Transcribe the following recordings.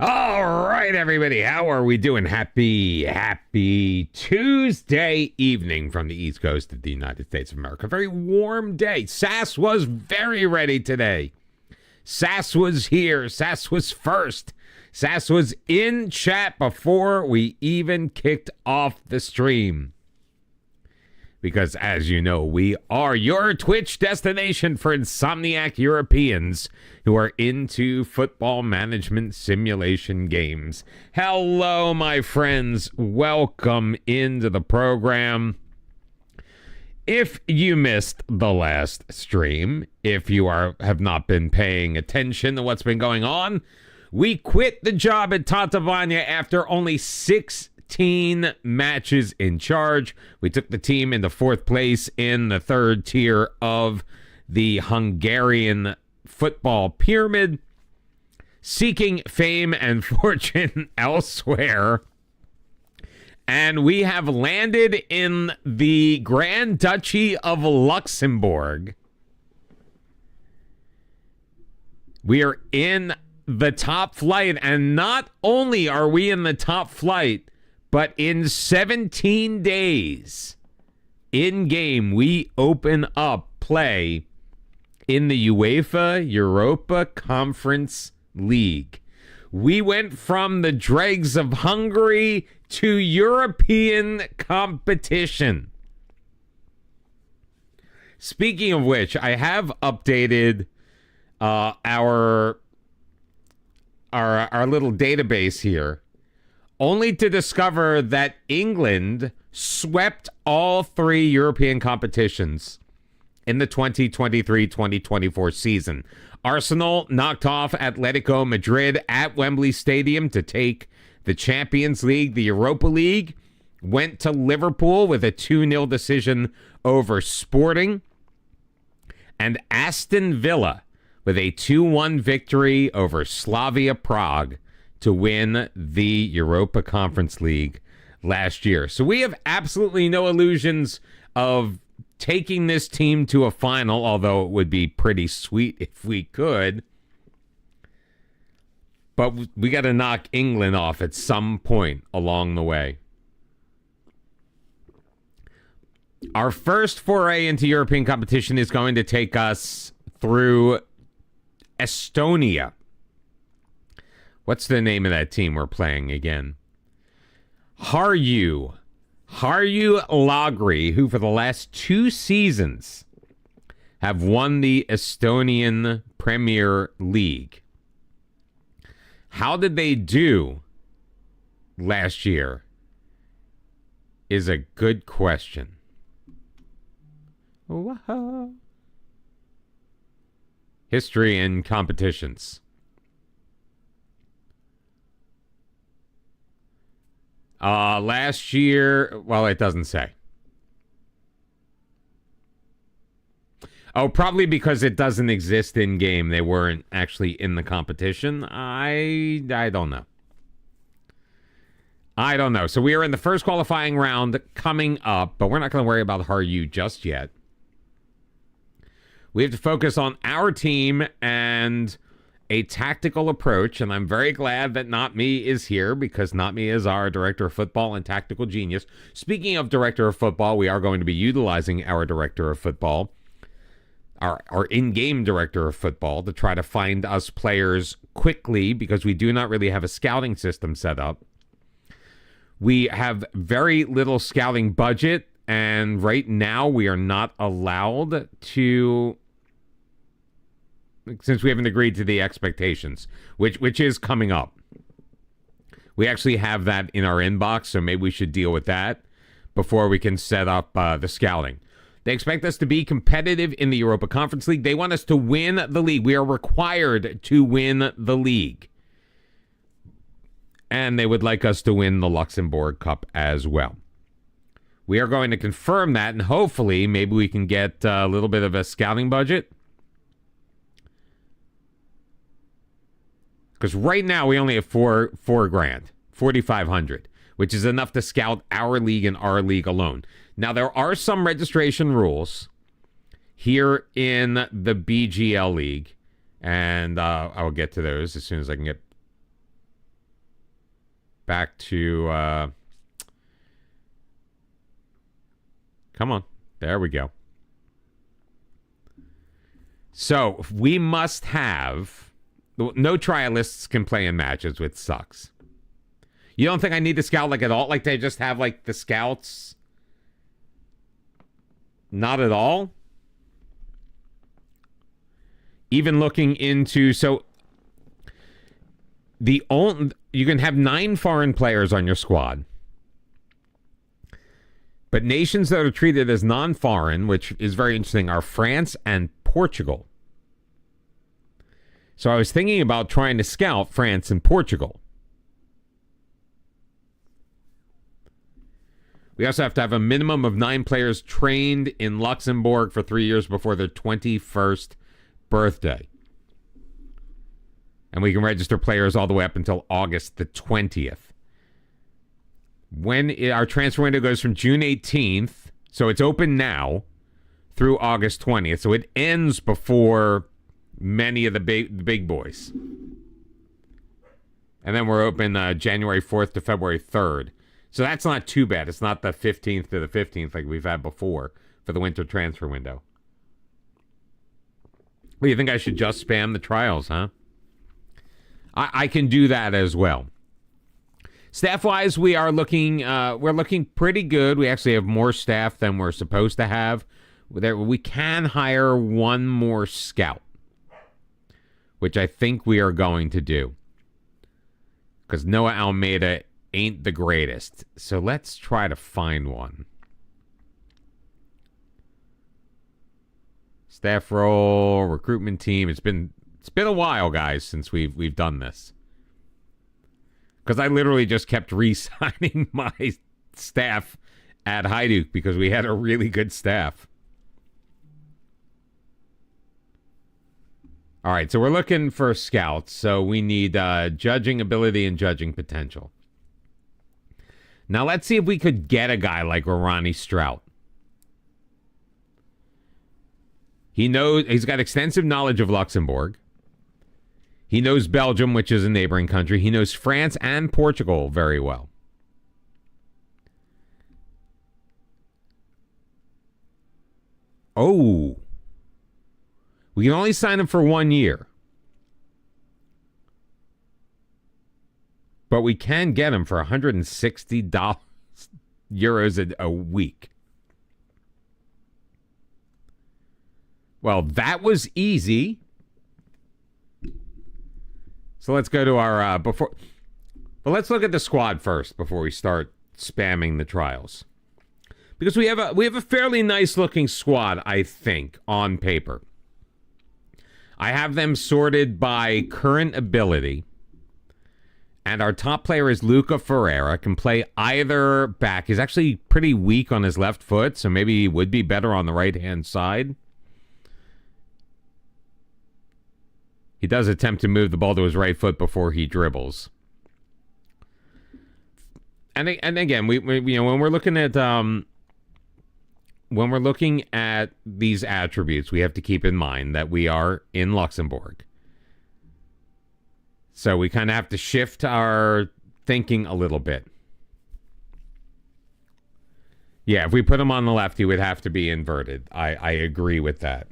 All right, everybody. How are we doing? Happy Tuesday evening from the East Coast of the United States of America. Very warm day. Sass was very ready today. Sass was here. Sass was first. Sass was in chat before we even kicked off the stream. Because, as you know, we are your Twitch destination for insomniac Europeans who are into football management simulation games. Hello, my friends. Welcome into the program. If you missed the last stream, if you have not been paying attention to what's been going on, we quit the job at Tatabánya after only 16 matches in charge. We took the team into fourth place in the third tier of the Hungarian football pyramid, seeking fame and fortune elsewhere. And we have landed in the Grand Duchy of Luxembourg. We are in the top flight, and not only are we in the top flight, but in 17 days, in-game, we open up play in the UEFA Europa Conference League. We went from the dregs of Hungary to European competition. Speaking of which, I have updated our little database here, only to discover that England swept all three European competitions in the 2023-2024 season. Arsenal knocked off Atletico Madrid at Wembley Stadium to take the Champions League. The Europa League went to Liverpool with a 2-0 decision over Sporting. And Aston Villa with a 2-1 victory over Slavia Prague to win the Europa Conference League last year. So we have absolutely no illusions of taking this team to a final, although it would be pretty sweet if we could. But we got to knock England off at some point along the way. Our first foray into European competition is going to take us through Estonia. What's the name of that team we're playing again? Harju Lagri, who for the last 2 seasons have won the Estonian Premier League. How did they do last year is a good question. Wow. History and competitions. Last year, well, it doesn't say. Oh, probably because it doesn't exist in game. They weren't actually in the competition. I don't know. I don't know. So we are in the first qualifying round coming up, but we're not going to worry about Harju just yet. We have to focus on our team and a tactical approach, and I'm very glad that Not Me is here, because Not Me is our director of football and tactical genius. Speaking of director of football, we are going to be utilizing our director of football, our in-game director of football, to try to find us players quickly, because we do not really have a scouting system set up. We have very little scouting budget, and right now we are not allowed to, since we haven't agreed to the expectations, which is coming up. We actually have that in our inbox, so maybe we should deal with that before we can set up the scouting. They expect us to be competitive in the Europa Conference League. They want us to win the league. We are required to win the league. And they would like us to win the Luxembourg Cup as well. We are going to confirm that, and hopefully maybe we can get a little bit of a scouting budget. Because right now we only have four grand, 4,500, which is enough to scout our league and our league alone. Now, there are some registration rules here in the BGL League, and I will get to those as soon as I can get back to... Come on. There we go. So, we must have... No trialists can play in matches, which sucks. You don't think I need to scout like at all? Like they just have like the scouts? Not at all? Even looking into... So, you can have 9 foreign players on your squad. But nations that are treated as non-foreign, which is very interesting, are France and Portugal. So I was thinking about trying to scout France and Portugal. We also have to have a minimum of 9 players trained in Luxembourg for 3 years before their 21st birthday. And we can register players all the way up until August the 20th. Our transfer window goes from June 18th, so it's open now, through August 20th. So it ends before many of the big boys. And then we're open January 4th to February 3rd. So that's not too bad. It's not the 15th to the 15th like we've had before for the winter transfer window. Well, you think I should just spam the trials, huh? I can do that as well. Staff-wise, we're looking pretty good. We actually have more staff than we're supposed to have. We can hire one more scout, which I think we are going to do. Because Noah Almeida ain't the greatest. So let's try to find one. Staff role, recruitment team. It's been a while, guys, since we've done this. Because I literally just kept re-signing my staff at Hajduk because we had a really good staff. All right, so we're looking for scouts. So we need judging ability and judging potential. Now let's see if we could get a guy like Ronnie Strout. He's got extensive knowledge of Luxembourg. He knows Belgium, which is a neighboring country. He knows France and Portugal very well. Oh. We can only sign him for 1 year. But we can get him for €160 a week. Well, that was easy. So let's go to our let's look at the squad first before we start spamming the trials. Because we have a fairly nice looking squad, I think, on paper. I have them sorted by current ability. And our top player is Luca Ferreira, can play either back. He's actually pretty weak on his left foot, so maybe he would be better on the right-hand side. He does attempt to move the ball to his right foot before he dribbles. And again, we when we're looking at these attributes, we have to keep in mind that we are in Luxembourg. So we kind of have to shift our thinking a little bit. Yeah, if we put him on the left, he would have to be inverted. I agree with that.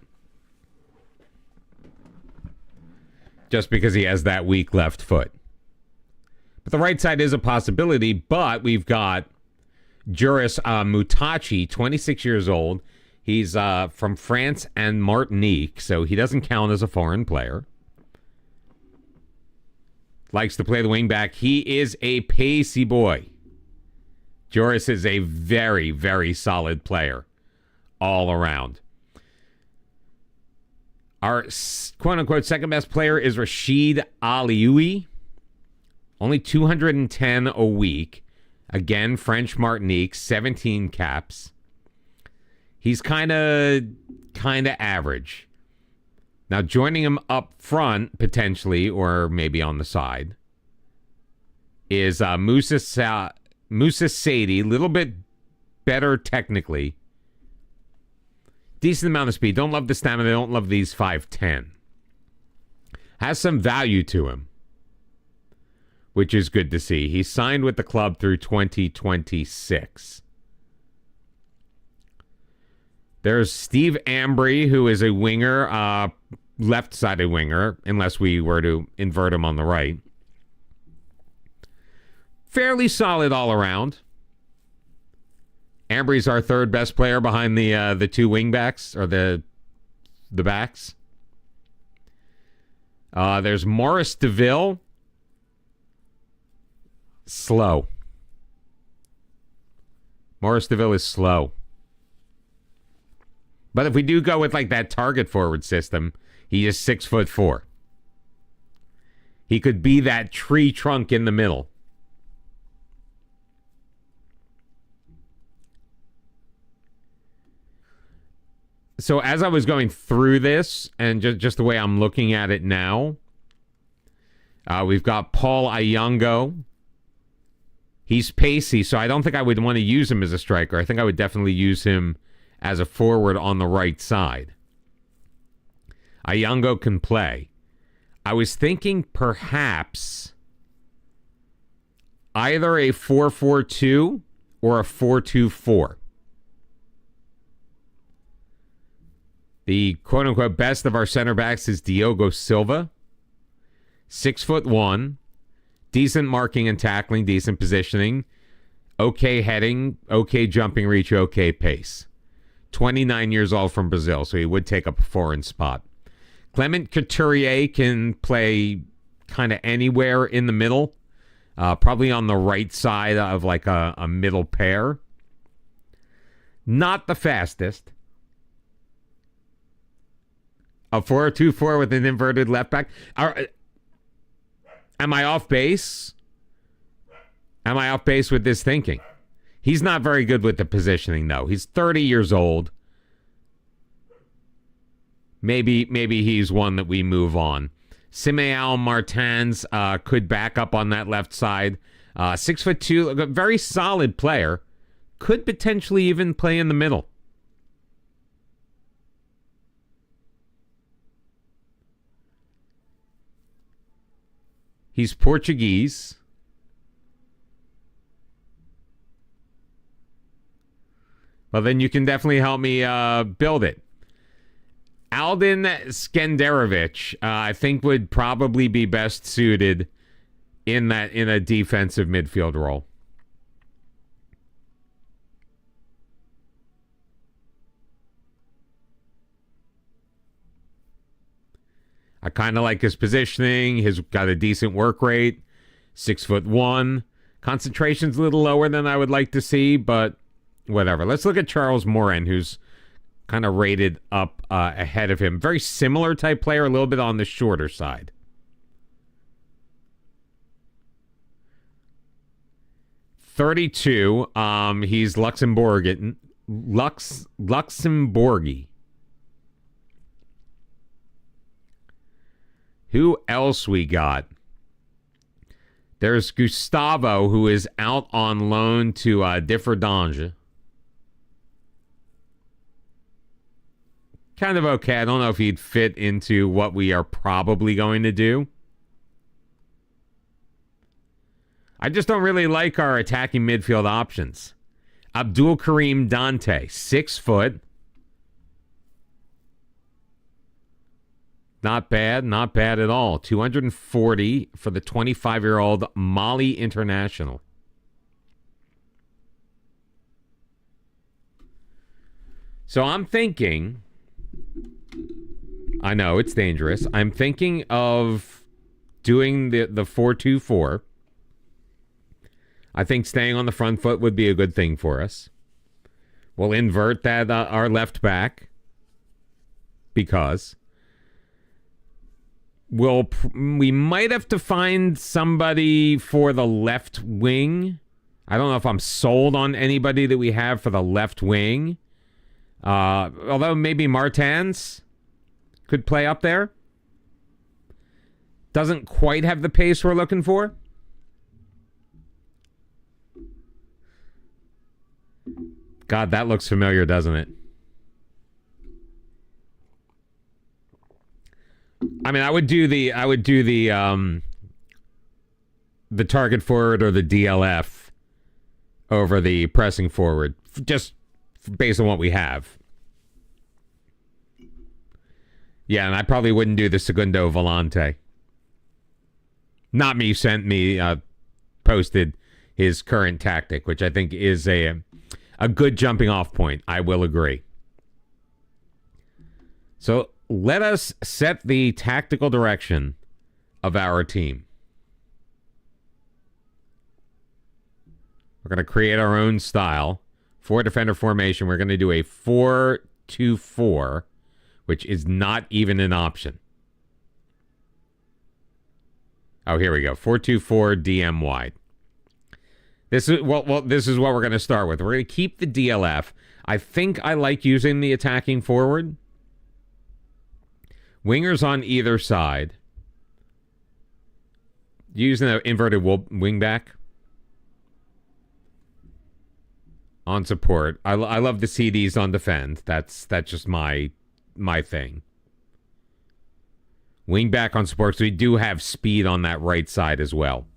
Just because he has that weak left foot. But the right side is a possibility, but we've got Juris Mutachi, 26 years old. He's from France and Martinique, so he doesn't count as a foreign player. Likes to play the wing back. He is a pacey boy. Juris is a very, very solid player all around. Our quote-unquote second best player is Rashid Alioui. Only 210 a week. Again, French Martinique, 17 caps. He's kind of average. Now, joining him up front, potentially, or maybe on the side, is Moussa Sadie. A little bit better technically. Decent amount of speed. Don't love the stamina. Don't love these 5'10". Has some value to him. which is good to see. He signed with the club through 2026. There's Steve Ambry, who is a winger, left-sided winger, unless we were to invert him on the right. Fairly solid all around. Ambry's our third best player behind the two wingbacks, or the backs. There's Maurice DeVille. Slow. Maurice DeVille is slow. But if we do go with like that target forward system, he is 6'4". He could be that tree trunk in the middle. So as I was going through this, and just the way I'm looking at it now, we've got Paul Ayongo. He's pacey, so I don't think I would want to use him as a striker. I think I would definitely use him as a forward on the right side. Ayongo can play. I was thinking perhaps either a 4-4-2 or a 4-2-4. The quote-unquote best of our center backs is Diogo Silva. 6'1", decent marking and tackling, decent positioning, okay heading, okay jumping reach, okay pace. 29 years old from Brazil, so he would take up a foreign spot. Clement Couturier can play kind of anywhere in the middle, probably on the right side of like a middle pair. Not the fastest. A 4-2-4 with an inverted left back. Am I off base? Am I off base with this thinking? He's not very good with the positioning, though. He's 30 years old. Maybe he's one that we move on. Simeão Martins could back up on that left side. 6'2", a very solid player. Could potentially even play in the middle. He's Portuguese. Well, then you can definitely help me build it. Aldin Skenderovic, I think, would probably be best suited in a defensive midfield role. I kind of like his positioning. He's got a decent work rate. 6'1". Concentration's a little lower than I would like to see, but whatever. Let's look at Charles Morin, who's kind of rated up ahead of him. Very similar type player, a little bit on the shorter side. (32). He's Luxembourgian. Luxembourgy. Who else we got? There's Gustavo, who is out on loan to Differdange. Kind of okay. I don't know if he'd fit into what we are probably going to do. I just don't really like our attacking midfield options. Abdul Karim Dante, 6 foot. Not bad, not bad at all. 240 for the 25-year-old Mali international. So I'm thinking, I know it's dangerous. I'm thinking of doing the 4-2-4. I think staying on the front foot would be a good thing for us. We'll invert that our left back because we might have to find somebody for the left wing. I don't know if I'm sold on anybody that we have for the left wing. Although maybe Martins could play up there. Doesn't quite have the pace we're looking for. God, that looks familiar, doesn't it? I mean, I would do the the target forward or the DLF over the pressing forward, just based on what we have. Yeah, and I probably wouldn't do the Segundo Volante. Not me, posted his current tactic, which I think is a good jumping off point. I will agree. So let us set the tactical direction of our team. We're going to create our own style. 4-defender formation. We're going to do a 4-2-4, which is not even an option. Oh, here we go. 4-2-4 DM wide. This is this is what we're going to start with. We're going to keep the DLF. I think I like using the attacking forward. Wingers on either side. Using an inverted wing back. On support. I love the CDs on defend. That's just my thing. Wing back on support, so we do have speed on that right side as well.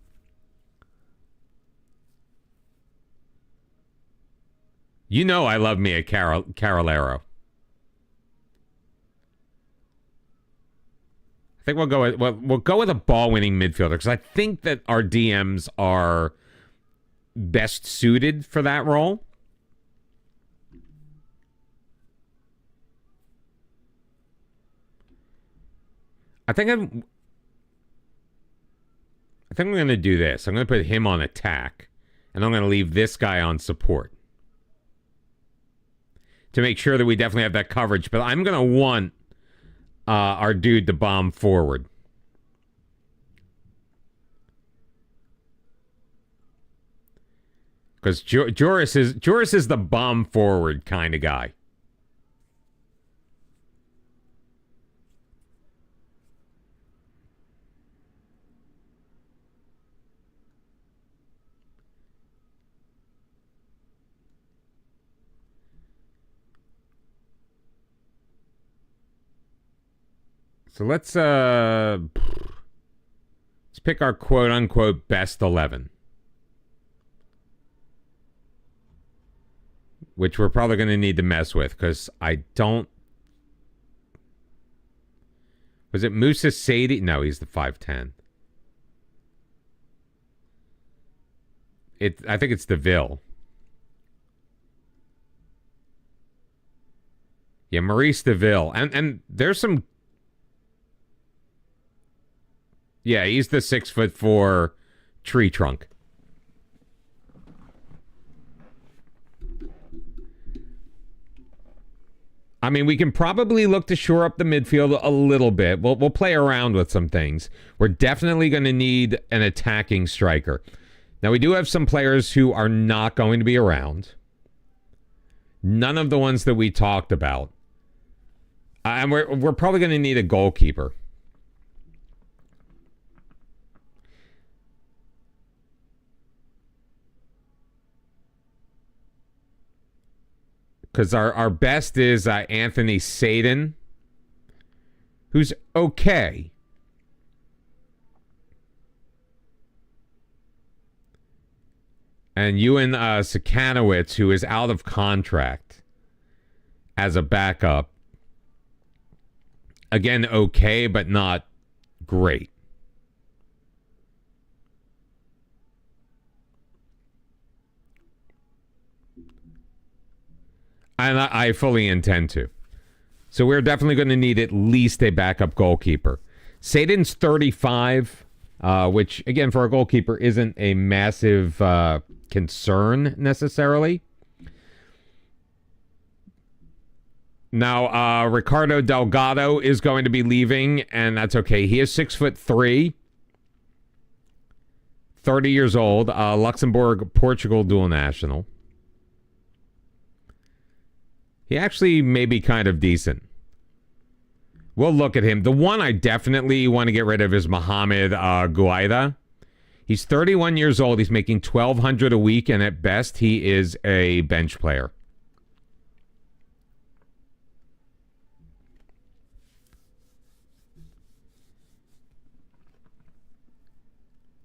You know I love me a Carolero. I think we'll go with a ball-winning midfielder, because I think that our DMs are best suited for that role. I think I'm going to do this. I'm going to put him on attack, and I'm going to leave this guy on support to make sure that we definitely have that coverage. But I'm going to want our dude to bomb forward. Because Joris is the bomb forward kind of guy. So let's pick our quote-unquote best 11. Which we're probably going to need to mess with, because I don't... Was it Musa Sadie? No, he's the 5'10". I think it's DeVille. Yeah, Maurice DeVille. And there's some... Yeah, he's the 6'4" tree trunk. I mean, we can probably look to shore up the midfield a little bit. We'll play around with some things. We're definitely going to need an attacking striker. Now, we do have some players who are not going to be around. None of the ones that we talked about. And we're probably going to need a goalkeeper. Because our best is Anthony Sadin, who's okay. And Ewan Sakanowicz, who is out of contract as a backup. Again, okay, but not great. And I fully intend to. So we're definitely going to need at least a backup goalkeeper. Sadin's 35, which, again, for a goalkeeper isn't a massive concern necessarily. Now, Ricardo Delgado is going to be leaving, and that's okay. He is 6'3", 30 years old, Luxembourg, Portugal dual national. He actually may be kind of decent. We'll look at him. The one I definitely want to get rid of is Mohamed Guaida. He's 31 years old. He's making $1,200 a week, and at best, he is a bench player.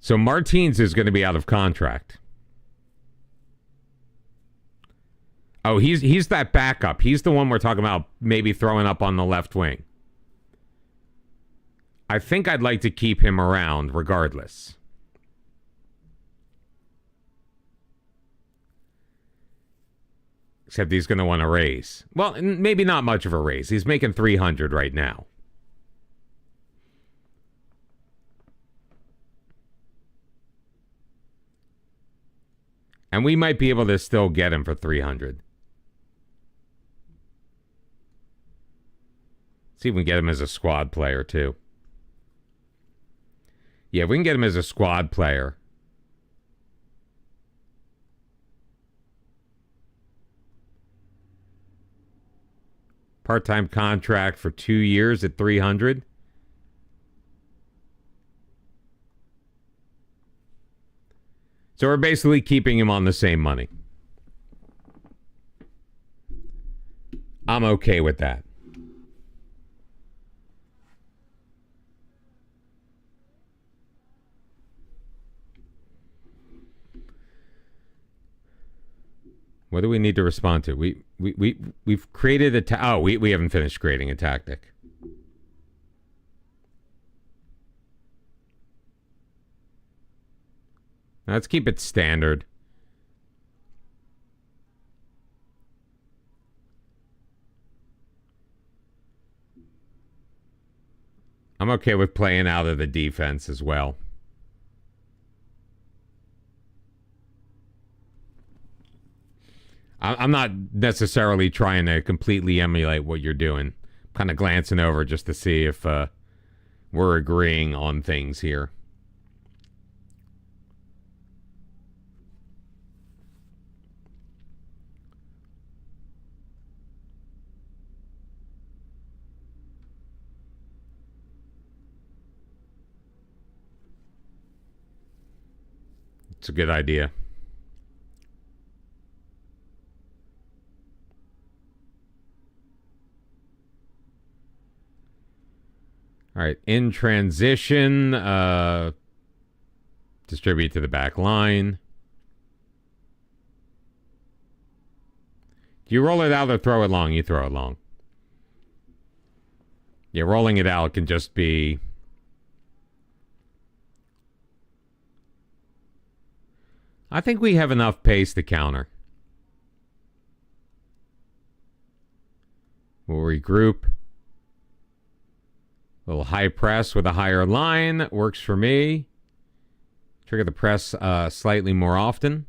So Martins is going to be out of contract. Oh, he's that backup. He's the one we're talking about maybe throwing up on the left wing. I think I'd like to keep him around regardless. Except he's going to want a raise. Well, maybe not much of a raise. He's making 300 right now. And we might be able to still get him for 300. See if we can get him as a squad player, too. Yeah, if we can get him as a squad player. Part-time contract for 2 years at 300. So we're basically keeping him on the same money. I'm okay with that. What do we need to respond to? We've created a we haven't finished creating a tactic. Now let's keep it standard. I'm okay with playing out of the defense as well. I'm not necessarily trying to completely emulate what you're doing. I'm kind of glancing over just to see if we're agreeing on things here. It's a good idea. All right, in transition, distribute to the back line. Do you roll it out or throw it long? You throw it long. Yeah, rolling it out can just be... I think we have enough pace to counter. We'll regroup. A little high press with a higher line. Works for me. Trigger the press slightly more often.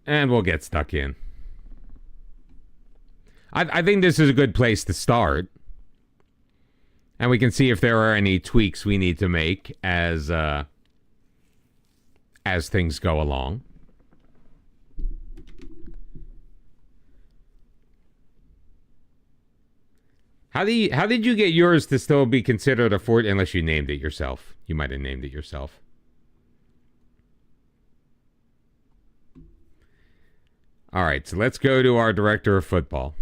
And we'll get stuck in. I think this is a good place to start. And we can see if there are any tweaks we need to make as things go along. How did you get yours to still be considered a fort unless you named it yourself? You might have named it yourself. All right, so let's go to our director of football.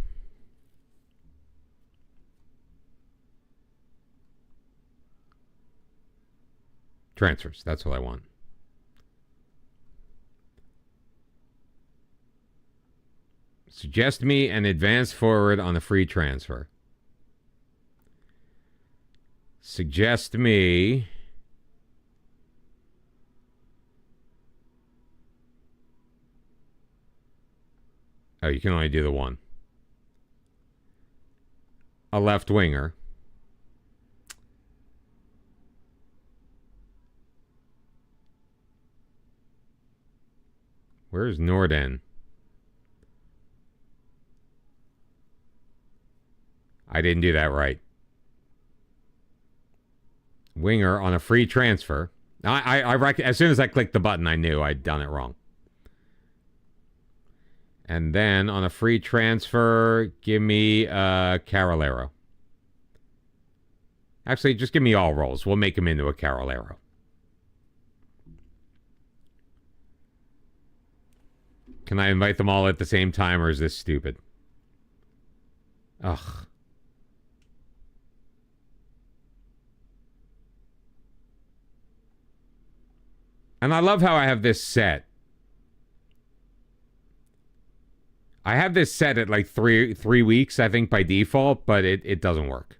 Transfers, that's what I want. Suggest me an advance forward on a free transfer. Suggest me... Oh, you can only do the one. A left winger. Where's Norden? I didn't do that right. Winger on a free transfer. As soon as I clicked the button, I knew I'd done it wrong. And then on a free transfer, give me Carolero. Actually, just give me all roles. We'll make him into a Carolero. Can I invite them all at the same time, or is this stupid? Ugh. And I love how I have this set. I have this set at like three weeks, I think, by default, but it doesn't work.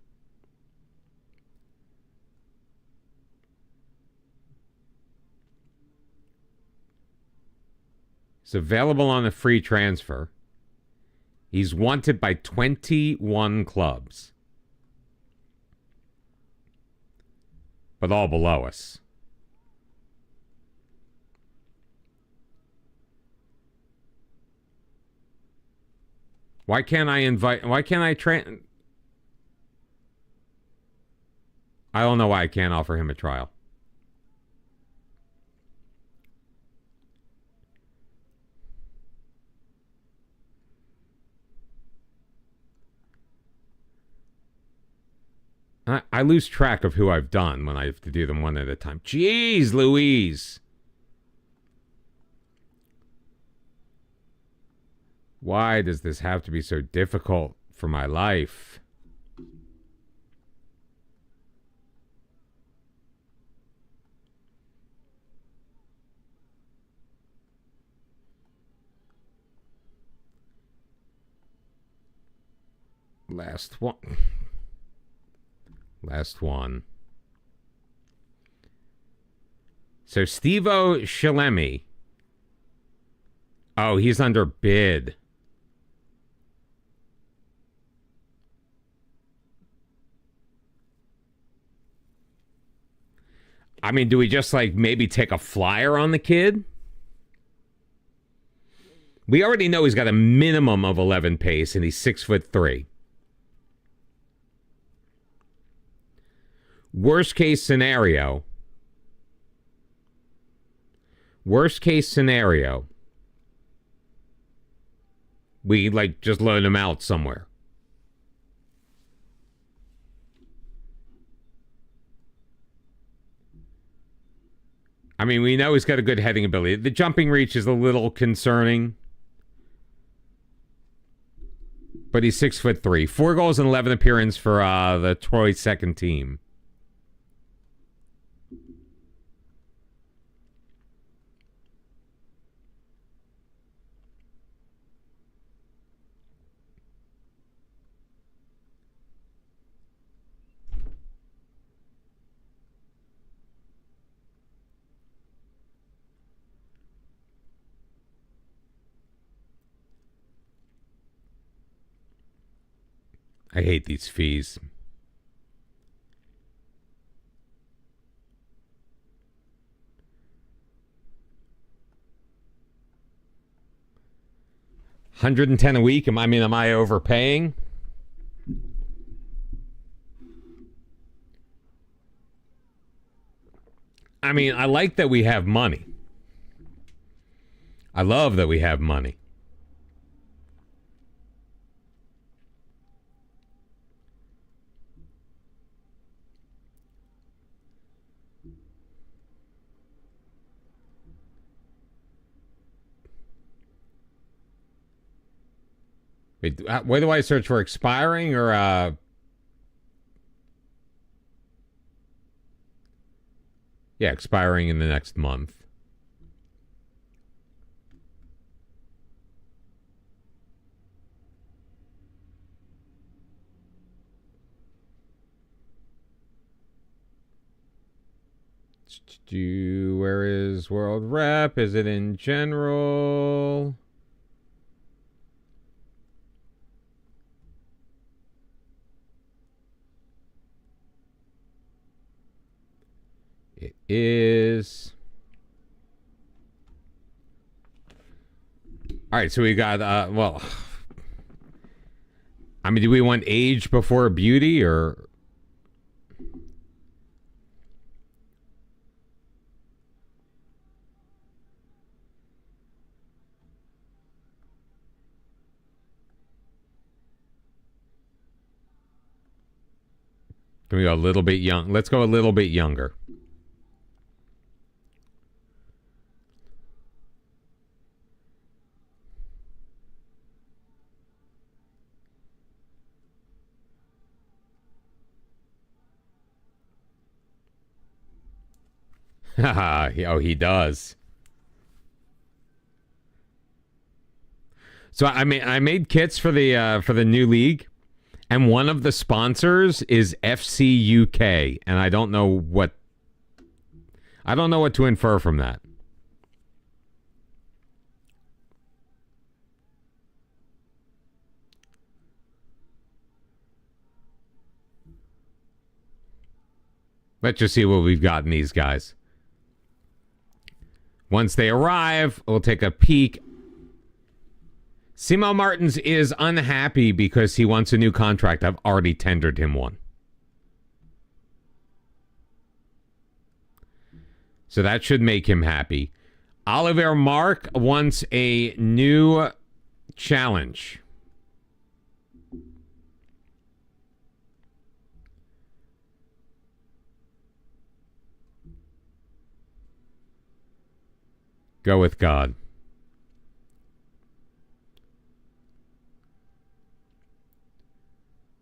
It's available on a free transfer. He's wanted by 21 clubs. But all below us. Why can't I I don't know why I can't offer him a trial. I lose track of who I've done when I have to do them one at a time. Jeez Louise. Why does this have to be so difficult for my life? Last one. Last one. So Stevo Shalemi. Oh, he's under bid. I mean, do we just like maybe take a flyer on the kid? We already know he's got a minimum of 11 pace and he's 6'3". Worst case scenario. We like just loan him out somewhere. I mean, we know he's got a good heading ability. The jumping reach is a little concerning. But he's 6'3". 4 goals and 11 appearances for the Troy second team. I hate these fees. $110 a week. Am I overpaying? I mean, I like that we have money. I love that we have money. Wait, where do I search for expiring or yeah, expiring in the next month. Where is World Rep? Is it in general? It is. All right, so we got, well, I mean, do we want age before beauty or? Can we go a little bit young? Let's go a little bit younger. Oh, he does. So I made kits for the new league, and one of the sponsors is FC UK, and I don't know what to infer from that. Let's just see what we've got in these guys. Once they arrive, we'll take a peek. Simo Martins is unhappy because he wants a new contract. I've already tendered him one. So that should make him happy. Oliver Mark wants a new challenge. Go with God.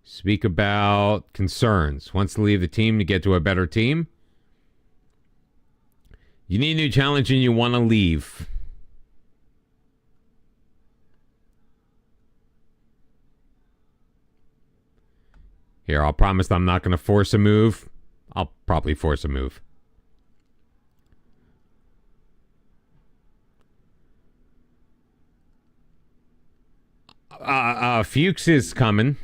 Speak about concerns. Wants to leave the team to get to a better team. You need a new challenge and you want to leave. Here, I'll promise I'm not going to force a move. I'll probably force a move. Fuchs is coming.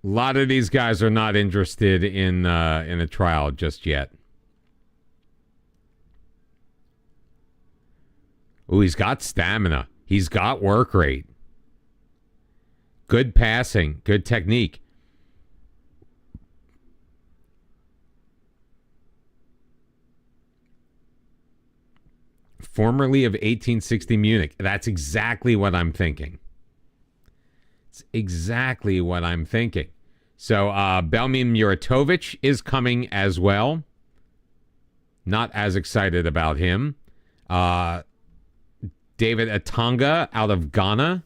A lot of these guys are not interested in a trial just yet. Ooh, he's got stamina. He's got work rate. Good passing. Good technique. Formerly of 1860 Munich. That's exactly what I'm thinking. It's exactly what I'm thinking. So, Belmin Muratovic is coming as well. Not as excited about him. David Atanga out of Ghana.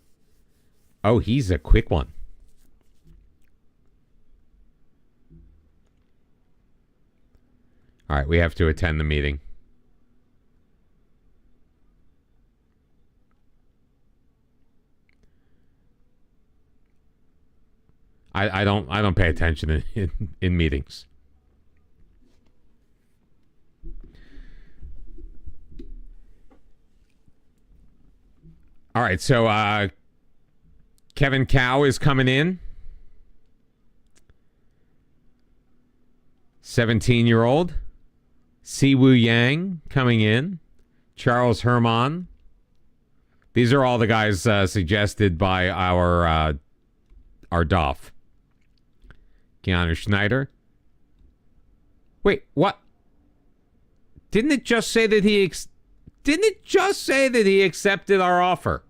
Oh, he's a quick one. All right, we have to attend the meeting. I don't pay attention in meetings. All right, so Kevin Cow is coming in. 17-year-old. Siwoo Yang coming in. Charles Herman. These are all the guys suggested by our DOF. Keanu Schneider. Wait, what? Didn't it just say that he accepted our offer?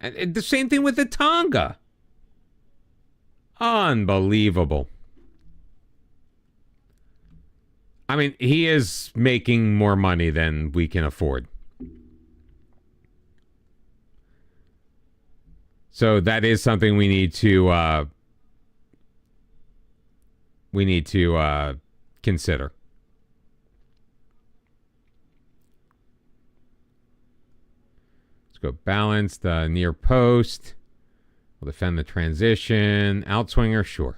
And the same thing with the Tonga. Unbelievable. I mean, he is making more money than we can afford. So that is something we need to consider. Let's go balanced, near post. We'll defend the transition. Outswinger, sure.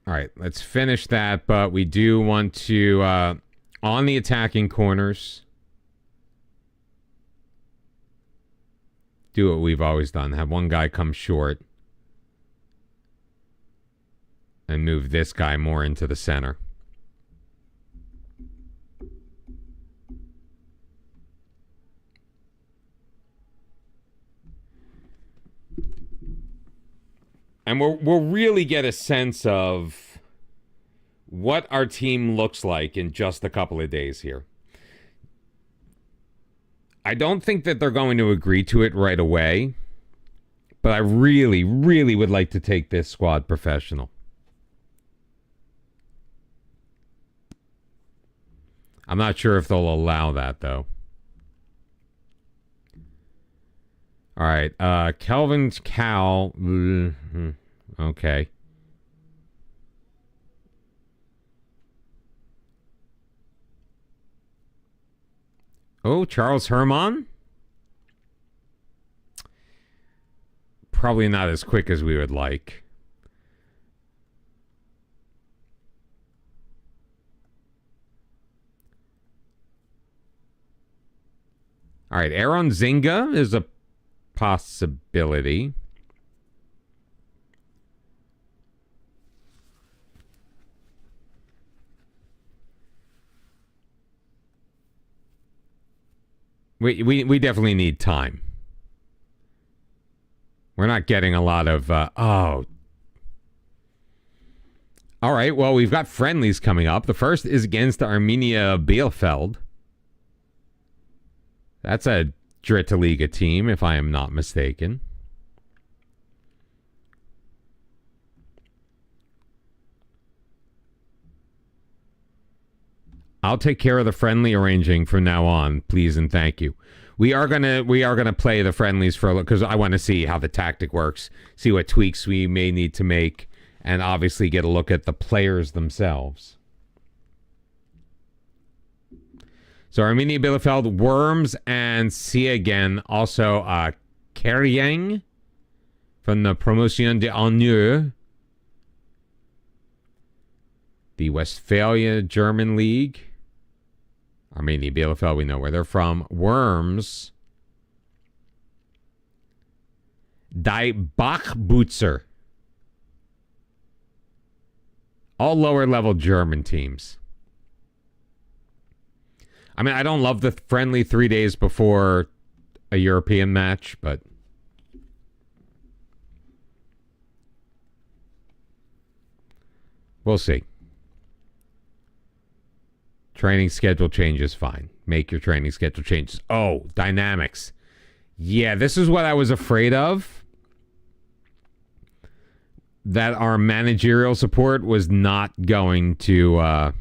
All right, let's finish that, but we do want to, on the attacking corners, do what we've always done. Have one guy come short and move this guy more into the center. And we'll really get a sense of what our team looks like in just a couple of days here. I don't think that they're going to agree to it right away, but I really, really would like to take this squad professional. I'm not sure if they'll allow that, though. All right, Kelvin's Cal. Okay. Oh, Charles Herman? Probably not as quick as we would like. All right, Aaron Zinga is a possibility. We definitely need time. We're not getting a lot of all right, well, we've got friendlies coming up. The first is against Arminia Bielefeld. That's a Dritte Liga team, if I am not mistaken. I'll take care of the friendly arranging from now on, please and thank you. We are gonna play the friendlies for, because I want to see how the tactic works, see what tweaks we may need to make, and obviously get a look at the players themselves. So Arminia Bielefeld, Worms, and see again. Also Keryang from the Promotion de Honneur, the Westphalia German League. Arminia Bielefeld, we know where they're from. Worms. Die Bachbutzer. All lower level German teams. I mean, I don't love the friendly 3 days before a European match, but we'll see. Training schedule changes, fine. Make your training schedule changes. Oh, dynamics. Yeah, this is what I was afraid of. That our managerial support was not going to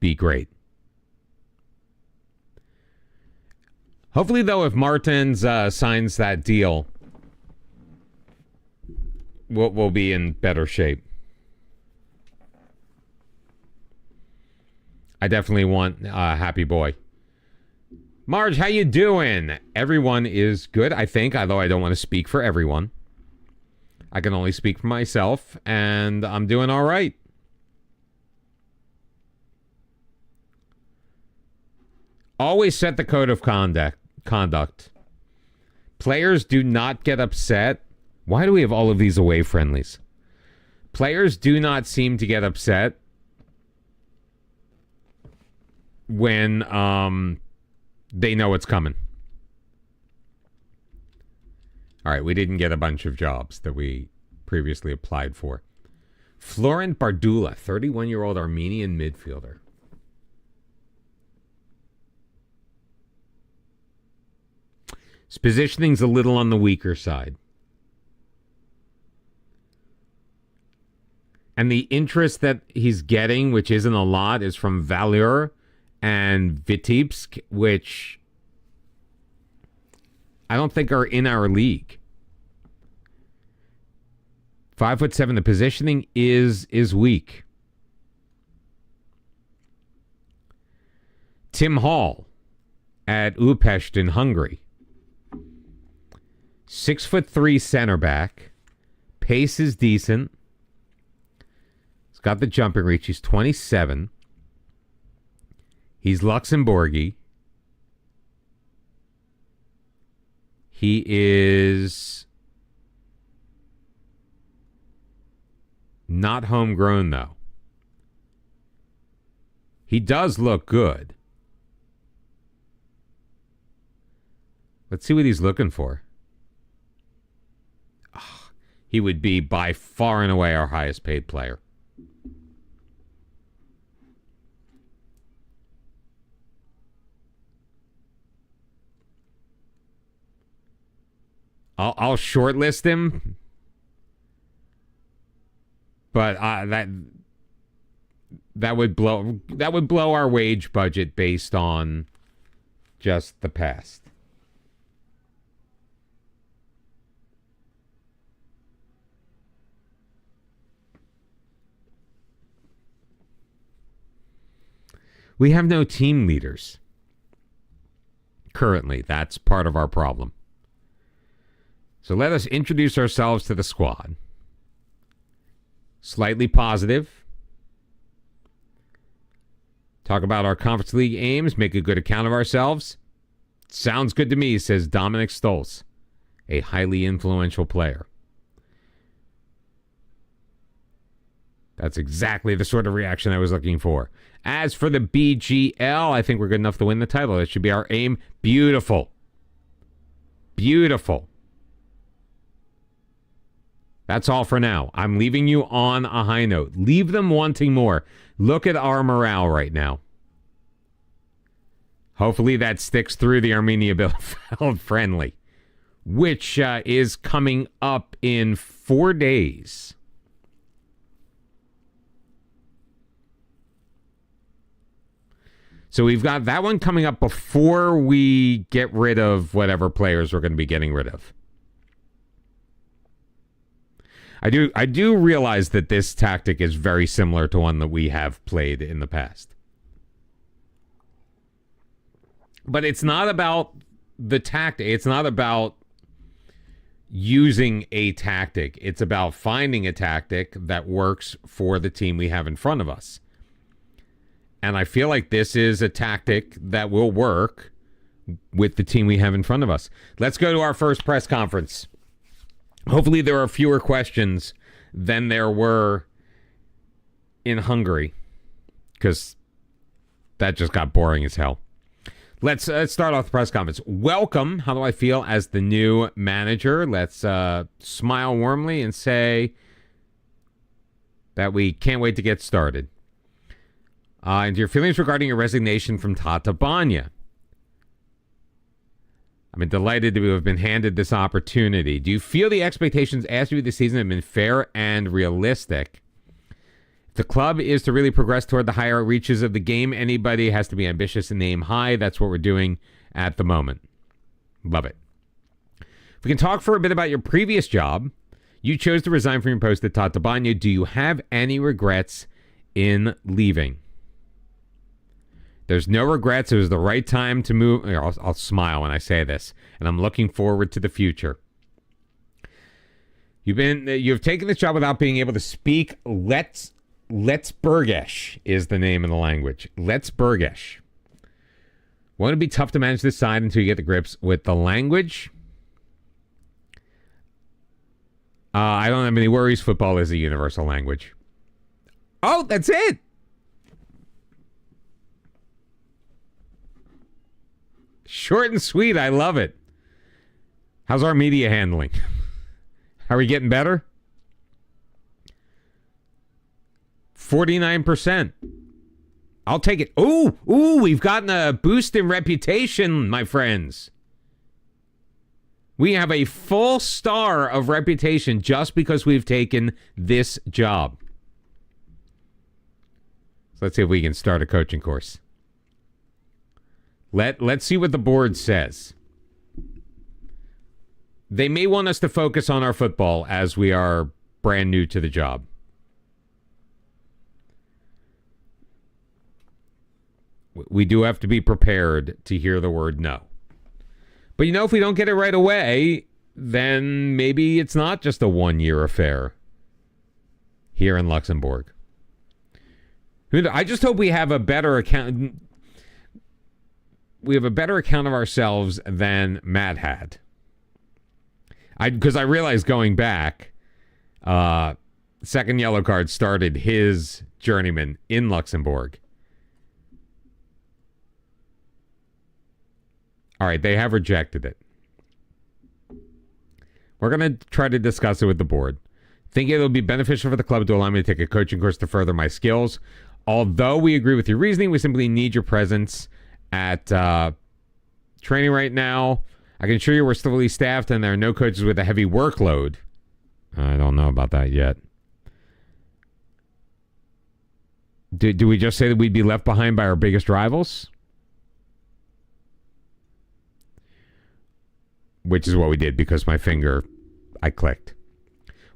be great. Hopefully, though, if Martins signs that deal, we'll be in better shape. I definitely want Happy Boy. Marge, how you doing? Everyone is good, I think, although I don't want to speak for everyone. I can only speak for myself, and I'm doing all right. Always set the code of conduct. Players do not get upset. Why do we have all of these away friendlies? Players do not seem to get upset when they know it's coming. All right, we didn't get a bunch of jobs that we previously applied for. Florent Bardula, 31-year-old Armenian midfielder. His positioning's a little on the weaker side. And the interest that he's getting, which isn't a lot, is from Valur and Vitebsk, which I don't think are in our league. 5'7", the positioning is weak. Tim Hall at Újpest in Hungary. 6'3" center back. Pace is decent. He's got the jumping reach. He's 27. He's Luxembourgy. He is not homegrown, though. He does look good. Let's see what he's looking for. Oh, he would be by far and away our highest paid player. I'll shortlist him, but that would blow our wage budget based on just the past. We have no team leaders currently. That's part of our problem. So let us introduce ourselves to the squad. Slightly positive. Talk about our Conference League aims. Make a good account of ourselves. Sounds good to me, says Dominic Stolz, a highly influential player. That's exactly the sort of reaction I was looking for. As for the BGL, I think we're good enough to win the title. That should be our aim. Beautiful. Beautiful. That's all for now. I'm leaving you on a high note. Leave them wanting more. Look at our morale right now. Hopefully that sticks through the Armenia Bielefeld friendly, which is coming up in 4 days. So we've got that one coming up before we get rid of whatever players we're going to be getting rid of. I do realize that this tactic is very similar to one that we have played in the past. But it's not about the tactic. It's not about using a tactic. It's about finding a tactic that works for the team we have in front of us. And I feel like this is a tactic that will work with the team we have in front of us. Let's go to our first press conference. Hopefully there are fewer questions than there were in Hungary, because that just got boring as hell. Let's start off the press conference. Welcome. How do I feel as the new manager? Let's smile warmly and say that we can't wait to get started. And your feelings regarding your resignation from Tata Banya. I'm delighted to have been handed this opportunity. Do you feel the expectations asked of you this season have been fair and realistic? If the club is to really progress toward the higher reaches of the game, anybody has to be ambitious and aim high. That's what we're doing at the moment. Love it. If we can talk for a bit about your previous job. You chose to resign from your post at Tata Banya. Do you have any regrets in leaving? There's no regrets. It was the right time to move. I'll smile when I say this, and I'm looking forward to the future. You've taken this job without being able to speak. Let's Bergesh is the name of the language. Let's Bergesh. Won't it be tough to manage this side until you get the grips with the language? I don't have any worries. Football is a universal language. Oh, that's it. Short and sweet. I love it. How's our media handling? Are we getting better? 49%. I'll take it. Ooh, we've gotten a boost in reputation, my friends. We have a full star of reputation just because we've taken this job. So let's see if we can start a coaching course. Let's see what the board says. They may want us to focus on our football as we are brand new to the job. We do have to be prepared to hear the word no. But if we don't get it right away, then maybe it's not just a one-year affair here in Luxembourg. I just hope we have a better account. We have a better account of ourselves than Matt had. Because I realized going back, second yellow card started his Journeyman in Luxembourg. All right, they have rejected it. We're going to try to discuss it with the board. Think it'll be beneficial for the club to allow me to take a coaching course to further my skills. Although we agree with your reasoning, we simply need your presence at training right now. I can assure you we're still fully staffed and there are no coaches with a heavy workload. I don't know about that yet. Do we just say that we'd be left behind by our biggest rivals? Which is what we did because I clicked.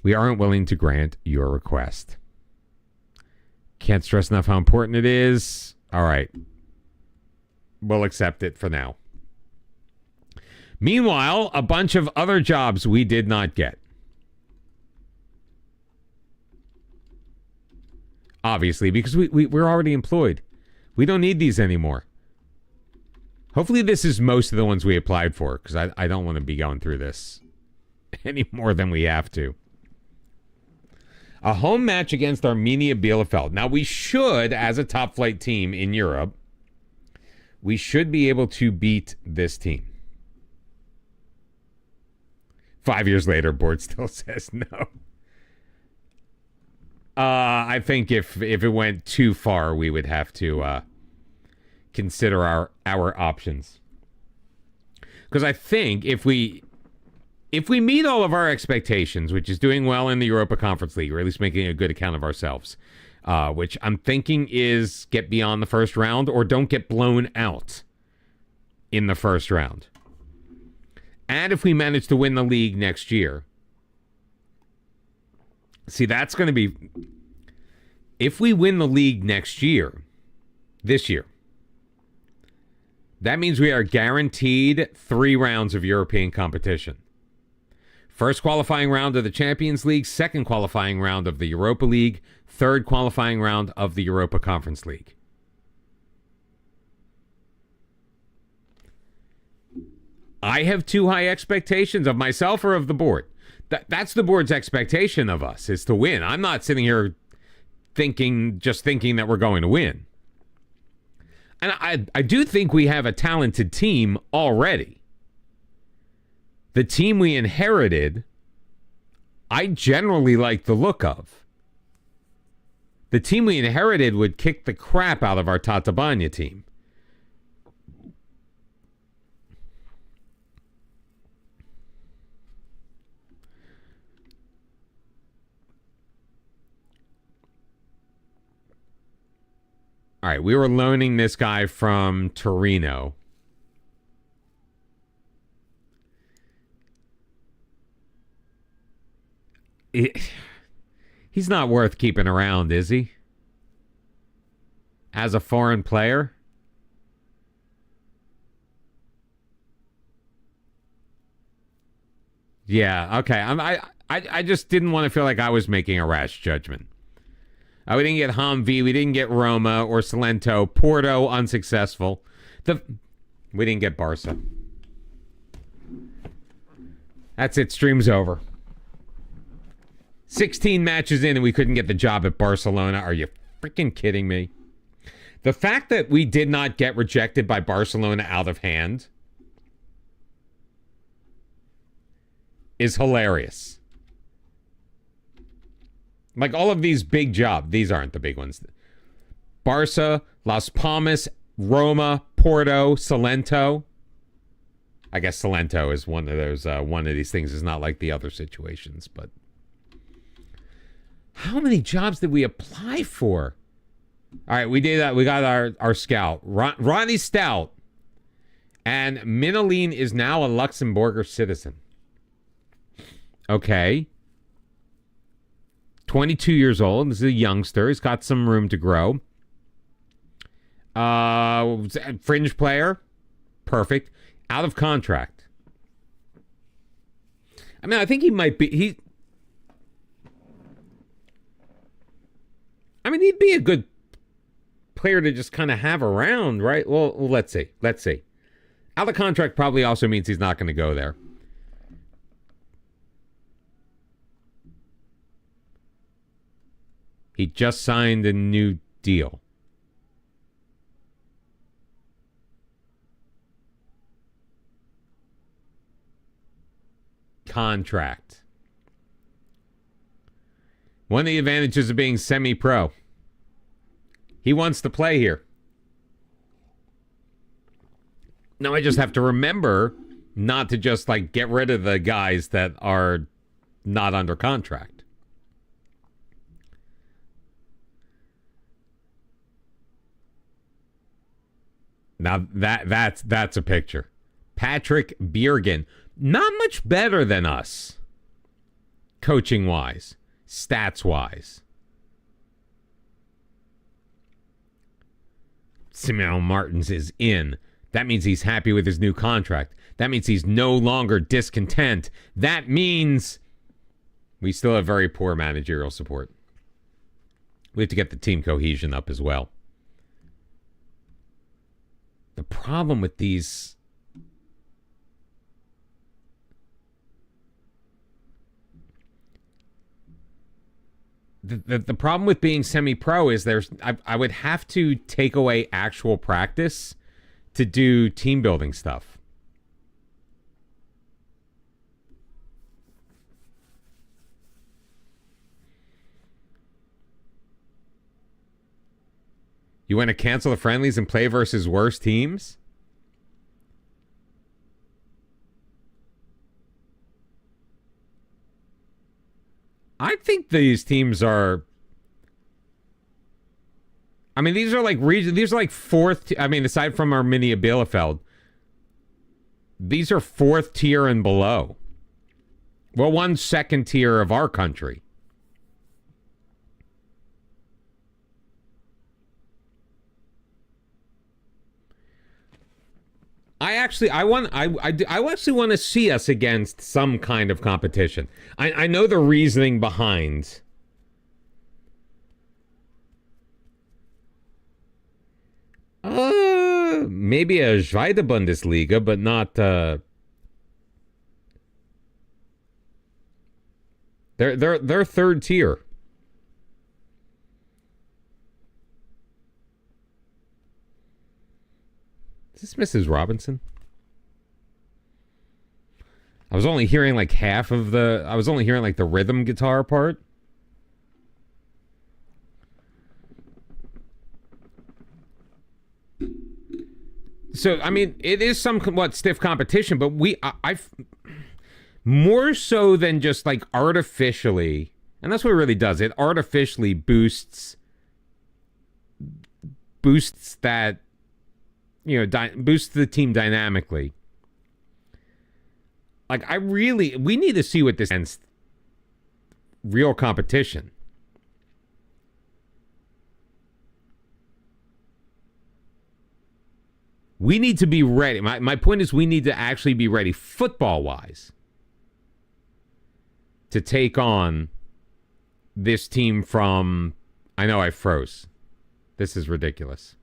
We aren't willing to grant your request. Can't stress enough how important it is. All right. We'll accept it for now. Meanwhile, a bunch of other jobs we did not get. Obviously, because we're already employed. We don't need these anymore. Hopefully this is most of the ones we applied for, because I don't want to be going through this any more than we have to. A home match against Arminia Bielefeld. Now, we should, as a top-flight team in Europe, we should be able to beat this team. 5 years later, board still says no. I think if it went too far, we would have to consider our options. Because I think if we meet all of our expectations, which is doing well in the Europa Conference League, or at least making a good account of ourselves, which I'm thinking is get beyond the first round or don't get blown out in the first round. And if we manage to win the league next year, see, that's going to be... If we win the league this year, that means we are guaranteed 3 rounds of European competition. First qualifying round of the Champions League, second qualifying round of the Europa League, third qualifying round of the Europa Conference League. I have too high expectations of myself or of the board. That's the board's expectation of us, is to win. I'm not sitting here thinking that we're going to win. And I do think we have a talented team already. The team we inherited, I generally like the look of. The team we inherited would kick the crap out of our Tatabánya team. All right, we were loaning this guy from Torino. He's not worth keeping around, is he? As a foreign player? Yeah, okay. I just didn't want to feel like I was making a rash judgment. We didn't get Humvee. We didn't get Roma or Salento. Porto, unsuccessful. We didn't get Barca. That's it. Stream's over. 16 matches in and we couldn't get the job at Barcelona. Are you freaking kidding me? The fact that we did not get rejected by Barcelona out of hand is hilarious. Like all of these big jobs, these aren't the big ones. Barca, Las Palmas, Roma, Porto, Salento. I guess Salento is one of those. One of these things is not like the other situations, but how many jobs did we apply for? All right, we did that. We got our scout, Ronnie Stout, and Minoline is now a Luxembourger citizen. Okay. 22 years old. This is a youngster. He's got some room to grow. Fringe player. Perfect. Out of contract. I mean, I think he might be... he'd be a good player to just kind of have around, right? Well, let's see. Out of contract probably also means he's not going to go there. He just signed a new deal. contract. One of the advantages of being semi-pro. He wants to play here. Now I just have to remember not to just like get rid of the guys that are not under contract. Now that's a picture. Patrick Biergen, not much better than us, coaching wise, stats wise. Simeon Martins is in. That means he's happy with his new contract. That means he's no longer discontent. That means we still have very poor managerial support. We have to get the team cohesion up as well. The problem with these... The problem with being semi-pro is I would have to take away actual practice to do team building stuff. You want to cancel the friendlies and play versus worse teams? I think these teams are... I mean, these are like these are like fourth... I mean, aside from Arminia Bielefeld, these are fourth tier and below. Well, one second tier of our country. I actually want to see us against some kind of competition. I know the reasoning behind. Maybe a Zweite Bundesliga, but not. They're third tier. Is this Mrs. Robinson? I was only hearing like half of the... I was only hearing like the rhythm guitar part. So, I mean, it is somewhat stiff competition, but I've... More so than just like artificially... And that's what it really does. It artificially boosts that... You know, boosts the team dynamically. Like, we need to see what this is. Real competition. We need to be ready. My point is we need to actually be ready, football-wise, to take on this team from... I know I froze. This is ridiculous.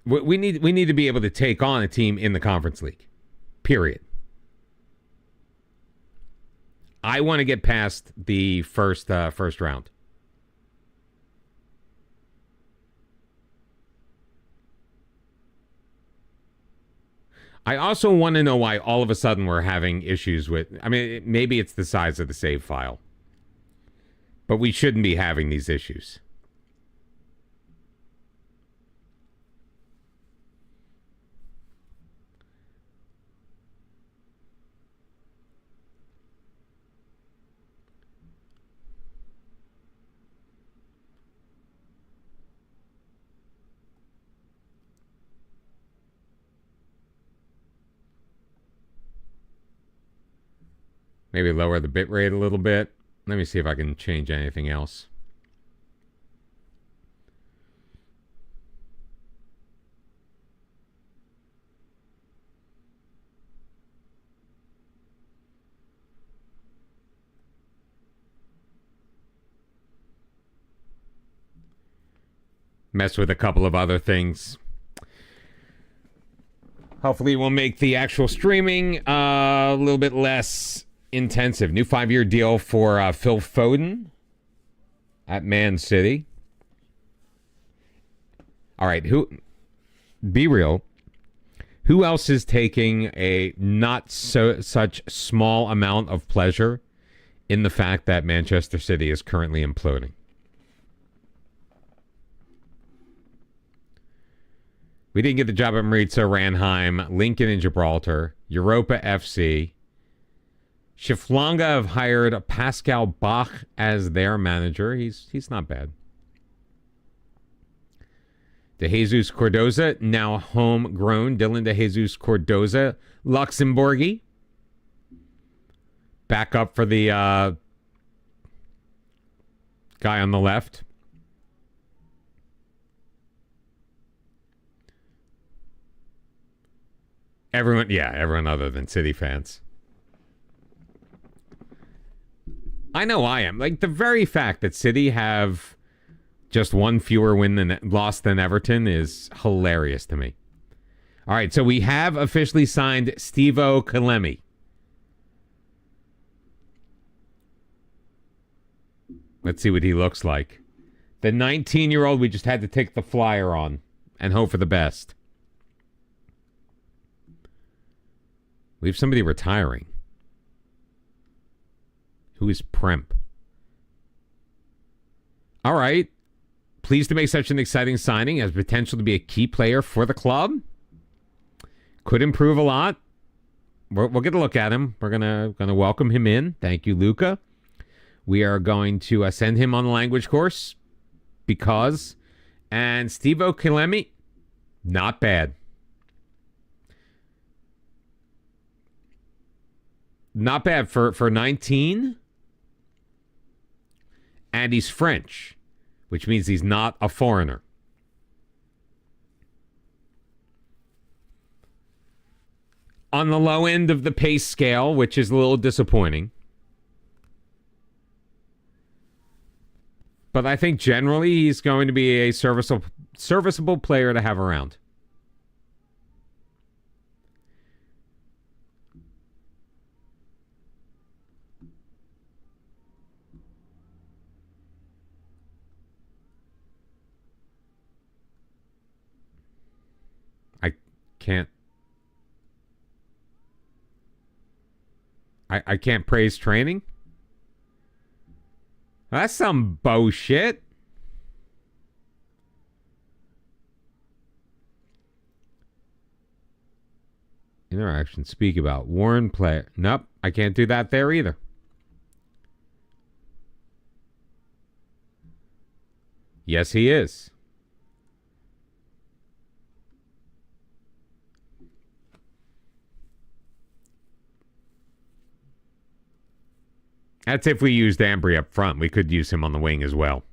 We need to be able to take on a team in the Conference League. Period. I want to get past the first round. I also want to know why all of a sudden we're having issues with... I mean, maybe it's the size of the save file. But we shouldn't be having these issues. Maybe lower the bit rate a little bit. Let me see if I can change anything else. Mess with a couple of other things. Hopefully we'll make the actual streaming a little bit less intensive. New 5-year deal for Phil Foden at Man City. All right, be real. Who else is taking a not such small amount of pleasure in the fact that Manchester City is currently imploding? We didn't get the job at Maritza, Ranheim, Lincoln and Gibraltar, Europa FC. Schiflanga have hired Pascal Bach as their manager. He's not bad. De Jesus Cordoza, now homegrown. Dylan De Jesus Cordoza, Luxembourgie. Back up for the guy on the left. Everyone other than City fans. I know I am. Like, the very fact that City have just one fewer loss than Everton is hilarious to me. All right, so we have officially signed Stevo Kalemi. Let's see what he looks like. The 19-year-old we just had to take the flyer on and hope for the best. We have somebody retiring. Who is Premp? All right. Pleased to make such an exciting signing. Has potential to be a key player for the club. Could improve a lot. We'll get a look at him. We're gonna welcome him in. Thank you, Luca. We are going to send him on the language course because. And Stevo Kalemi, not bad. Not bad for 19. And he's French, which means he's not a foreigner. On the low end of the pace scale, which is a little disappointing. But I think generally he's going to be a serviceable player to have around. I can't praise training? That's some bullshit. Interaction. Speak about. Warren player. Nope. I can't do that there either. Yes, he is. That's if we used Ambry up front. We could use him on the wing as well.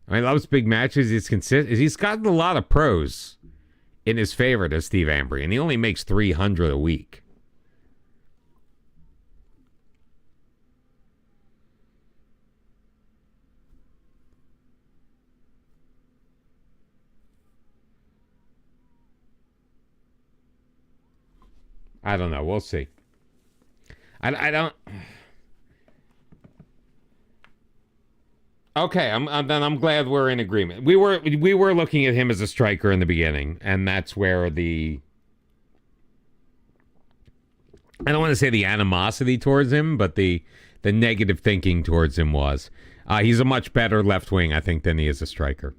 I mean, loves big matches. He's gotten a lot of pros in his favor to Steve Ambry, and he only makes $300 a week. I don't know. We'll see. I don't. Okay, I'm glad we're in agreement. We were looking at him as a striker in the beginning, and that's where I don't want to say the animosity towards him, but the negative thinking towards him was. He's a much better left wing, I think, than he is a striker.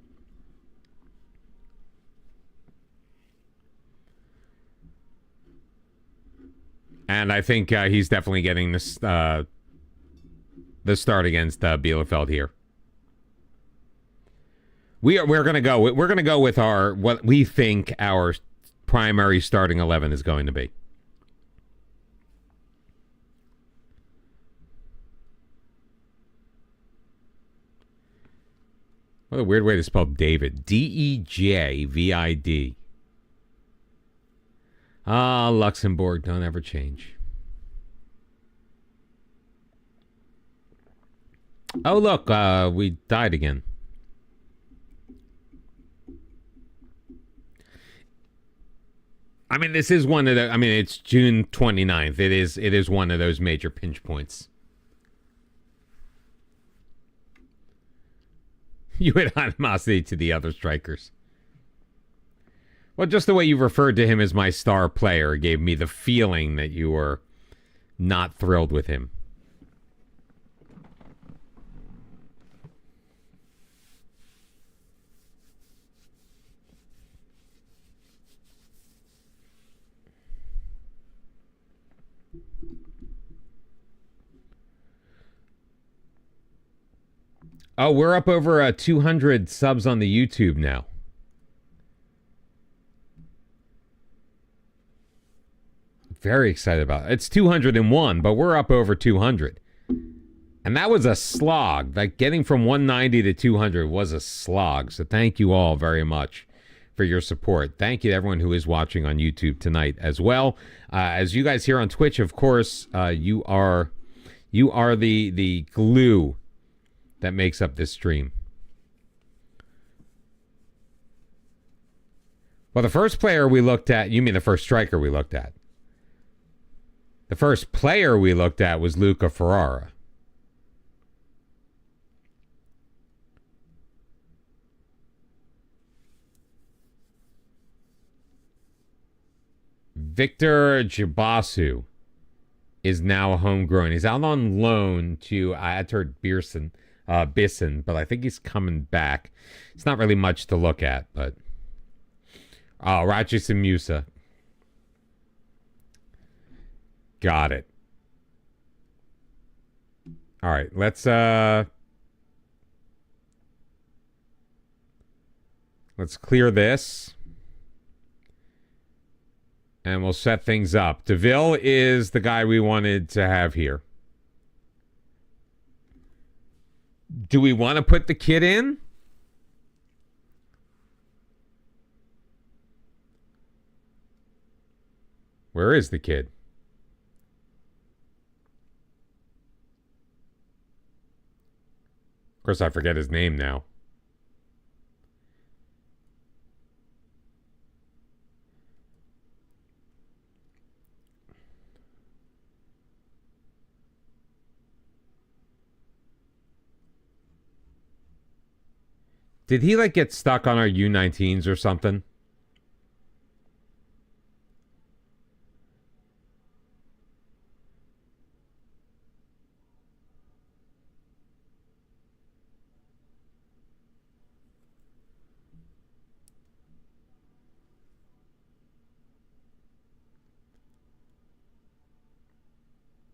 And I think he's definitely getting this the start against Bielefeld here. We're gonna go with what we think our primary starting 11 is going to be. What a weird way to spell David. Dejvid. Luxembourg, don't ever change. Oh, look, we died again. I mean, this is one of the. I mean, it's June 29th. It is one of those major pinch points. You had animosity to the other strikers. Well, just the way you referred to him as my star player gave me the feeling that you were not thrilled with him. Oh, we're up over 200 subs on the YouTube now. Very excited about it. It's 201, but we're up over 200. And that was a slog. Like getting from 190 to 200 was a slog. So thank you all very much for your support. Thank you to everyone who is watching on YouTube tonight as well. As you guys hear on Twitch, of course, you are the glue that makes up this stream. Well, the first player we looked at, you mean the first striker we looked at? The first player we looked at was Luca Ferrara. Victor Jibasu is now a homegrown. He's out on loan to Atur Bisson, but I think he's coming back. It's not really much to look at, but Rachi Musa. Got it. All right, let's clear this. And we'll set things up. DeVille is the guy we wanted to have here. Do we want to put the kid in? Where is the kid? Of course, I forget his name now. Did he, like, get stuck on our U19s or something?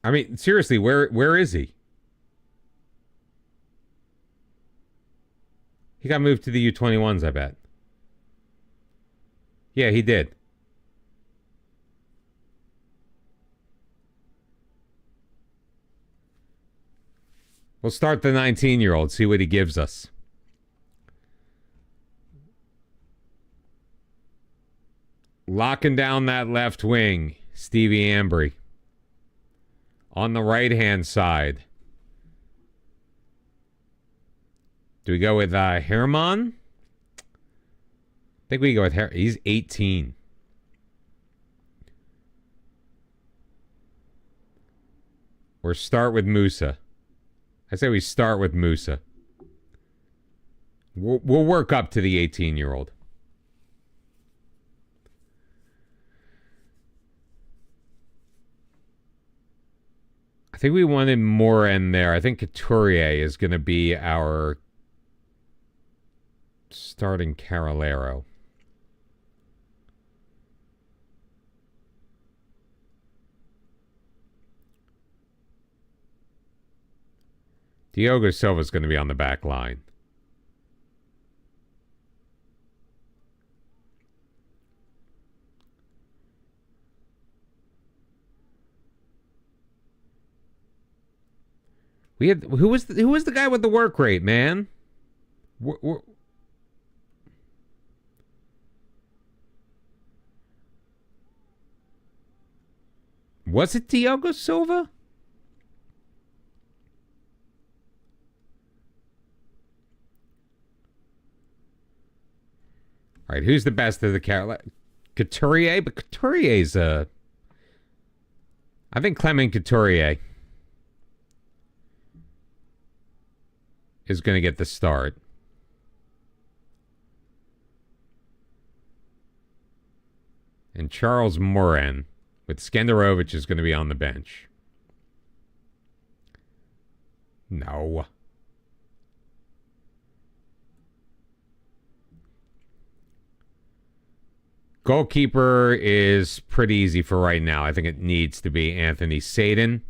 I mean, seriously, where is he? He got moved to the U21s, I bet. Yeah, he did. We'll start the 19-year-old, see what he gives us. Locking down that left wing, Stevie Ambry. On the right-hand side. Do we go with Herman? I think we go with he's 18. Or start with Musa. I say we start with Musa. We'll work up to the 18-year-old. I think we wanted more in there. I think Couturier is going to be our starting Carolero. Diogo Silva is going to be on the back line. We had who was the guy with the work rate, man? Was it Diogo Silva? All right, who's the best of the Carolina? Couturier, but Couturier's I think Clement Couturier is going to get the start. And Charles Morin with Skenderovich is going to be on the bench. No. Goalkeeper is pretty easy for right now. I think it needs to be Anthony Sadin.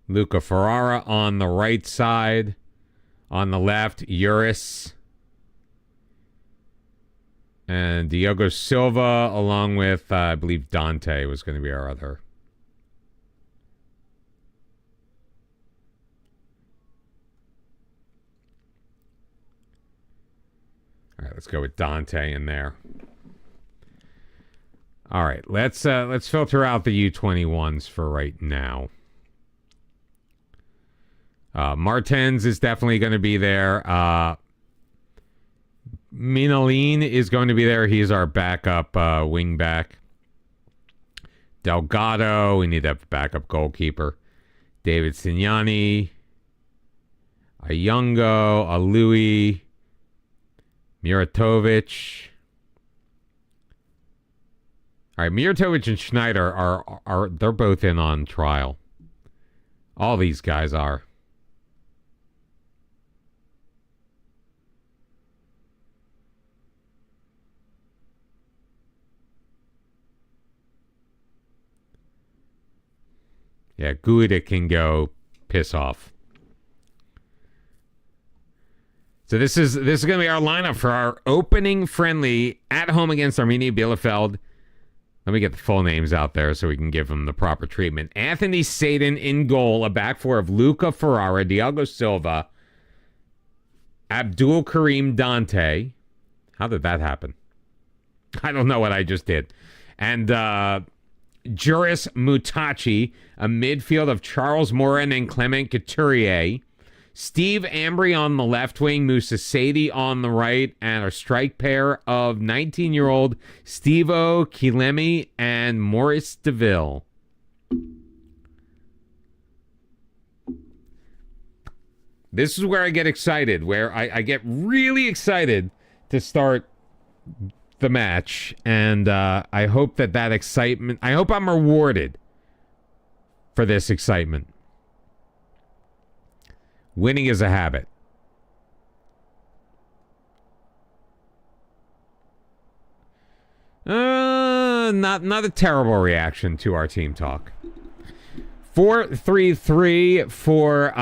Luca Ferrara on the right side. On the left, Uris. And Diogo Silva, along with, I believe, Dante was going to be our other. All right, let's go with Dante in there. All right, let's filter out the U21s for right now. Martens is definitely going to be there. Minaline is going to be there. He's our backup wing back. Delgado, we need to have a backup goalkeeper. David Signani. Ayungo, Alui, Muratovic. All right, Muratovic and Schneider are they're both in on trial. All these guys are. Yeah, Guida can go piss off. So this is going to be our lineup for our opening friendly at home against Arminia Bielefeld. Let me get the full names out there so we can give them the proper treatment. Anthony Sadin in goal, a back four of Luca Ferrara, Diogo Silva, Abdul Karim Dante. How did that happen? I don't know what I just did. And Juris Mutachi, a midfield of Charles Morin and Clement Couturier. Steve Ambry on the left wing, Moussa Sadi on the right, and our strike pair of 19-year-old Stevo Kilemi and Maurice DeVille. This is where I get excited, where I get really excited to start the match, and I hope that excitement, I hope I'm rewarded for this excitement. Winning is a habit. Not a terrible reaction to our team talk. 4-3-3 for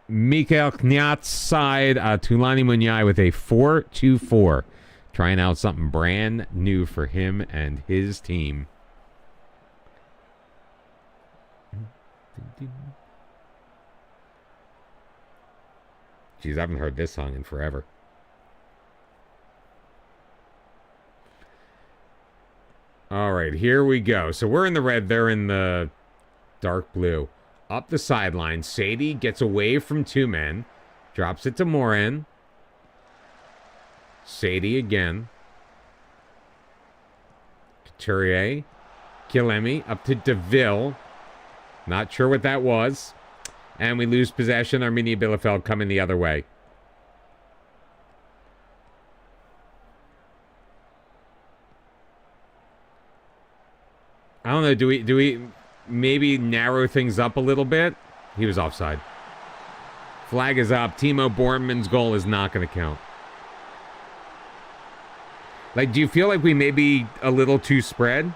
Mikael Kniat's side. Tulani Munyai with a 4-2-4. Trying out something brand new for him and his team. Jeez, I haven't heard this song in forever. All right, here we go. So we're in the red. They're in the dark blue. Up the sideline. Sadie gets away from two men. Drops it to Morin. Sadie again. Couturier. Kilemi up to DeVille. Not sure what that was. And we lose possession. Arminia Bielefeld coming the other way. I don't know. Do we maybe narrow things up a little bit? He was offside. Flag is up. Timo Borman's goal is not going to count. Like, do you feel like we may be a little too spread?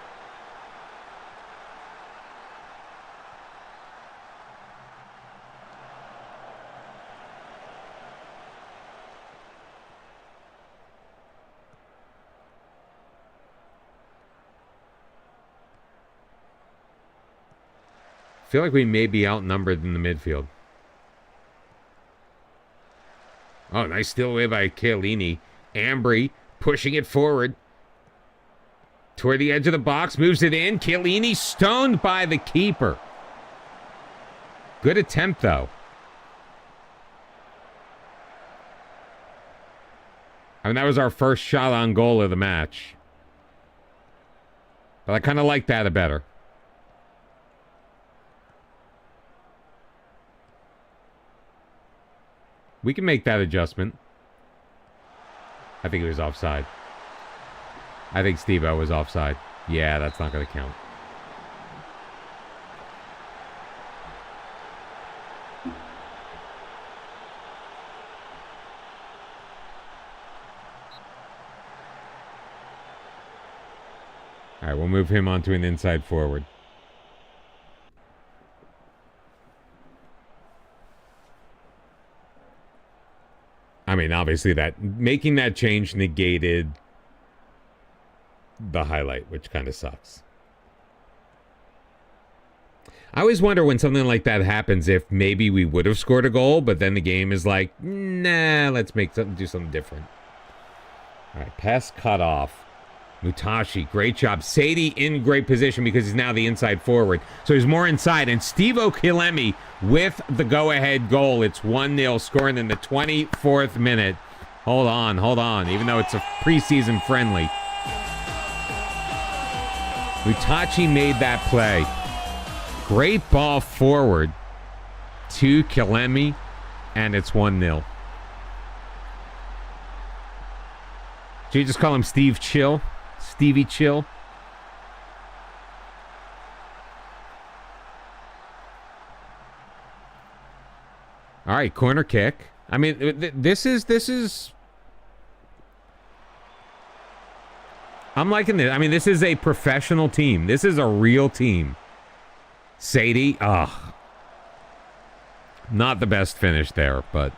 I feel like we may be outnumbered in the midfield. Oh, nice steal away by Chiellini. Ambry pushing it forward. Toward the edge of the box, moves it in. Chiellini stoned by the keeper. Good attempt, though. I mean, that was our first shot on goal of the match. But I kind of like that better. We can make that adjustment. I think he was offside. I think Steve-O was offside. Yeah, that's not going to count. All right, we'll move him onto an inside forward. I mean, obviously making that change negated the highlight, which kind of sucks. I always wonder when something like that happens if maybe we would have scored a goal, but then the game is like, nah, let's do something different. All right, pass cut off. Mutashi, great job. Sadie in great position because he's now the inside forward. So he's more inside. And Steve Okilemi with the go-ahead goal. It's 1-0, scoring in the 24th minute. Hold on. Even though it's a preseason friendly. Mutashi made that play. Great ball forward to Kilemi, and it's 1-0. Should you just call him Steve Chill? Stevie Chill? All right, corner kick. I mean, this is... I'm liking this. I mean, this is a professional team. This is a real team. Sadie, not the best finish there, but...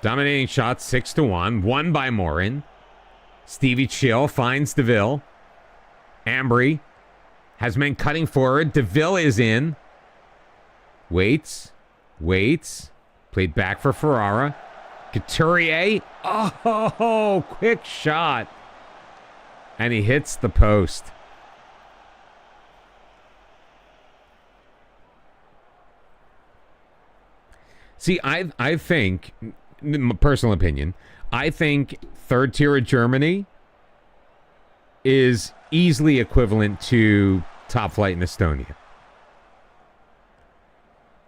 Dominating shots, 6-1. Won by Morin. Stevie Chill finds DeVille. Ambry has men cutting forward. DeVille is in. Waits. Played back for Ferrara. Couturier. Oh, quick shot. And he hits the post. See, I think, my personal opinion, I think third tier of Germany is easily equivalent to top flight in Estonia.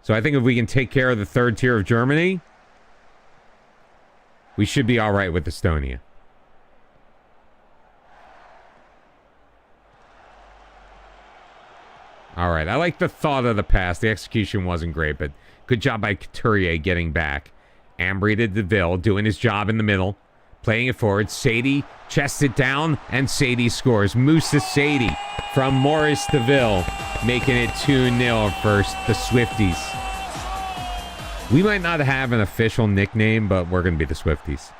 So I think if we can take care of the third tier of Germany, we should be all right with Estonia. All right, I like the thought of the pass. The execution wasn't great, but good job by Couturier getting back. Ambry to DeVille, doing his job in the middle. Playing it forward. Sadie chests it down, and Sadie scores. Musa Sadie from Maurice DeVille, making it 2-0 for the Swifties. We might not have an official nickname, but we're going to be the Swifties.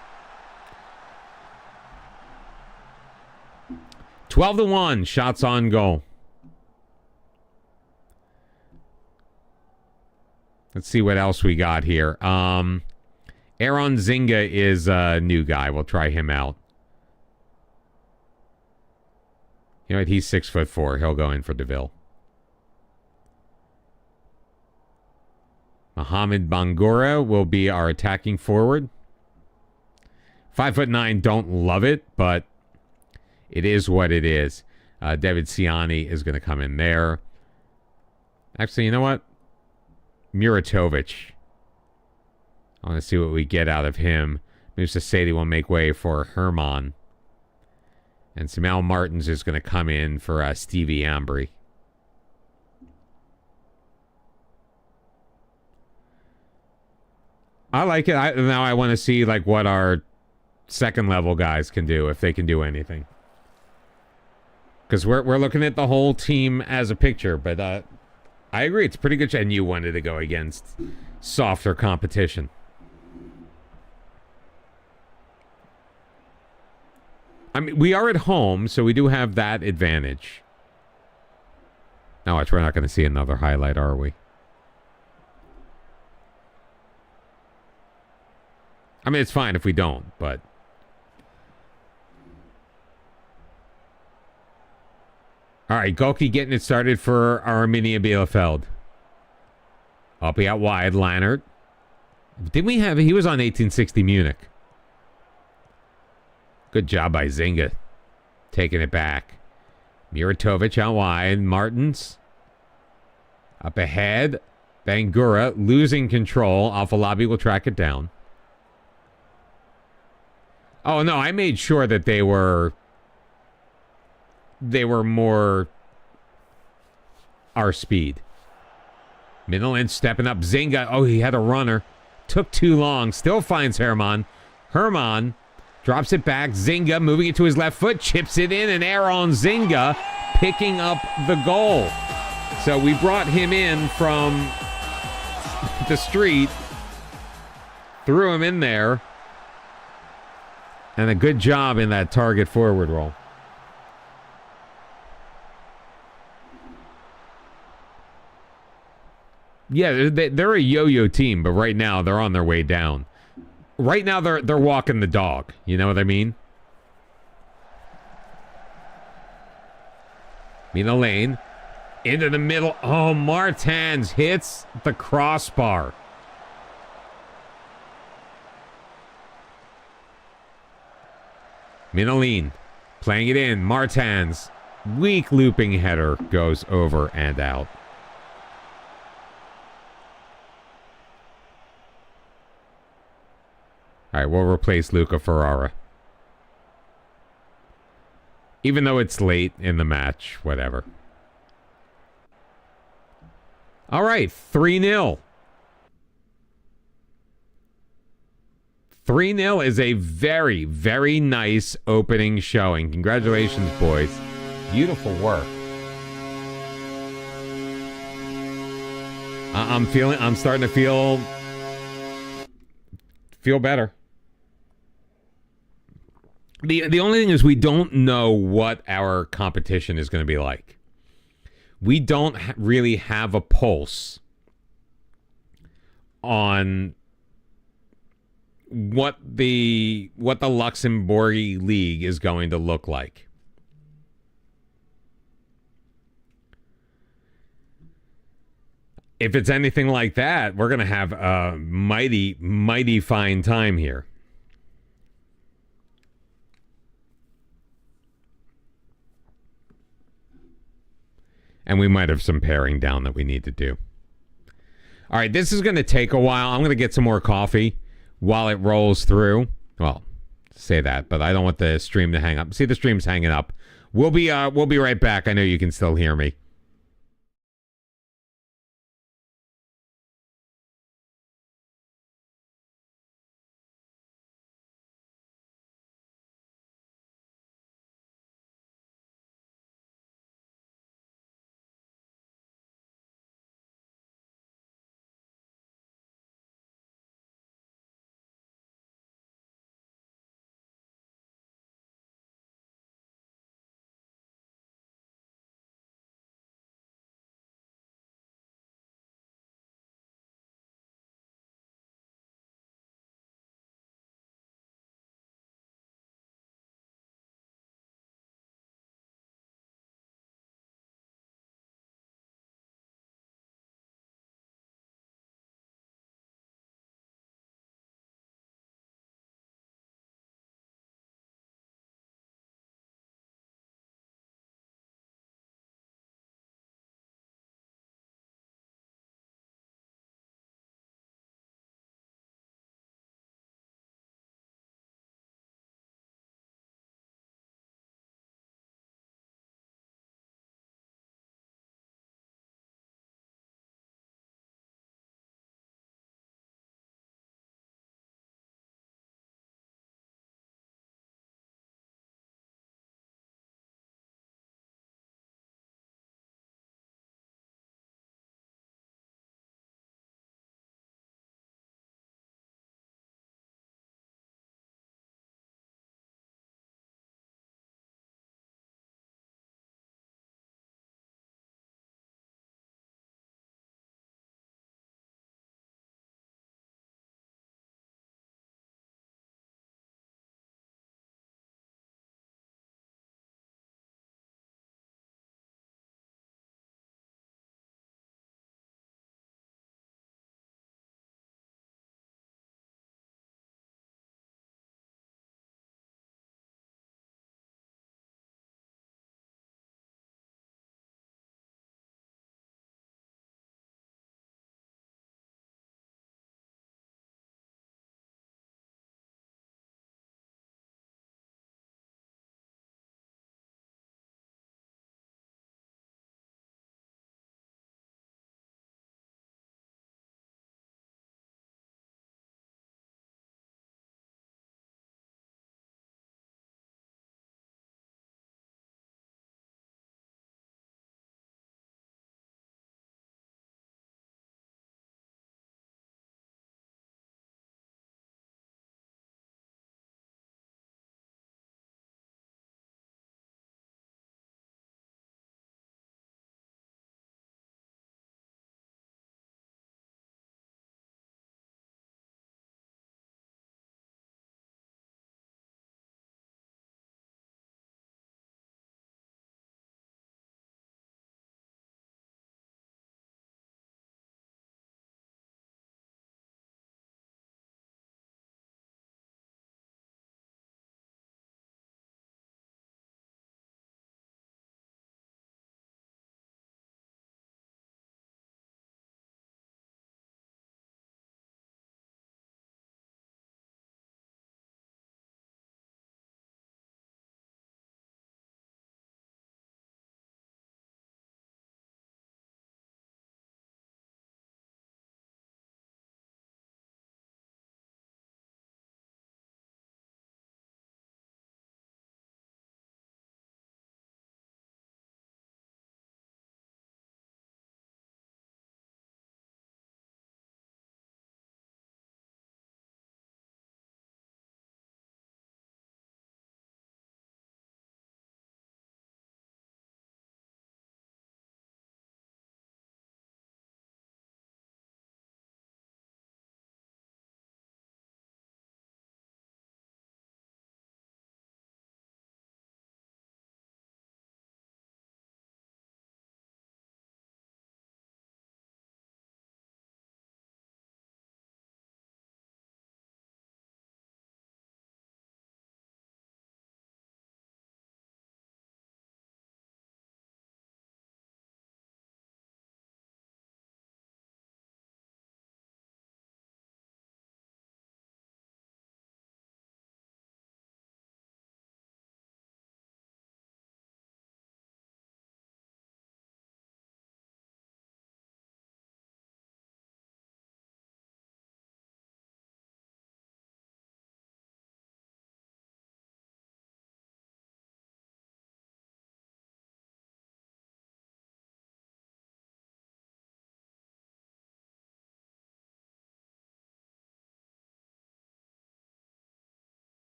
12-1, shots on goal. Let's see what else we got here. Aaron Zinga is a new guy. We'll try him out. You know what? He's 6'4". He'll go in for DeVille. Mohamed Bangura will be our attacking forward. 5'9". Don't love it, but it is what it is. David Siani is going to come in there. Actually, you know what? Muratovic. I want to see what we get out of him. Musa Sadie will make way for Herman. And Samuel Martins is going to come in for Stevie Ambry. I like it. Now I want to see like what our second level guys can do, if they can do anything. Because we're looking at the whole team as a picture, but I agree, it's pretty good. And you wanted to go against softer competition. I mean, we are at home, so we do have that advantage. Now watch, we're not going to see another highlight, are we? I mean, it's fine if we don't, but... All right, Golki getting it started for Arminia Bielefeld. Hoppy out wide, Lannert. Didn't we have... He was on 1860 Munich. Good job by Zinga. Taking it back. Muratovic out wide. Martins. Up ahead. Bangura losing control. Alfalabi will track it down. Oh, no, I made sure that they were more our speed. Midland stepping up. Zinga. Oh, he had a runner. Took too long. Still finds Herman. Herman drops it back. Zinga moving it to his left foot. Chips it in. An error on Zinga. Picking up the goal. So we brought him in from the street. Threw him in there. And a good job in that target forward role. Yeah, they're a yo-yo team, but right now they're on their way down. Right now they're walking the dog. You know what I mean? Mina Lane. Into the middle. Oh, Martins hits the crossbar. Minaline playing it in. Martins. Weak looping header goes over and out. All right, we'll replace Luca Ferrara. Even though it's late in the match, whatever. All right, 3-0. 3-0 is a very, very nice opening showing. Congratulations, boys. Beautiful work. I'm starting to feel better. The only thing is we don't know what our competition is going to be like. We don't really have a pulse on what the Luxembourg league is going to look like. If it's anything like that, we're going to have a mighty, mighty fine time here. And we might have some paring down that we need to do. All right, this is going to take a while. I'm going to get some more coffee while it rolls through. Well, say that, but I don't want the stream to hang up. See, the stream's hanging up. We'll be right back. I know you can still hear me.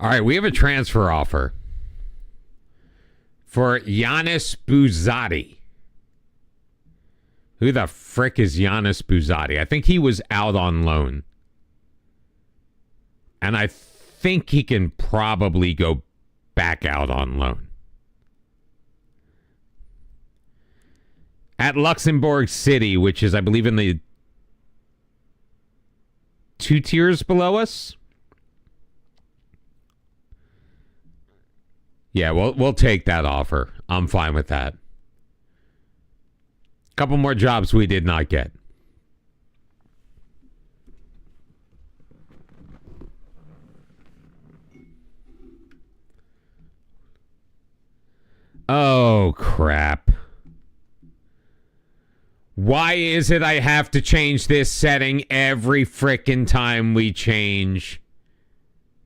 All right, we have a transfer offer for Giannis Buzzati. Who the frick is Giannis Buzzati? I think he was out on loan. And I think he can probably go back out on loan. At Luxembourg City, which is, I believe, in the 2 tiers below us. Yeah, we'll take that offer. I'm fine with that. Couple more jobs we did not get. Oh, crap. Why is it I have to change this setting every frickin' time we change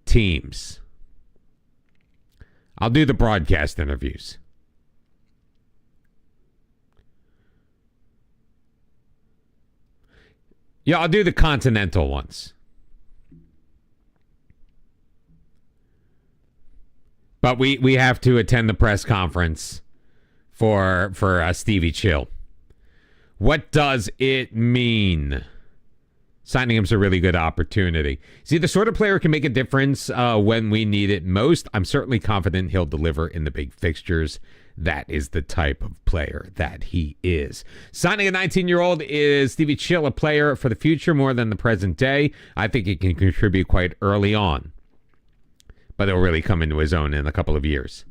teams? I'll do the broadcast interviews. Yeah, I'll do the continental ones. But we have to attend the press conference for Stevie Chill. What does it mean? Signing him's a really good opportunity. Is he the sort of player who can make a difference when we need it most? I'm certainly confident he'll deliver in the big fixtures. That is the type of player that he is. Signing a 19-year-old is Stevie Chill, a player for the future more than the present day. I think he can contribute quite early on, but he'll really come into his own in a couple of years.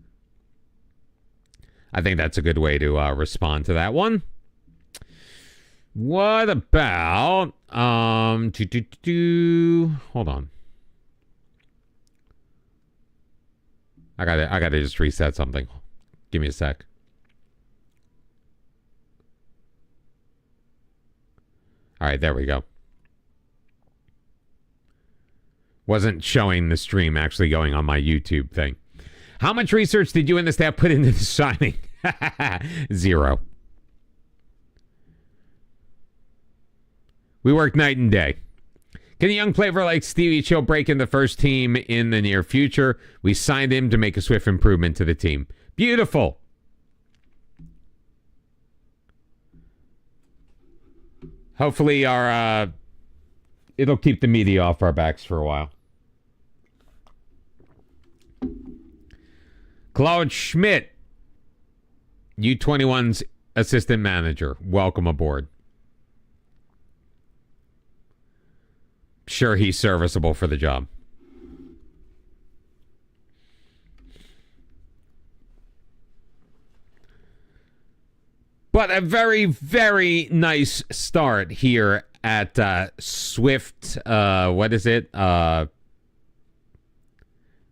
I think that's a good way to respond to that one. What about hold on. I gotta just reset something. Give me a sec. All right, there we go. Wasn't showing the stream actually going on my YouTube thing. How much research did you and the staff put into the signing? 0. We work night and day. Can a young player like Stevie Chill break in the first team in the near future? We signed him to make a swift improvement to the team. Beautiful. Hopefully it'll keep the media off our backs for a while. Claude Schmidt, U21's assistant manager. Welcome aboard. Sure, he's serviceable for the job. But a very, very nice start here at Swift. What is it?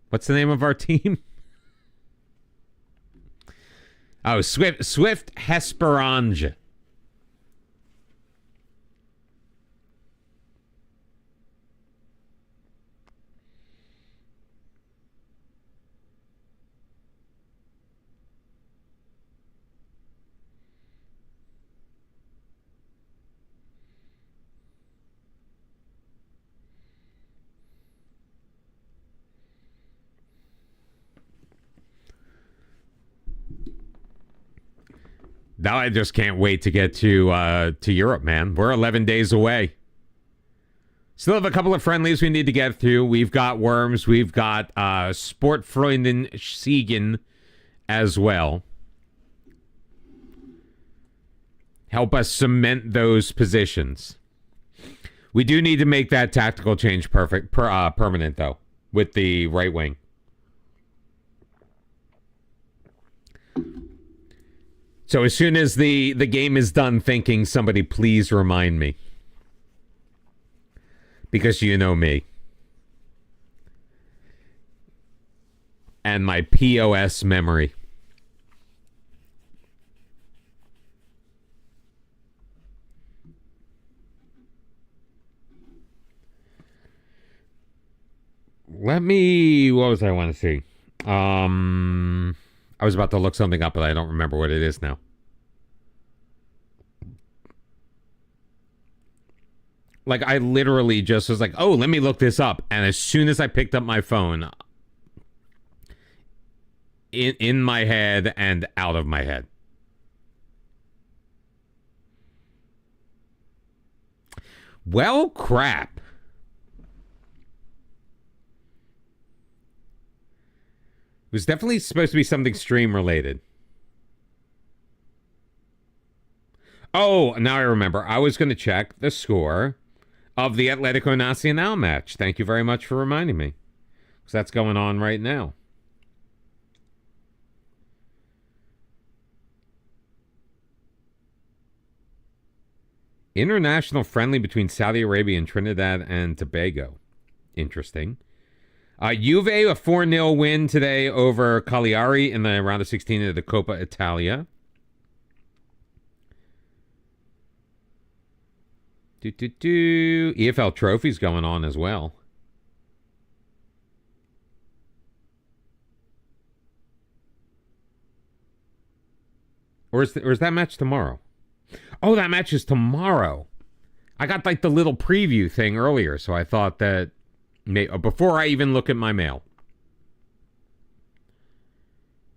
What's the name of our team? Oh, Swift HESPERANGE. Now I just can't wait to get to Europe, man. We're 11 days away. Still have a couple of friendlies we need to get through. We've got Worms. We've got Sportfreunden Siegen as well. Help us cement those positions. We do need to make that tactical change permanent, though, with the right wing. So as soon as the game is done thinking, somebody please remind me. Because you know me. And my POS memory. What was I want to see? I was about to look something up, but I don't remember what it is now. Like, I literally just was like, oh, let me look this up. And as soon as I picked up my phone, in my head and out of my head. Well, crap. It was definitely supposed to be something stream related. Oh, now I remember. I was going to check the score of the Atletico Nacional match. Thank you very much for reminding me. Because that's going on right now. International friendly between Saudi Arabia and Trinidad and Tobago. Interesting. Juve, a 4-0 win today over Cagliari in the round of 16 of the Coppa Italia. EFL trophies going on as well. Or is that match tomorrow? Oh, that match is tomorrow. I got like the little preview thing earlier, so I thought that before I even look at my mail.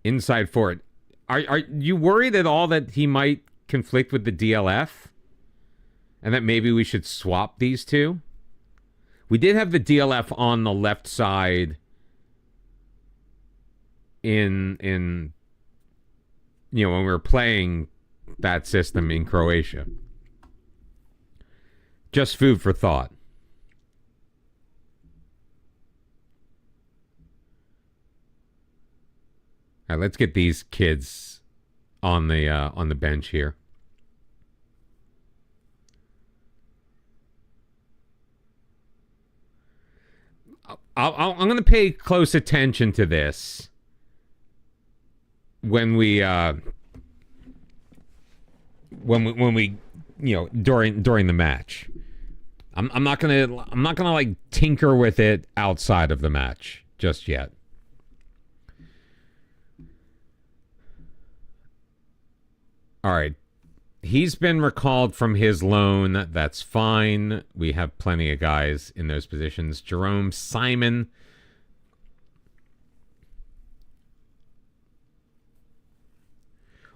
Inside for it. Are you worried at all that he might conflict with the DLF? And that maybe we should swap these two? We did have the DLF on the left side in when we were playing that system in Croatia. Just food for thought. All right, let's get these kids on the bench here. I'm going to pay close attention to this when we during the match. I'm not gonna like tinker with it outside of the match just yet. All right. He's been recalled from his loan. That's fine. We have plenty of guys in those positions. Jerome Simon.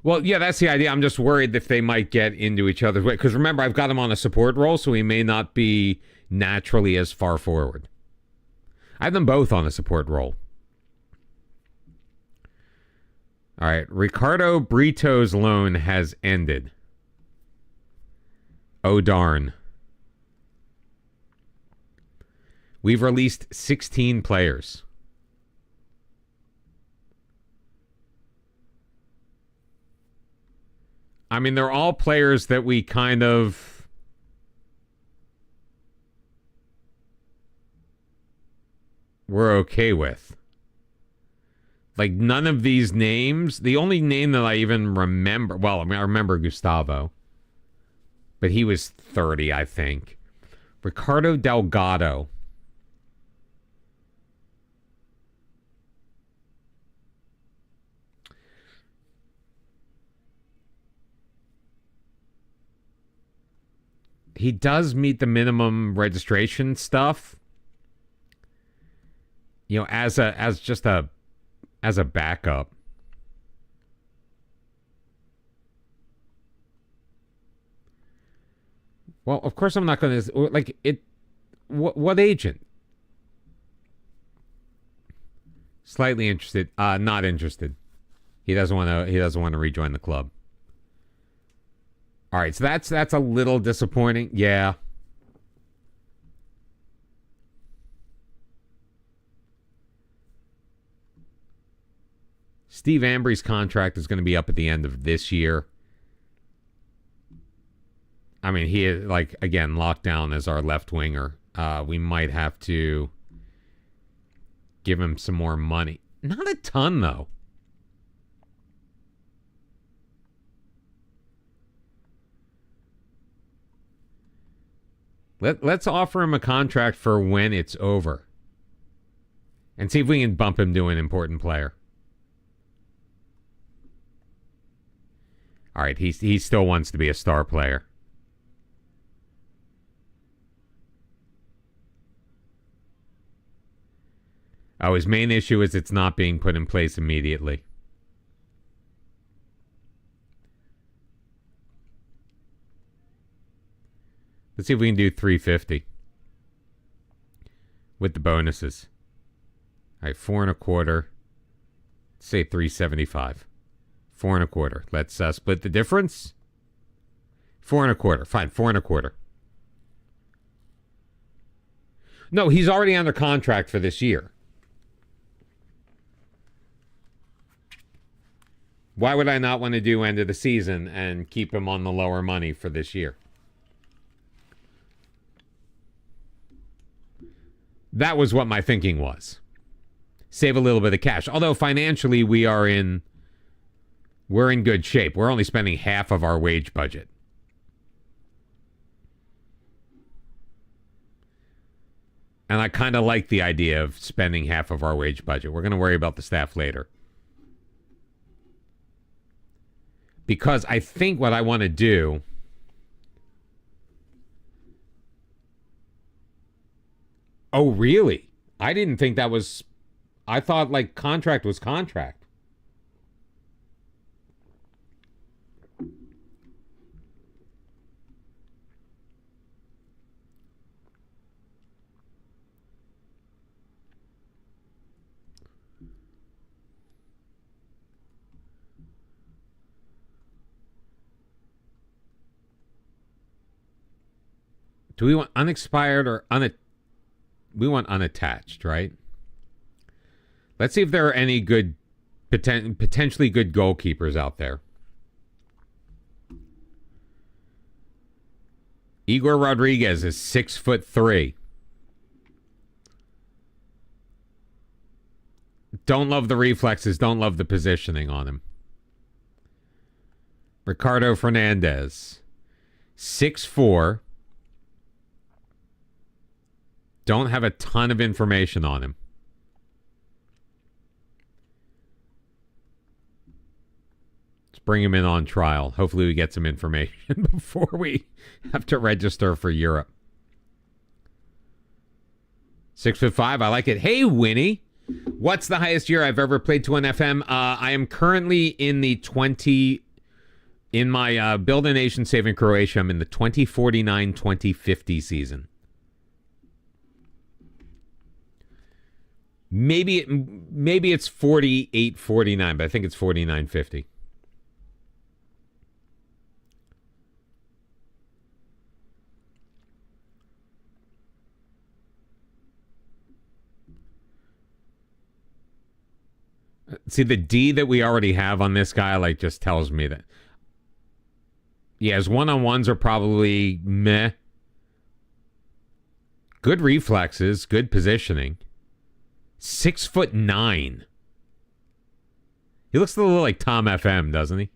Well, yeah, that's the idea. I'm just worried if they might get into each other's way. Because remember, I've got him on a support role, so he may not be naturally as far forward. I have them both on a support role. All right. Ricardo Brito's loan has ended. Oh, darn. We've released 16 players. I mean, they're all players that we kind of... we're okay with. Like, none of these names... The only name that I even remember... Well, I mean, I remember Gustavo. But he was 30, I think. Ricardo Delgado. He does meet the minimum registration stuff. As a backup. Well, of course I'm not going to like it. What agent? Slightly interested. Not interested. He doesn't want to. He doesn't want to rejoin the club. All right, so that's a little disappointing. Yeah. Steve Ambry's contract is going to be up at the end of this year. I mean, he is, like, again, locked down as our left winger. We might have to give him some more money. Not a ton, though. Let's offer him a contract for when it's over. And see if we can bump him to an important player. All right, he still wants to be a star player. Oh, his main issue is it's not being put in place immediately. Let's see if we can do 350 with the bonuses. All right, 4.25. Let's say 375. 4.25. Let's split the difference. 4.25. Fine, 4.25. No, he's already under contract for this year. Why would I not want to do end of the season and keep him on the lower money for this year? That was what my thinking was. Save a little bit of cash. Although financially we're in good shape. We're only spending half of our wage budget. And I kind of like the idea of spending half of our wage budget. We're going to worry about the staff later. Because I think what I want to do... Oh, really? I didn't think that was... I thought, like, contract was contract. Do we want unexpired or we want unattached, right? Let's see if there are any good, potentially good goalkeepers out there. Igor Rodriguez is 6'3". Don't love the reflexes. Don't love the positioning on him. Ricardo Fernandez, 6'4". Don't have a ton of information on him. Let's bring him in on trial. Hopefully we get some information before we have to register for Europe. 6'5". I like it. Hey, Winnie. What's the highest year I've ever played to an FM? I am currently in the 20... In my Build a Nation Saving Croatia, I'm in the 2049-2050 season. Maybe it's 48-49, but I think it's 49-50. See, the D that we already have on this guy, like, just tells me that. Yeah, his one-on-ones are probably meh. Good reflexes, good positioning. 6'9". He looks a little like Tom FM, doesn't he?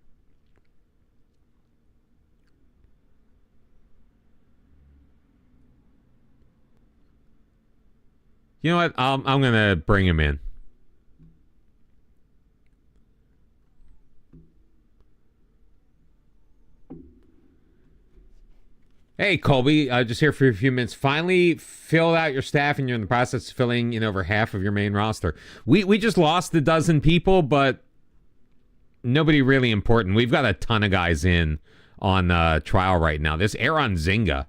You know what? I'm gonna bring him in. Hey, Colby, just here for a few minutes. Finally filled out your staff and you're in the process of filling in over half of your main roster. We just lost a dozen people, but nobody really important. We've got a ton of guys in on trial right now. This Aaron Zinga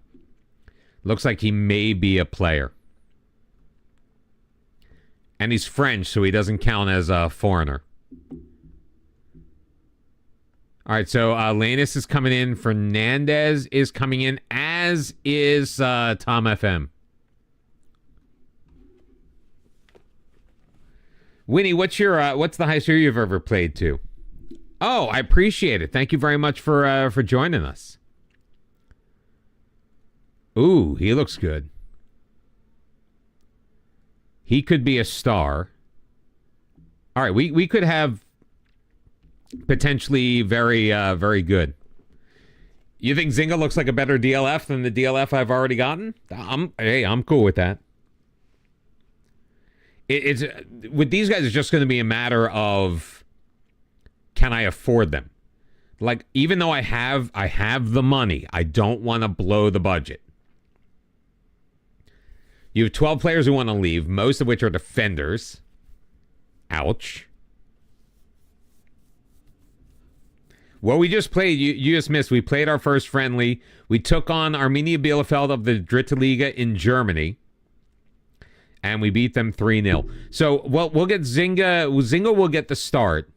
looks like he may be a player. And he's French, so he doesn't count as a foreigner. All right, so Lanus is coming in. Fernandez is coming in, as is Tom FM. Winnie, what's the highest year you've ever played to? Oh, I appreciate it. Thank you very much for joining us. Ooh, he looks good. He could be a star. All right, we could have potentially very good. You think Zinga looks like a better DLF than the DLF I've already gotten? I'm cool with that. It's with these guys, it's just going to be a matter of, can I afford them? Like, even though I have the money, I don't want to blow the budget. You have 12 players who want to leave, most of which are defenders. Ouch. Well, we just played. You just missed. We played our first friendly. We took on Arminia Bielefeld of the Dritte Liga in Germany, and we beat them 3-0. So we'll get Zinga. Zinga will get the start.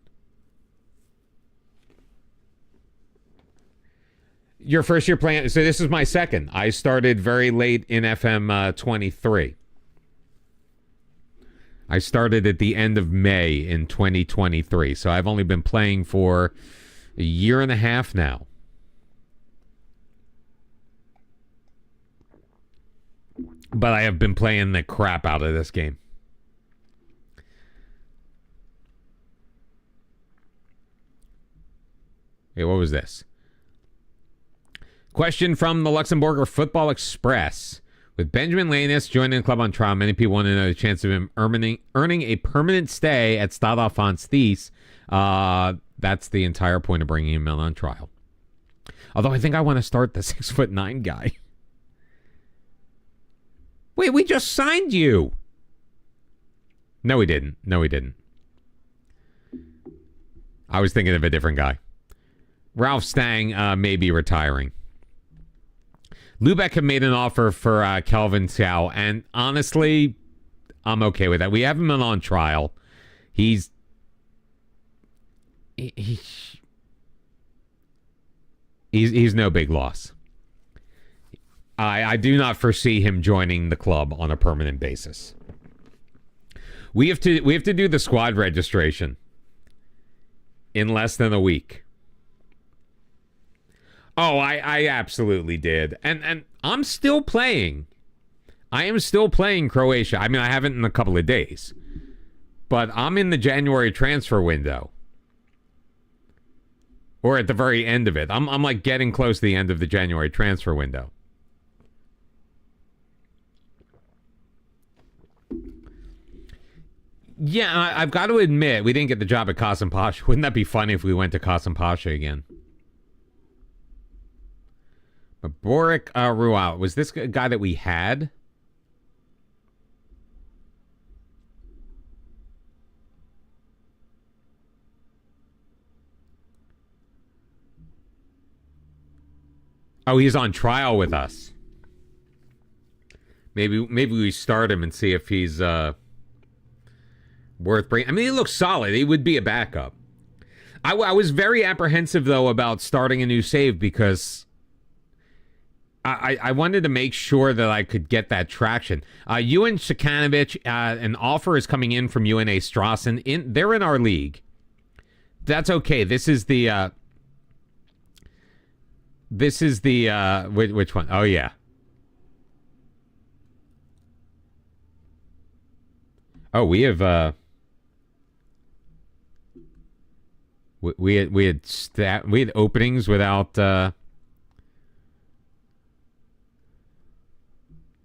Your first year playing. So this is my second. I started very late in FM23. I started at the end of May in 2023. So I've only been playing for a year and a half now. But I have been playing the crap out of this game. Hey, what was this? Question from the Luxembourger Football Express. With Benjamin Lanus joining the club on trial, many people want to know the chance of him earning a permanent stay at Stade France Thies. That's the entire point of bringing him in on trial. Although I think I want to start the 6'9" guy. Wait, we just signed you. No, we didn't. No, we didn't. I was thinking of a different guy. Ralph Stang may be retiring. Lubeck have made an offer for Kelvin Tsao, and honestly, I'm okay with that. We have him on trial. He's no big loss. I do not foresee him joining the club on a permanent basis. We have to do the squad registration in less than a week. Oh, I absolutely did. And I'm still playing. I am still playing Croatia. I mean, I haven't in a couple of days. But I'm in the January transfer window. Or at the very end of it. I'm like getting close to the end of the January transfer window. Yeah, I've got to admit, we didn't get the job at Qasim Pasha. Wouldn't that be funny if we went to Qasim Pasha again? But Boric Rual, was this a guy that we had? Oh, he's on trial with us. Maybe we start him and see if he's worth bringing. I mean, he looks solid. He would be a backup. I was very apprehensive, though, about starting a new save because I wanted to make sure that I could get that traction. Ewan Shikanovic, an offer is coming in from UNA Strassen. They're in our league. That's okay. This is the which one? Oh, yeah. Oh, we have we had openings without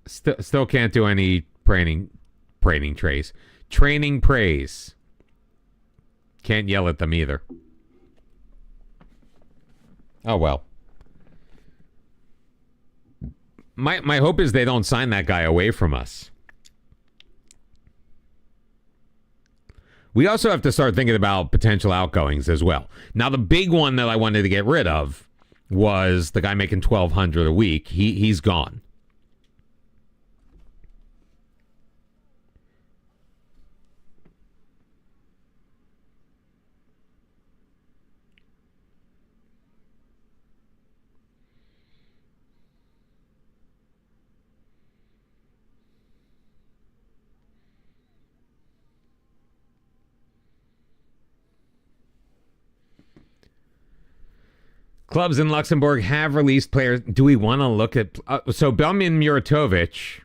still can't do any training praise. Can't yell at them either. Oh well. My hope is they don't sign that guy away from us. We also have to start thinking about potential outgoings as well. Now, the big one that I wanted to get rid of was the guy making $1,200 a week. He's gone. Clubs in Luxembourg have released players. Do we want to look at... so Belmin Muratovic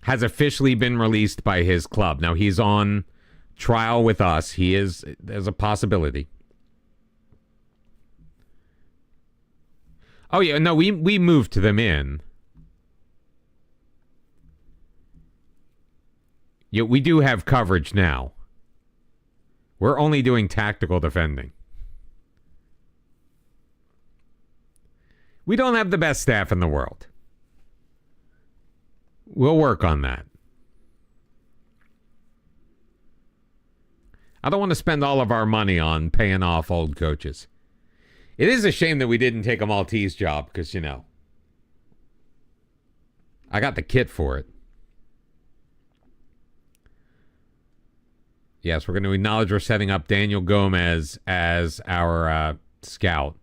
has officially been released by his club. Now, he's on trial with us. There's a possibility. Oh, yeah. No, we moved them in. Yeah, we do have coverage now. We're only doing tactical defending. We don't have the best staff in the world. We'll work on that. I don't want to spend all of our money on paying off old coaches. It is a shame that we didn't take a Maltese job because, I got the kit for it. Yes, we're going to acknowledge we're setting up Daniel Gomez as our scout.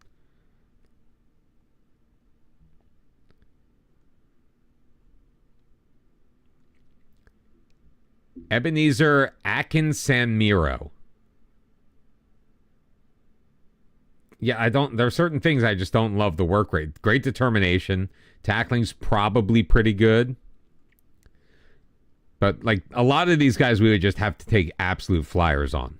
Ebenezer Akinsanmiro. Yeah, there are certain things I just don't love the work rate. Great determination. Tackling's probably pretty good. But, like, a lot of these guys we would just have to take absolute flyers on.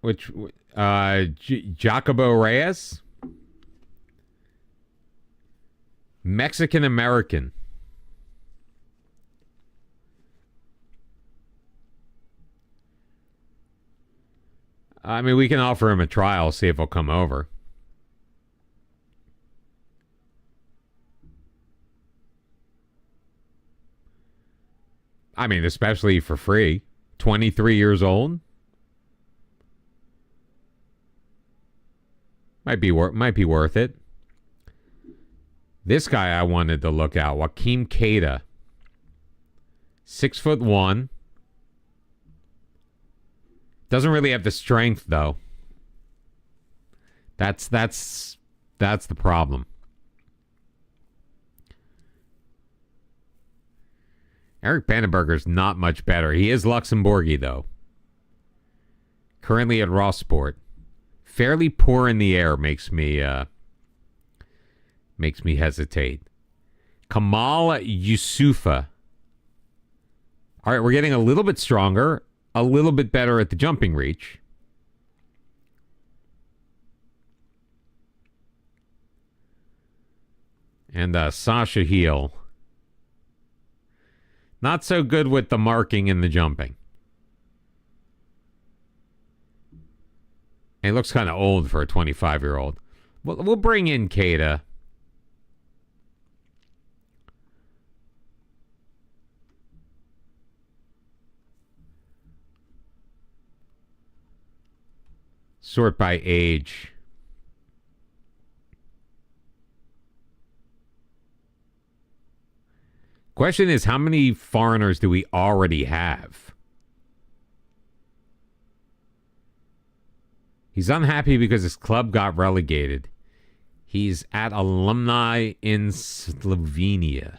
Which, Jacobo Reyes? Mexican American. I mean, we can offer him a trial, see if he'll come over. I mean, especially for free. 23 years old. Might be worth it. This guy I wanted to look at, Joaquim Keita. 6'1". Doesn't really have the strength though. That's the problem. Eric Banneberger's not much better. He is Luxembourgy though. Currently at Raw Sport. Fairly poor in the air makes me hesitate. Kamal Yusufa. All right, we're getting a little bit stronger, a little bit better at the jumping reach. And Sasha Heel. Not so good with the marking and the jumping. And he looks kind of old for a 25-year-old. We'll bring in Keita. Sort by age. Question is, how many foreigners do we already have? He's unhappy because his club got relegated. He's at Alumni in Slovenia.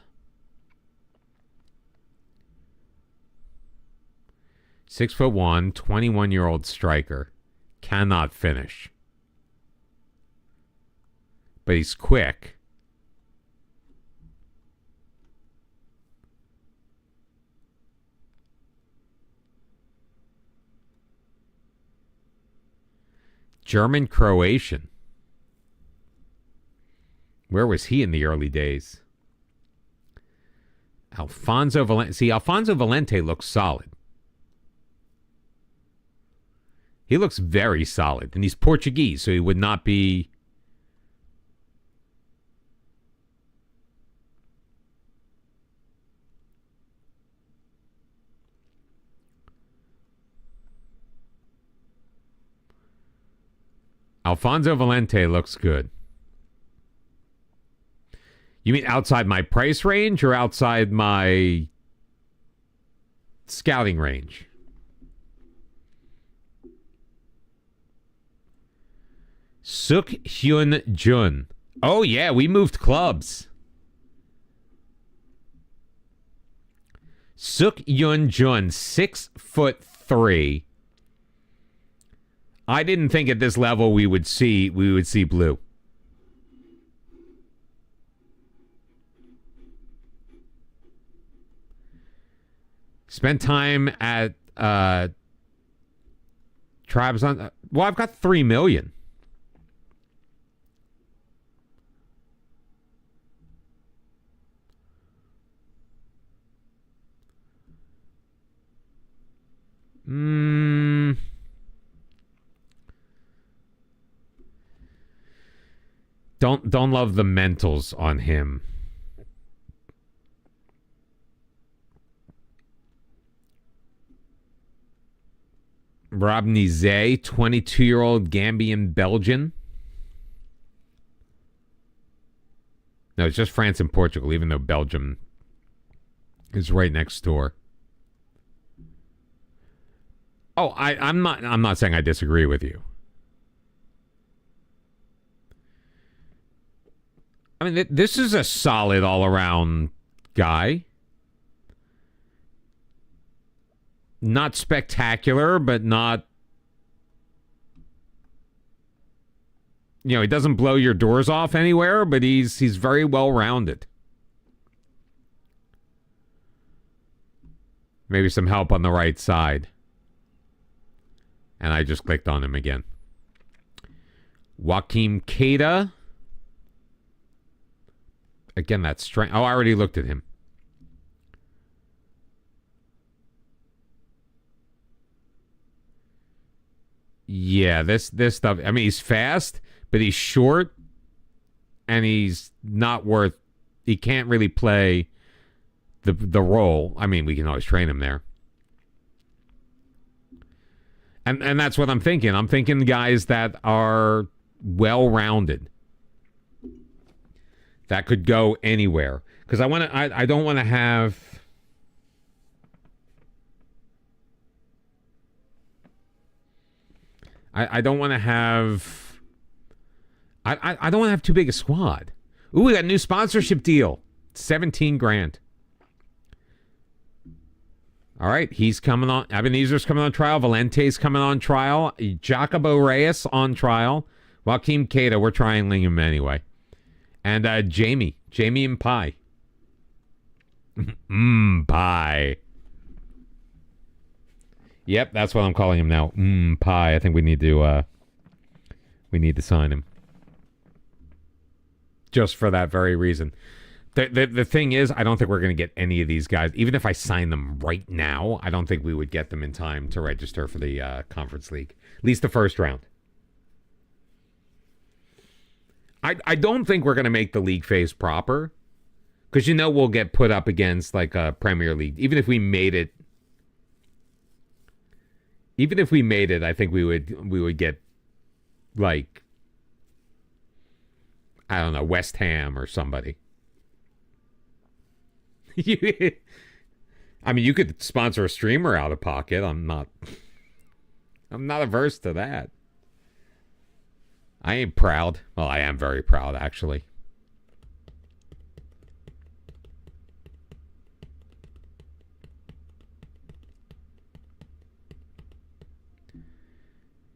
6'1", 21-year-old striker. Cannot finish. But he's quick. German Croatian. Where was he in the early days? Alfonso Valente. See, Alfonso Valente looks solid. He looks very solid. And he's Portuguese, so he would not be... Alfonso Valente looks good. You mean outside my price range or outside my scouting range? Suk Hyun Jun. Oh, yeah, we moved clubs. Suk Hyun Jun, 6'3". I didn't think at this level we would see blue. Spent time at Tribes on. Well, I've got 3 million. Don't love the mentals on him. Rob Nizet, 22-year-old Gambian Belgian. No, it's just France and Portugal, even though Belgium is right next door. Oh, I'm not saying I disagree with you. I mean, this is a solid all-around guy. Not spectacular, but not... You know, he doesn't blow your doors off anywhere, but he's very well-rounded. Maybe some help on the right side. And I just clicked on him again. Joachim Keita. Again, that's strength. Oh, I already looked at him. Yeah, this stuff. I mean, he's fast, but he's short, and he's not worth. He can't really play the role. I mean, we can always train him there. And that's what I'm thinking. I'm thinking guys that are well-rounded, that could go anywhere. Because I don't want to have. I don't want to have. I don't want to have too big a squad. Ooh, we got a new sponsorship deal. 17 grand. All right, he's coming on. Ebenezer's coming on trial. Valente's coming on trial. Jacobo Reyes on trial. Joachim Keita, we're trialing him anyway. And Jamie and Pie. Pie. Yep, that's what I'm calling him now. Pie. I think we need to sign him. Just for that very reason. The thing is, I don't think we're going to get any of these guys. Even if I sign them right now, I don't think we would get them in time to register for the Conference League. At least the first round. I don't think we're going to make the league phase proper. Because you know we'll get put up against like a Premier League. Even if we made it, I think we would get like, I don't know, West Ham or somebody. I mean, you could sponsor a streamer out of pocket. I'm not averse to that. I ain't proud. Well, I am very proud, actually.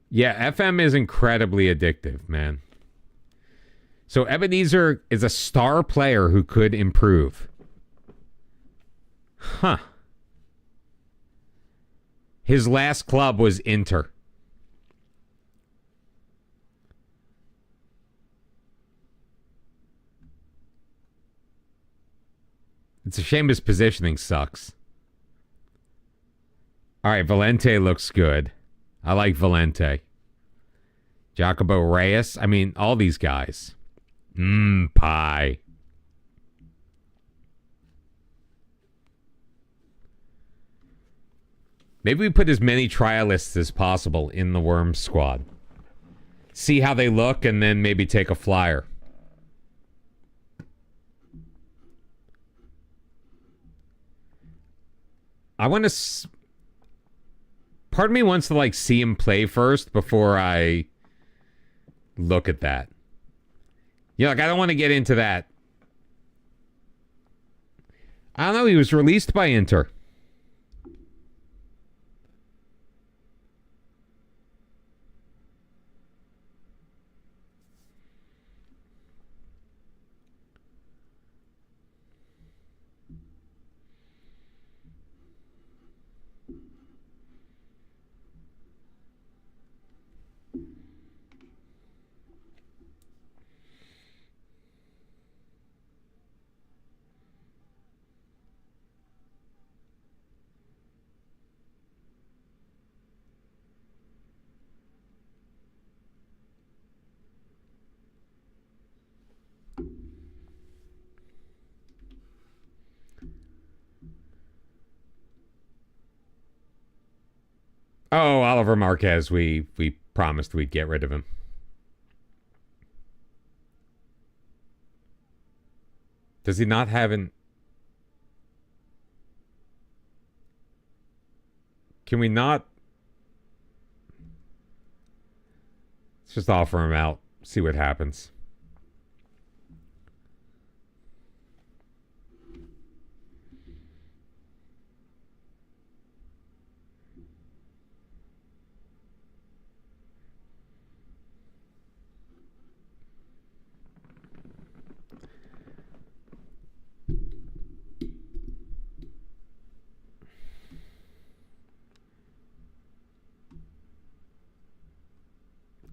Yeah, FM is incredibly addictive, man. So Ebenezer is a star player who could improve. Huh. His last club was Inter. It's a shame his positioning sucks. All right, Valente looks good. I like Valente. Jacobo Reyes. I mean, all these guys. Pie. Maybe we put as many trialists as possible in the Worms squad. See how they look, and then maybe take a flyer. I want to... Part of me wants to, like, see him play first before I look at that. You know, like, I don't want to get into that. I don't know, he was released by Inter. Oh, Oliver Marquez. We promised we'd get rid of him. Does he not have an... Can we not... Let's just offer him out. See what happens.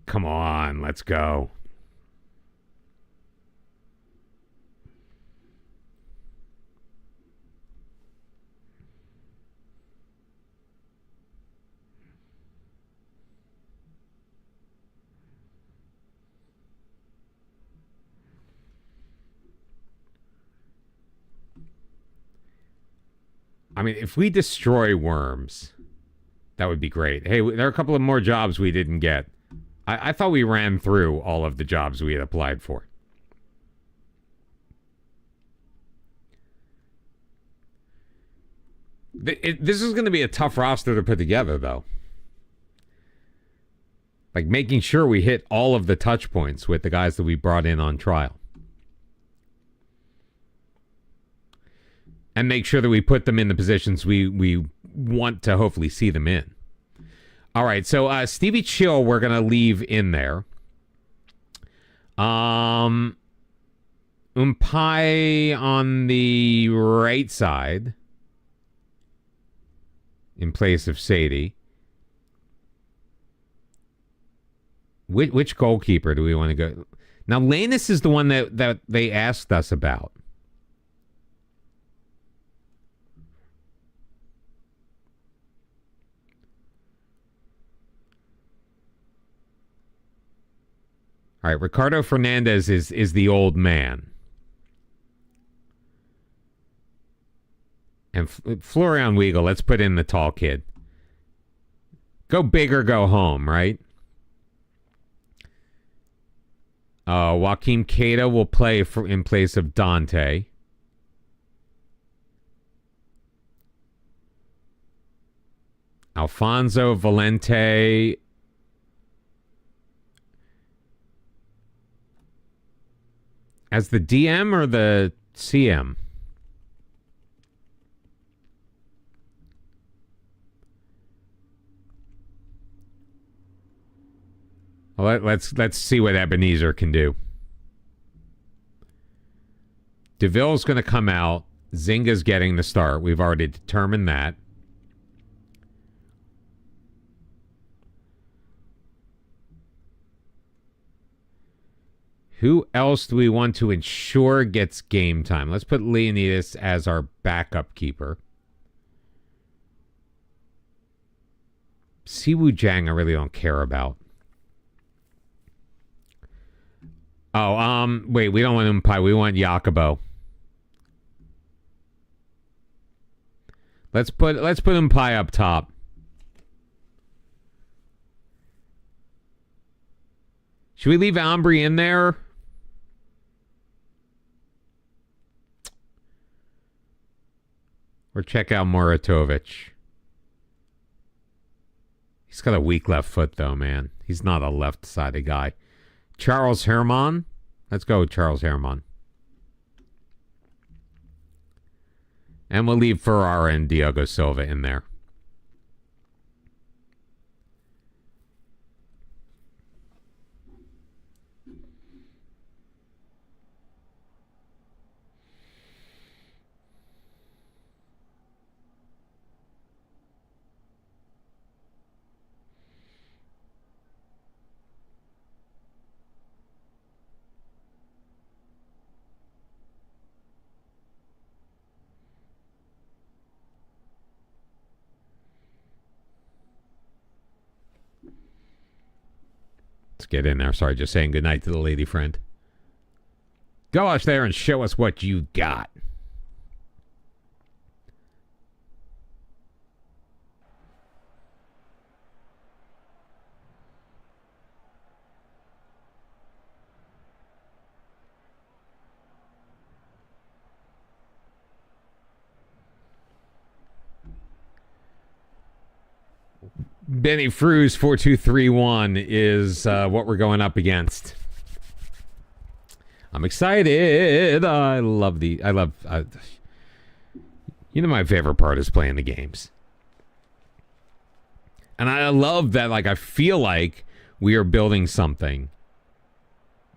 Come on, let's go. I mean, if we destroy worms, that would be great. Hey, there are a couple of more jobs we didn't get. I thought we ran through all of the jobs we had applied for. This is going to be a tough roster to put together, though. Like, making sure we hit all of the touch points with the guys that we brought in on trial. And make sure that we put them in the positions we want to hopefully see them in. All right, so Stevie Chill, we're gonna leave in there. Umpai on the right side in place of Sadie. Which goalkeeper do we want to go? Now, Lanus is the one that they asked us about. All right, Ricardo Fernandez is the old man. And Florian Weigel, let's put in the tall kid. Go big or go home, right? Joaquim Queta will play in place of Dante. Alfonso Valente... As the DM or the CM? Well, let's see what Ebenezer can do. DeVille's going to come out. Zynga's getting the start. We've already determined that. Who else do we want to ensure gets game time? Let's put Leonidas as our backup keeper. Siwoo Jang I really don't care about. Oh, wait, we don't want Umpai. We want Yakubo. Let's put Umpai up top. Should we leave Ambry in there? Or check out Moratovic. He's got a weak left foot, though, man. He's not a left-sided guy. Charles Herman. Let's go, Charles Herman. And we'll leave Ferrara and Diogo Silva in there. Let's get in there. Sorry, just saying goodnight to the lady friend. Go out there and show us what you got. Benny Fruz 4231 is what we're going up against. I'm excited. I love you know, my favorite part is playing the games. And I love that, like, I feel like we are building something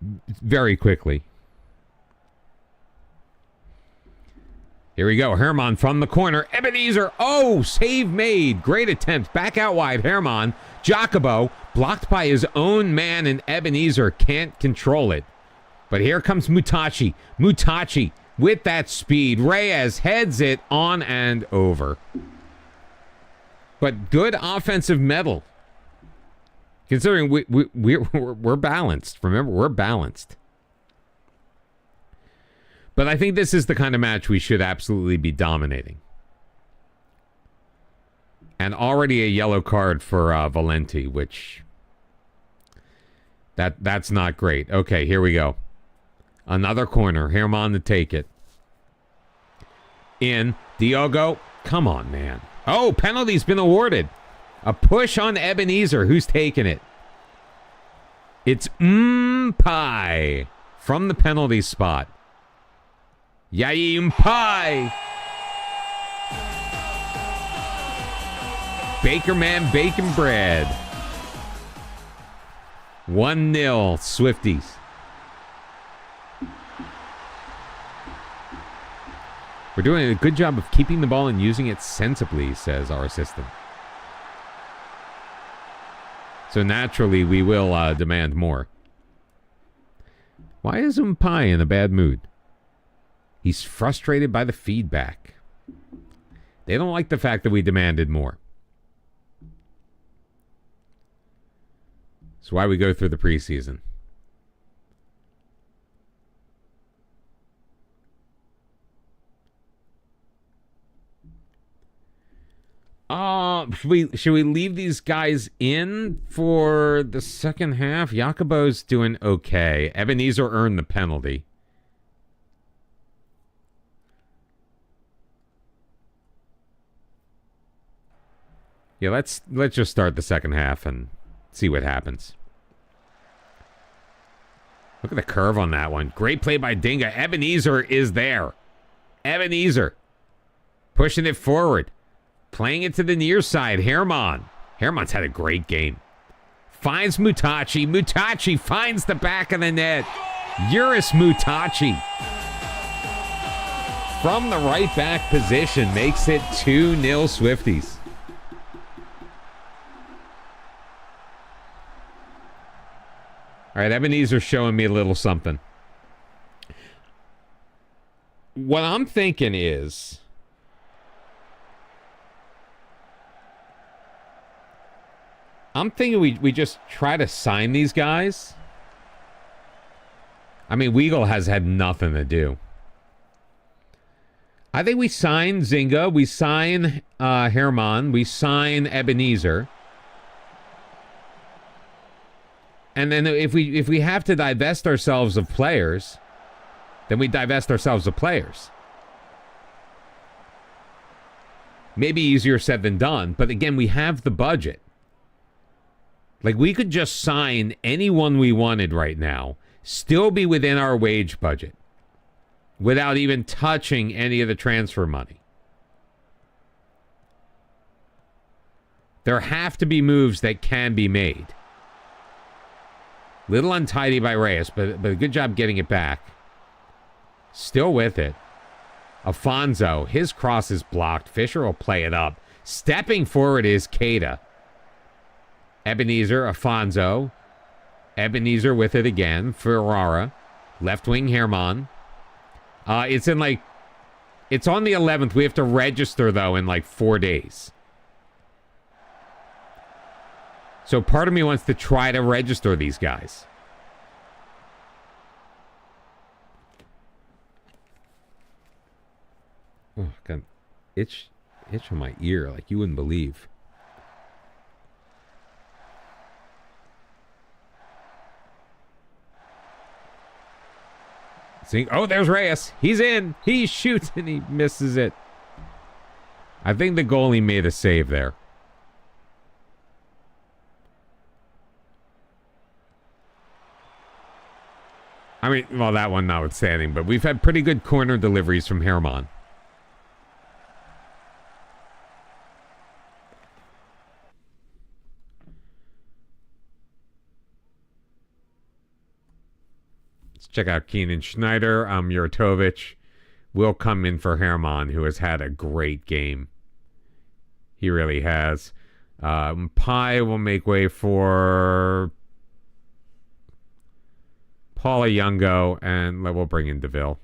very quickly. Here we go. Herman from the corner. Ebenezer. Oh, save made. Great attempt. Back out wide. Herman. Jacobo. Blocked by his own man, and Ebenezer can't control it. But here comes Mutachi. Mutachi with that speed. Reyes heads it on and over. But good offensive mettle. Considering we're balanced. Remember, we're balanced. But I think this is the kind of match we should absolutely be dominating. And already a yellow card for Valenti, which... That's not great. Okay, here we go. Another corner. Herman to take it. In. Diogo. Come on, man. Oh, penalty's been awarded. A push on Ebenezer, who's taking it. It's Mpai from the penalty spot. Yai Mpai. Baker man, bacon bread. 1-0, Swifties. We're doing a good job of keeping the ball and using it sensibly, says our assistant. So naturally, we will demand more. Why is Mpai in a bad mood? He's frustrated by the feedback. They don't like the fact that we demanded more. That's why we go through the preseason. Should we leave these guys in for the second half? Jacobo's doing okay. Ebenezer earned the penalty. Yeah, let's just start the second half and see what happens. Look at the curve on that one. Great play by Dinga. Ebenezer is there. Ebenezer pushing it forward. Playing it to the near side. Herman. Herman's had a great game. Finds Mutachi. Mutachi finds the back of the net. Yuris Mutachi. From the right back position. Makes it 2-0 Swifties. All right, Ebenezer's showing me a little something. What I'm thinking is... I'm thinking we just try to sign these guys. I mean, Weigl has had nothing to do. I think we sign Zinga. We sign Herman. We sign Ebenezer. And then if we have to divest ourselves of players, then we divest ourselves of players. Maybe easier said than done, but again, we have the budget. Like, we could just sign anyone we wanted right now, still be within our wage budget, without even touching any of the transfer money. There have to be moves that can be made. Little untidy by Reyes, but a good job getting it back. Still with it. Afonso, his cross is blocked. Fisher will play it up. Stepping forward is Keita. Ebenezer, Afonso. Ebenezer with it again. Ferrara. Left wing Herman. It's on the 11th. We have to register, though, in like 4 days. So part of me wants to try to register these guys. Oh, God. Itch on my ear like you wouldn't believe. See? Oh, there's Reyes. He's in. He shoots and he misses it. I think the goalie made a save there. I mean, well, that one notwithstanding, but we've had pretty good corner deliveries from Herman. Let's check out Keenan Schneider. Juratovic will come in for Herman, who has had a great game. He really has. Pai will make way for Paula Youngo, and we'll bring in DeVille.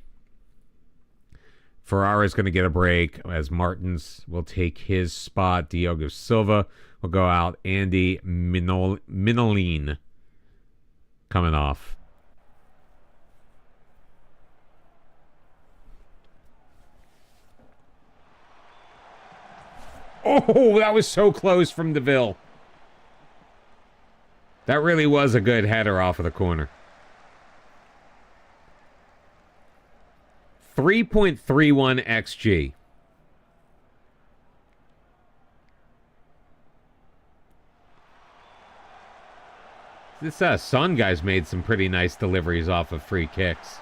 Ferrara's going to get a break as Martins will take his spot. Diogo Silva will go out. Andy Minoline coming off. Oh, that was so close from DeVille. That really was a good header off of the corner. 3.31 XG. This Sun guy's made some pretty nice deliveries off of free kicks.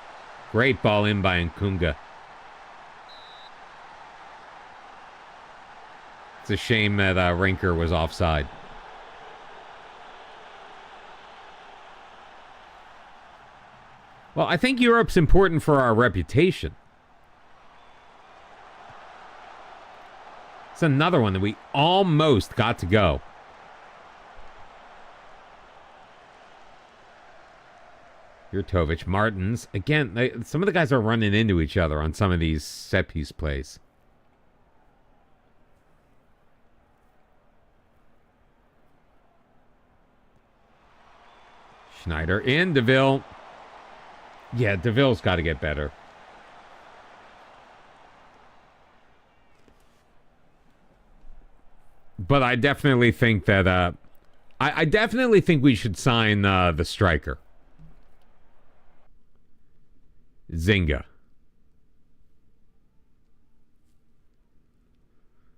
Great ball in by Nkunga. It's a shame that Rinker was offside. Well, I think Europe's important for our reputation. It's another one that we almost got to go. Juratovic, Martins. Again, some of the guys are running into each other on some of these set-piece plays. Schneider in. DeVille. Yeah, DeVille's got to get better. But I definitely think that... I definitely think we should sign the striker. Zinga.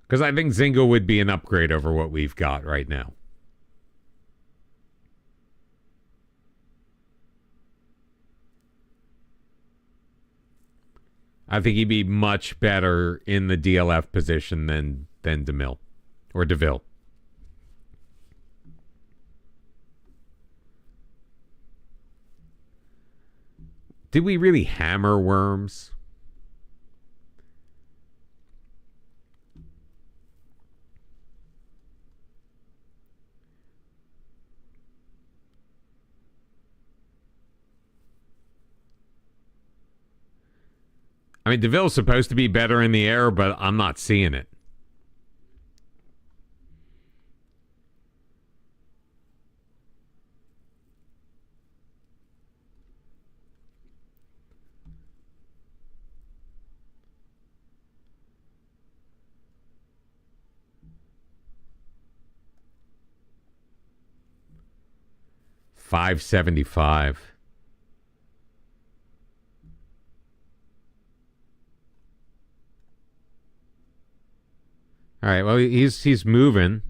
Because I think Zinga would be an upgrade over what we've got right now. I think he'd be much better in the DLF position than DeMille or DeVille. Did we really hammer Worms? I mean, DeVille's supposed to be better in the air, but I'm not seeing it. $575. All right, well, he's moving.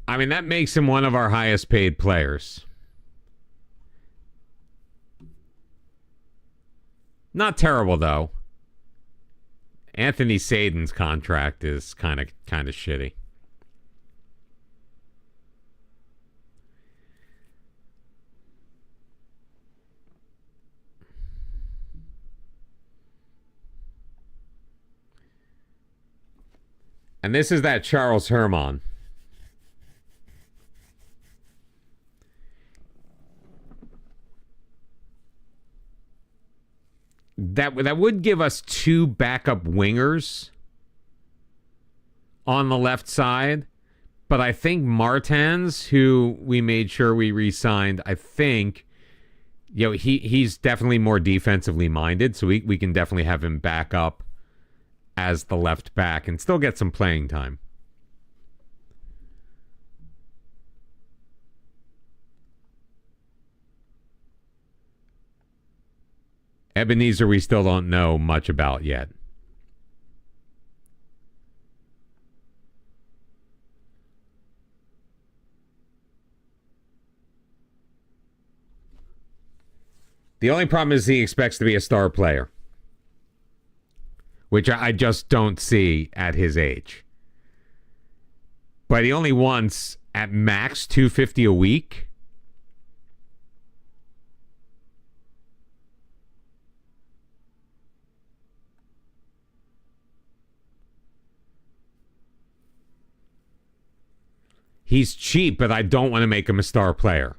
I mean, that makes him one of our highest paid players. Not terrible, though. Anthony Saden's contract is kind of shitty. And this is that Charles Herman. That would give us two backup wingers on the left side. But I think Martins, who we made sure we re-signed, I think, he's definitely more defensively minded. So we can definitely have him back up as the left back and still get some playing time. Ebenezer we still don't know much about yet. The only problem is he expects to be a star player, which I just don't see at his age. But he only wants at max $250 a week. He's cheap, but I don't want to make him a star player.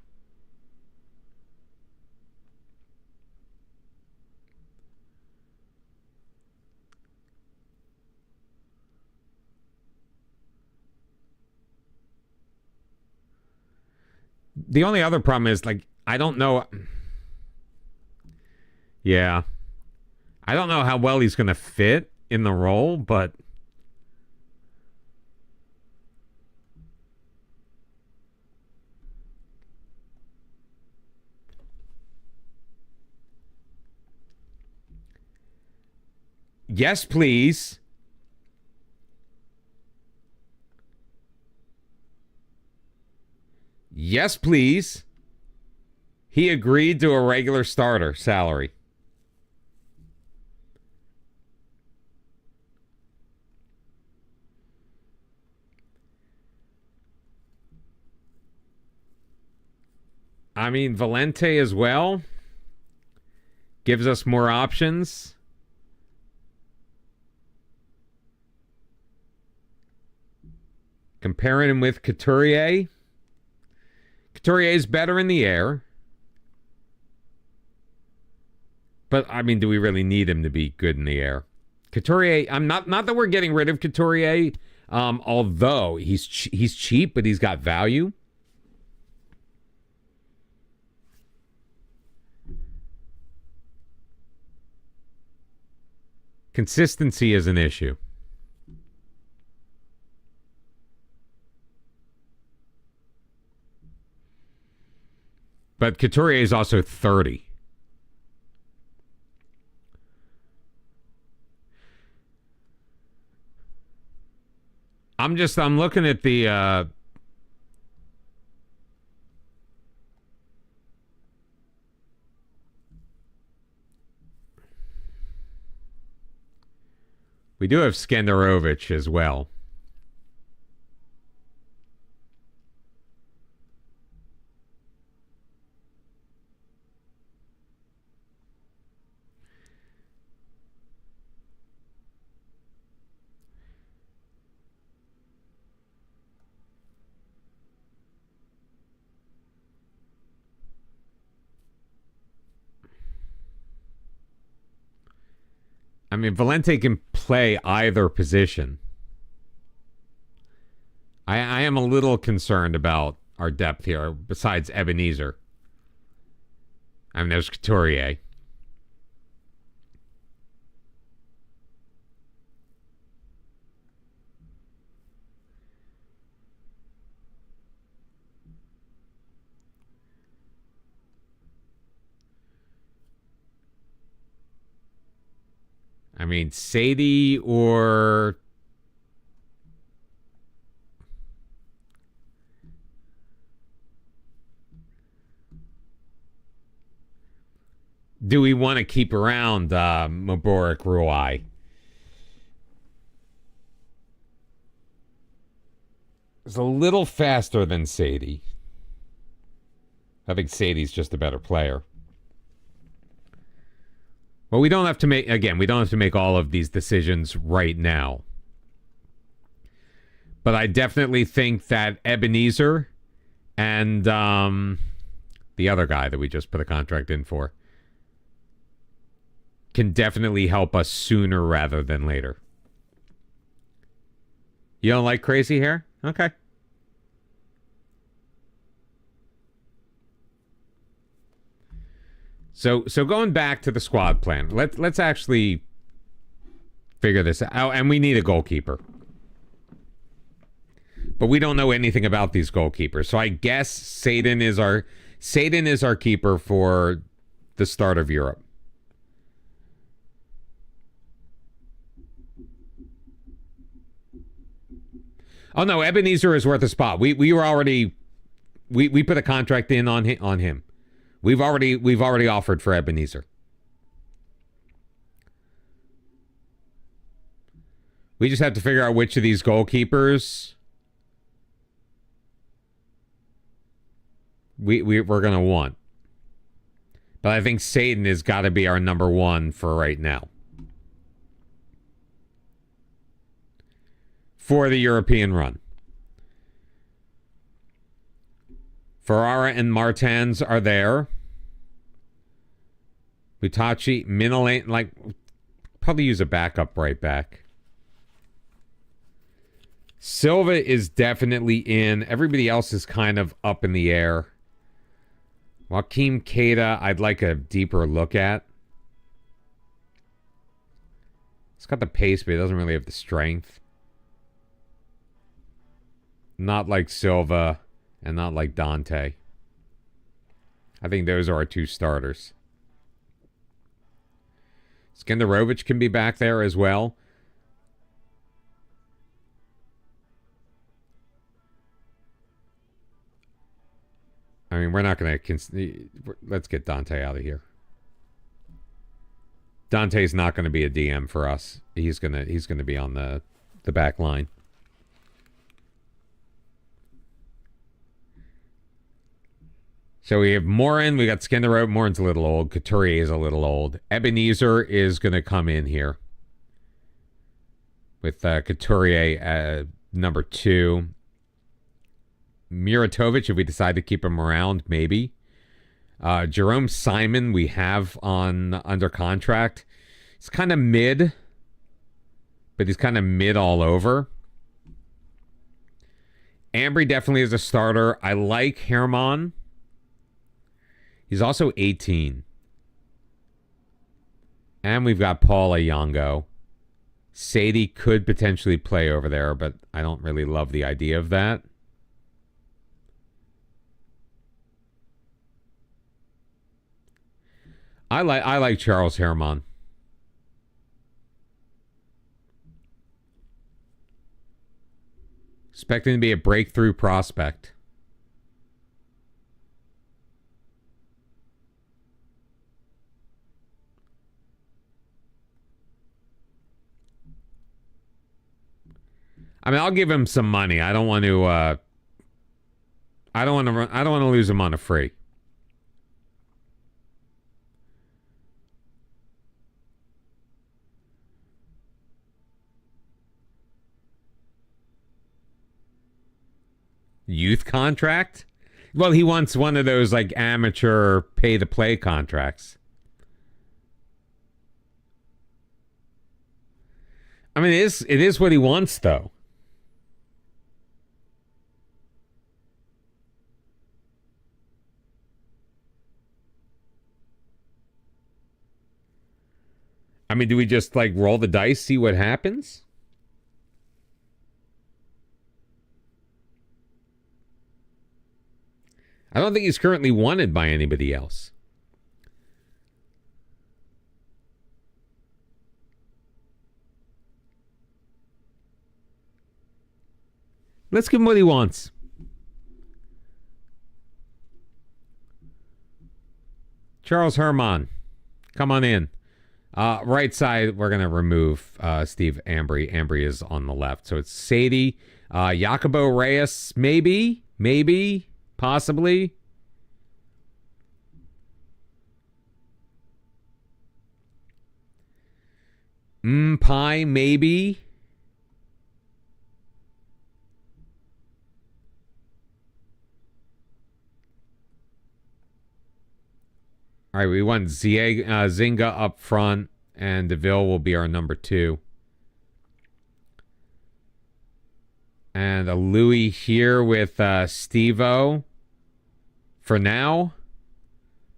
The only other problem is, like, I don't know. Yeah. I don't know how well he's going to fit in the role, but yes, please. Yes, please. He agreed to a regular starter salary. I mean, Valente as well gives us more options. Comparing him with Couturier. Couturier is better in the air. But, I mean, do we really need him to be good in the air? Couturier, I'm not that we're getting rid of Couturier, although he's cheap, but he's got value. Consistency is an issue. But Couturier is also 30. I'm looking at the we do have Skenderovich as well. I mean, Valente can play either position. I am a little concerned about our depth here, besides Ebenezer. I mean, there's Couturier. I mean, Sadie or... do we want to keep around Mubarak Ruai? It's a little faster than Sadie. I think Sadie's just a better player. Well, we don't have to make, again, we don't have to make all of these decisions right now. But I definitely think that Ebenezer and the other guy that we just put a contract in for can definitely help us sooner rather than later. You don't like crazy hair? Okay. So going back to the squad plan, let's actually figure this out. Oh, and we need a goalkeeper. But we don't know anything about these goalkeepers. So I guess Satan is our keeper for the start of Europe. Oh no, Ebenezer is worth a spot. We were already we put a contract in on him. We've already offered for Ebenezer. We just have to figure out which of these goalkeepers we're going to want. But I think Satan has got to be our number one for right now. For the European run. Ferrara and Martins are there. Butachi, Minolan, like, probably use a backup right back. Silva is definitely in. Everybody else is kind of up in the air. Joaquim Keita, I'd like a deeper look at. He's got the pace, but he doesn't really have the strength. Not like Silva and not like Dante. I think those are our two starters. Skenderovic can be back there as well. I mean, we're not going to... Let's get Dante out of here. Dante's not going to be a DM for us. He's going to be on the back line. So we have Morin. We got Skenderovic. Morin's a little old. Couturier is a little old. Ebenezer is going to come in here. With Couturier at number 2. Muratovic, if we decide to keep him around, maybe. Jerome Simon, we have under contract. He's kind of mid, but he's kind of mid all over. Ambry definitely is a starter. I like Herman. He's also 18. And we've got Paul Ayongo. Sadie could potentially play over there, but I don't really love the idea of that. I like Charles Herman. Expecting to be a breakthrough prospect. I mean, I'll give him some money. I don't want to. I don't want to lose him on a free. Youth contract? Well, he wants one of those like amateur pay-to-play contracts. I mean, it is what he wants, though. I mean, do we just like roll the dice, see what happens? I don't think he's currently wanted by anybody else. Let's give him what he wants. Charles Herman, come on in. Right side, we're going to remove Steve Ambry. Ambry is on the left. So it's Sadie, Jacobo Reyes, maybe, possibly. Pie, maybe. All right, we want Zinga up front, and DeVille will be our number 2. And a Louis here with Steve-O for now.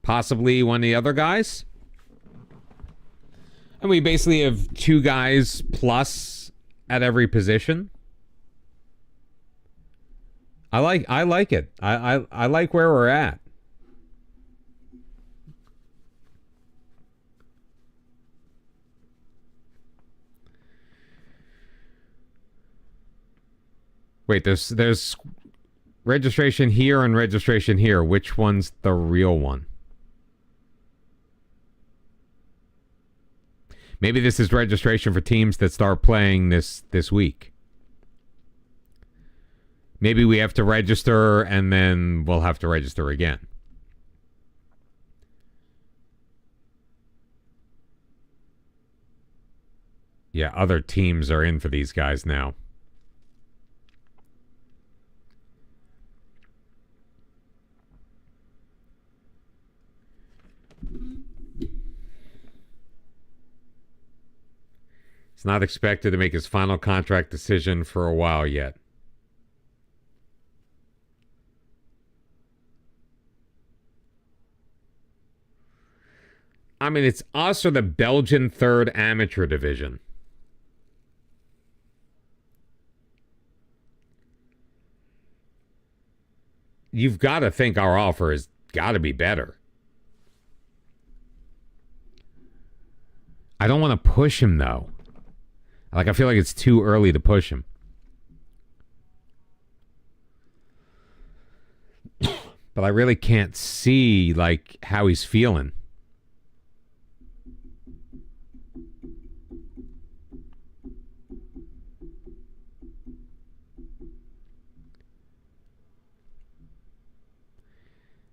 Possibly one of the other guys. And we basically have 2 guys plus at every position. I like it. I like where we're at. Wait, there's registration here and registration here. Which one's the real one? Maybe this is registration for teams that start playing this week. Maybe we have to register and then we'll have to register again. Yeah, other teams are in for these guys now. He's not expected to make his final contract decision for a while yet. I mean, it's us or the Belgian third amateur division. You've got to think our offer has got to be better. I don't want to push him, though. Like, I feel like it's too early to push him. But I really can't see, like, how he's feeling.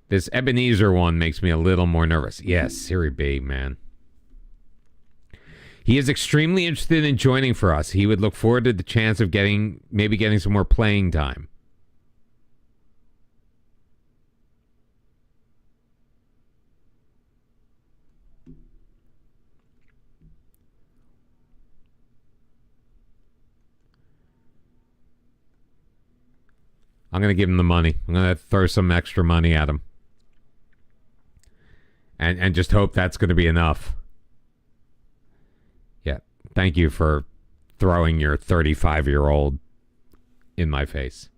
This Ebenezer one makes me a little more nervous. Yes, Serie B, man. He is extremely interested in joining for us. He would look forward to the chance of maybe getting some more playing time. I'm going to give him the money. I'm going to throw some extra money at him. And just hope that's going to be enough. Yeah. Thank you for throwing your 35-year-old in my face.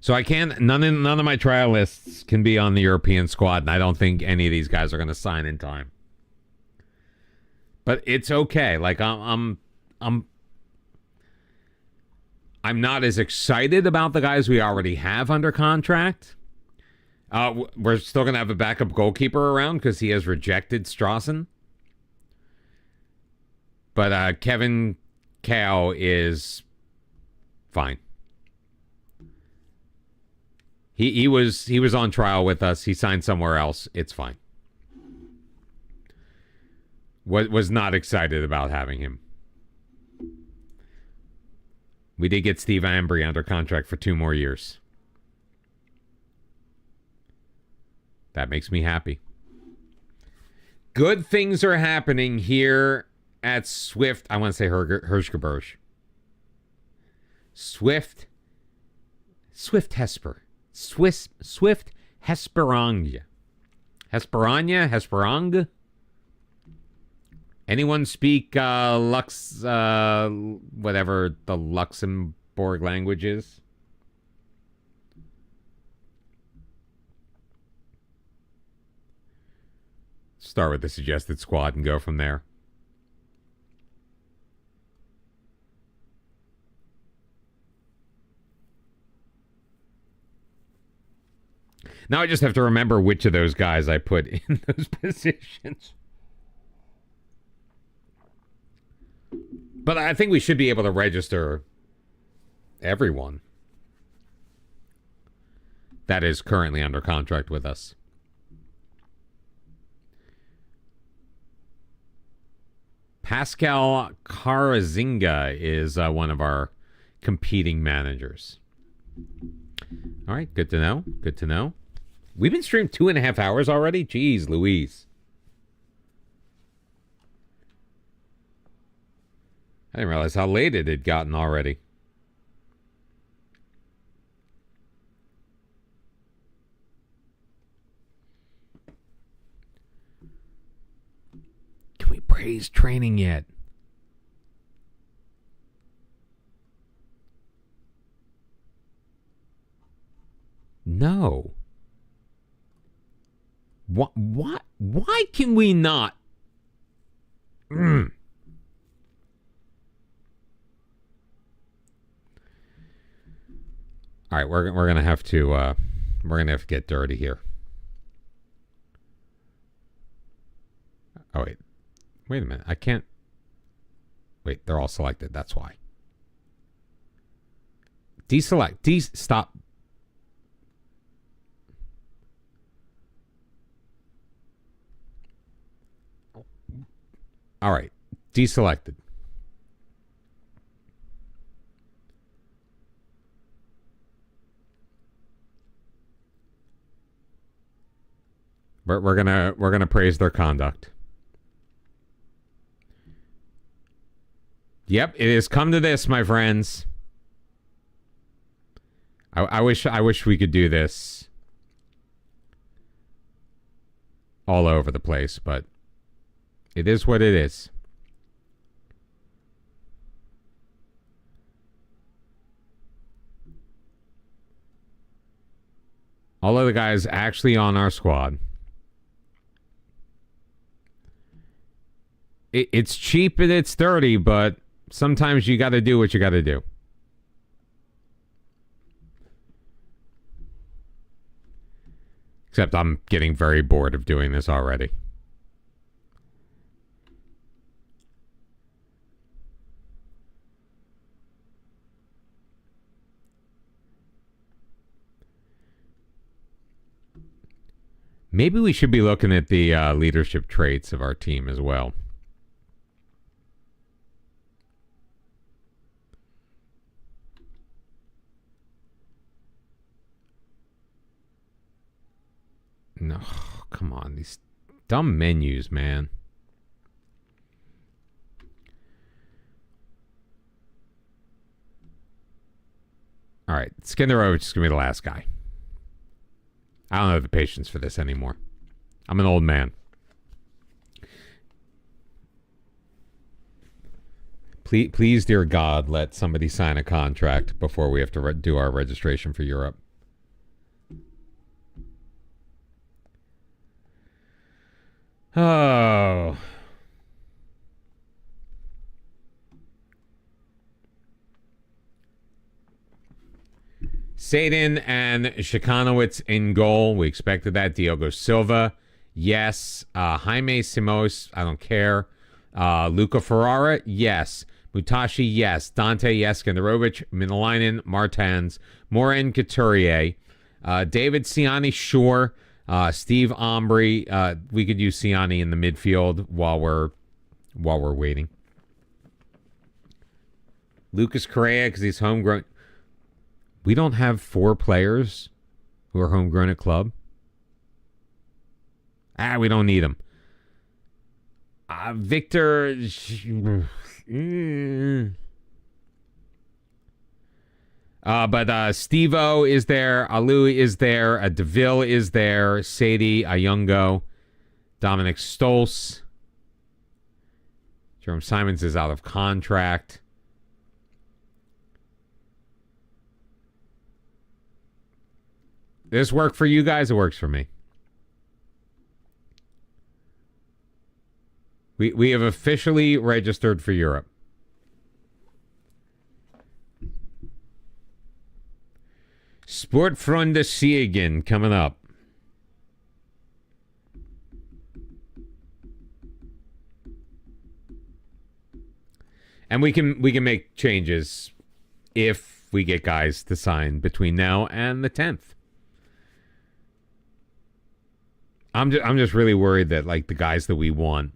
So I can't, none of my trial lists can be on the European squad, and I don't think any of these guys are going to sign in time. But it's okay. Like, I'm not as excited about the guys we already have under contract. We're still going to have a backup goalkeeper around because he has rejected Strawson. But Kevin Cow is fine. He was on trial with us. He signed somewhere else. It's fine. Was not excited about having him. We did get Steve Ambry under contract for 2 more years. That makes me happy. Good things are happening here at Swift. I want to say Hirschgebirge. Swift Hesper. Swift Hesperange. Hesperange? Anyone speak whatever the Luxembourg language is? Start with the suggested squad and go from there. Now I just have to remember which of those guys I put in those positions. But I think we should be able to register everyone that is currently under contract with us. Pascal Carazinga is one of our competing managers. All right, good to know. Good to know. We've been streamed 2.5 hours already? Jeez Louise. I didn't realize how late it had gotten already. Can we praise training yet? No. Why can we not? All right, we're gonna have to get dirty here. Oh, wait. Wait a minute. I can't. Wait, they're all selected. That's why. Deselect. Stop. All right. Deselected. We're gonna praise their conduct. Yep, it has come to this, my friends. I wish we could do this all over the place, but it is what it is. All of the guys actually on our squad. It's cheap and it's dirty, but sometimes you got to do what you got to do. Except I'm getting very bored of doing this already. Maybe we should be looking at the leadership traits of our team as well. No, come on. These dumb menus, man. All right. Skinderovich is going to be the last guy. I don't have the patience for this anymore. I'm an old man. Please, dear God, let somebody sign a contract before we have to do our registration for Europe. Oh. Sadin and Shikanowicz in goal. We expected that. Diogo Silva, yes. Jaime Simos, I don't care. Luca Ferrara, yes. Mutashi, yes. Dante, yes. Skenderovic, Minalainen, Martins, Morin, Couturier. David Ciani, sure. Steve Ombry, we could use Ciani in the midfield while we're waiting. Lucas Correa, because he's homegrown. We don't have 4 players who are homegrown at club. We don't need them. Victor. But Steve-O is there. Alui is there. DeVille is there. Sadie, Ayungo, Dominic Stolz. Jerome Simons is out of contract. This work for you guys? It works for me. We have officially registered for Europe. Sportfreunde Siegen coming up. And we can make changes if we get guys to sign between now and the 10th. I'm just really worried that like the guys that we want,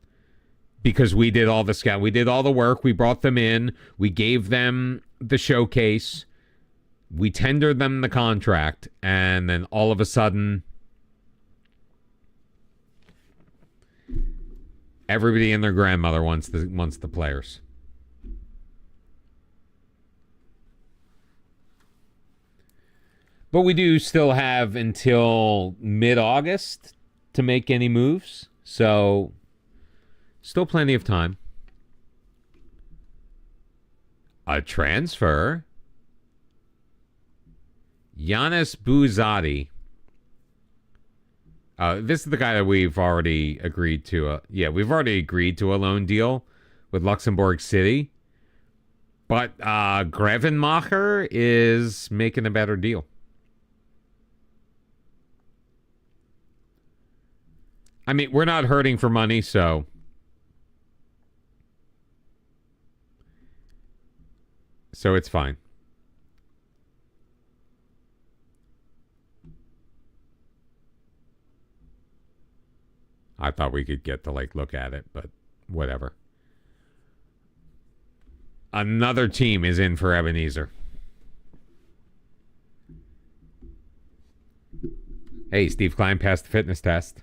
because we did all the scout, we did all the work, we brought them in, we gave them the showcase, we tendered them the contract, and then all of a sudden everybody and their grandmother wants the players. But we do still have until mid-August to make any moves, so still plenty of time. A transfer. Giannis Buzzati. This is the guy that we've already agreed to. We've already agreed to a loan deal with Luxembourg City. But Grevenmacher is making a better deal. I mean, we're not hurting for money, so So it's fine. I thought we could get to, like, look at it, but whatever. Another team is in for Ebenezer. Hey, Steve Klein passed the fitness test.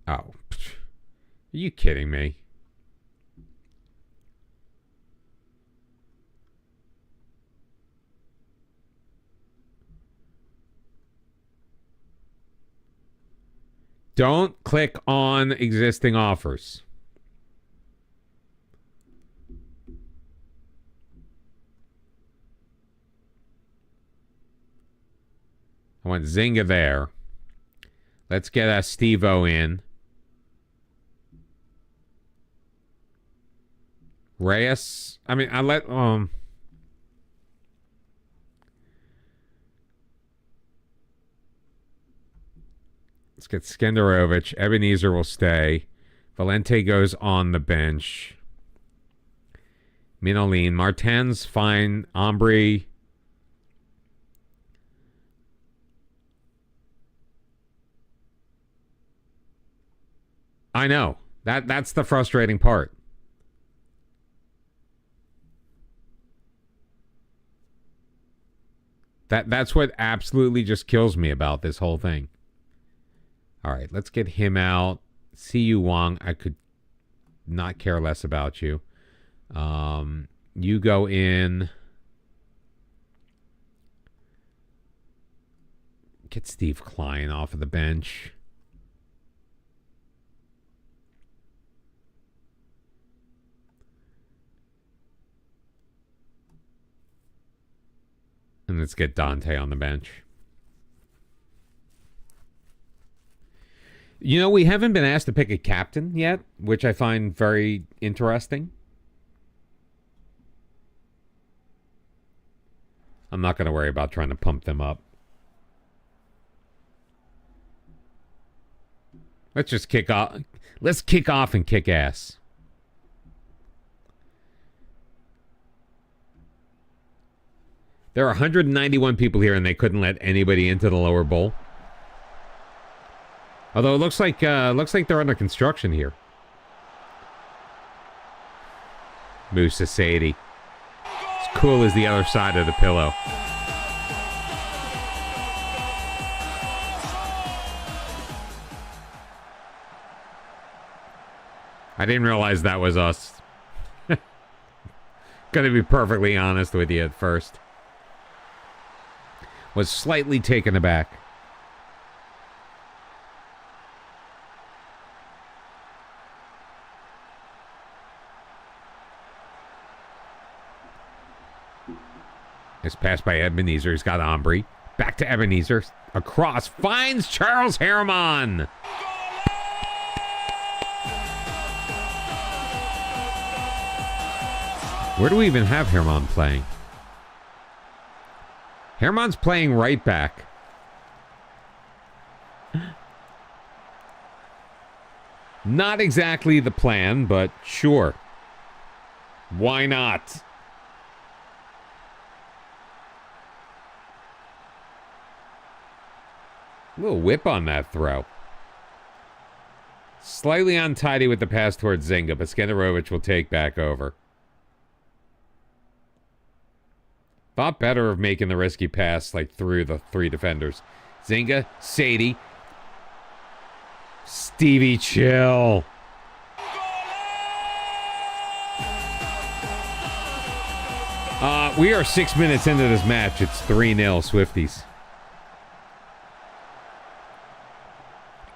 Oh. Are you kidding me? Don't click on existing offers. I want Zynga there. Let's get Steve-O in. Reyes. I mean, I let let's get Skenderovich. Ebenezer will stay. Valente goes on the bench. Minolin. Martin's fine. Ambry. I know. That's the frustrating part. That's what absolutely just kills me about this whole thing. All right, let's get him out. Siyu Wang, I could not care less about you. You go in. Get Steve Klein off of the bench. And let's get Dante on the bench. You know, we haven't been asked to pick a captain yet, which I find very interesting. I'm not going to worry about trying to pump them up. Let's just kick off. Let's kick off and kick ass. There are 191 people here, and they couldn't let anybody into the lower bowl. Although it looks like they're under construction here. Musa Sadie. As cool as the other side of the pillow. I didn't realize that was us. Gonna be perfectly honest with you at first. Was slightly taken aback. It's passed by Ebenezer. He's got Ambry. Back to Ebenezer. Across. Finds Charles Herman. Where do we even have Herman playing? Herman's playing right back. Not exactly the plan, but sure. Why not? A little whip on that throw. Slightly untidy with the pass towards Zynga, but Skenderovich will take back over. Thought better of making the risky pass like through the three defenders. Zynga, Sadie. Stevie, chill. We are 6 minutes into this match. It's 3-0 Swifties.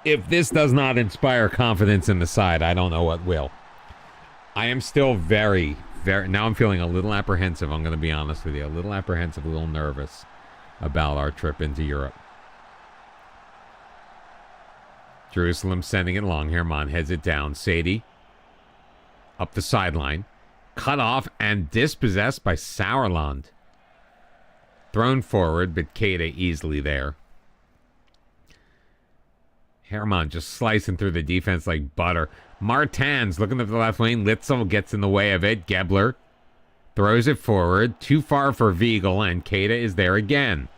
If this does not inspire confidence in the side, I don't know what will. I am still very, now I'm feeling a little apprehensive. I'm going to be honest with you. A little apprehensive, a little nervous about our trip into Europe. Jerusalem sending it long. Herman heads it down. Sadie up the sideline. Cut off and dispossessed by Sauerland. Thrown forward, but Keita easily there. Herman just slicing through the defense like butter. Martins looking at the left lane. Litzel gets in the way of it. Gebler throws it forward. Too far for Viegel, and Keita is there again.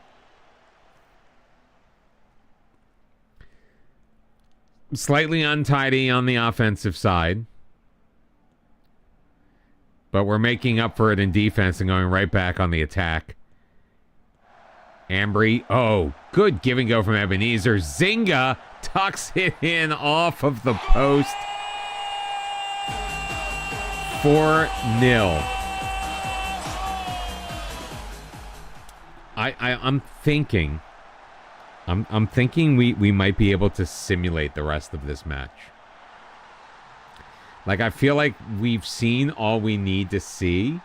Slightly untidy on the offensive side. But we're making up for it in defense and going right back on the attack. Ambry. Oh, good give and go from Ebenezer. Zinga tucks it in off of the post. 4-0. I'm thinking we might be able to simulate the rest of this match. Like, I feel like we've seen all we need to see.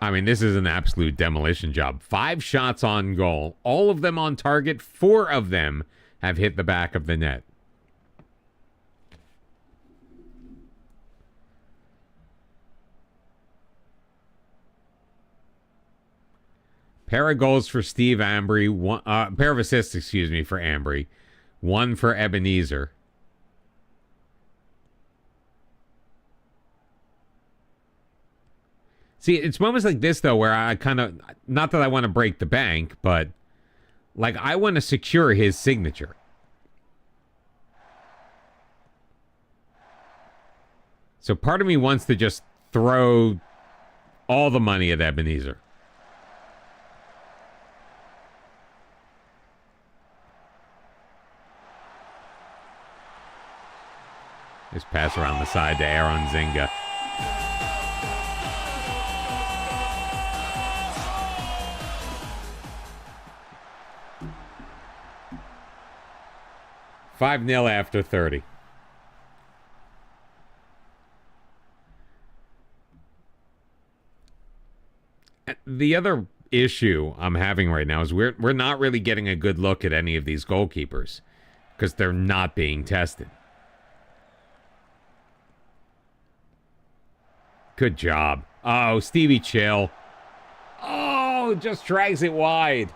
I mean, this is an absolute demolition job. 5 shots on goal. All of them on target. 4 of them have hit the back of the net. Pair of goals for Steve Ambry. Pair of assists, excuse me, for Ambry. 1 for Ebenezer. See, it's moments like this, though, where I kind of... Not that I want to break the bank, but... Like, I want to secure his signature. So part of me wants to just throw all the money at Ebenezer. Just pass around the side to Aaron Zinga. $5-0 after 30. The other issue I'm having right now is we're not really getting a good look at any of these goalkeepers because they're not being tested. Good job. Oh, Stevie Chill. Oh, just drags it wide.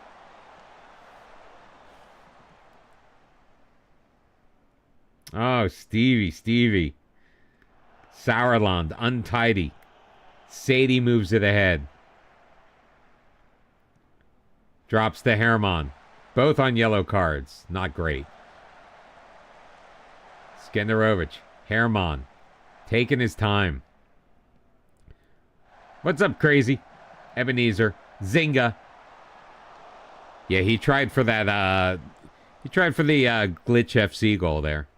Oh, Stevie. Sauerland, untidy. Sadie moves it ahead. Drops to Herman. Both on yellow cards. Not great. Skenderovich. Herman. Taking his time. What's up, crazy? Ebenezer. Zinga. Yeah, he tried for that, he tried for the Glitch FC goal there.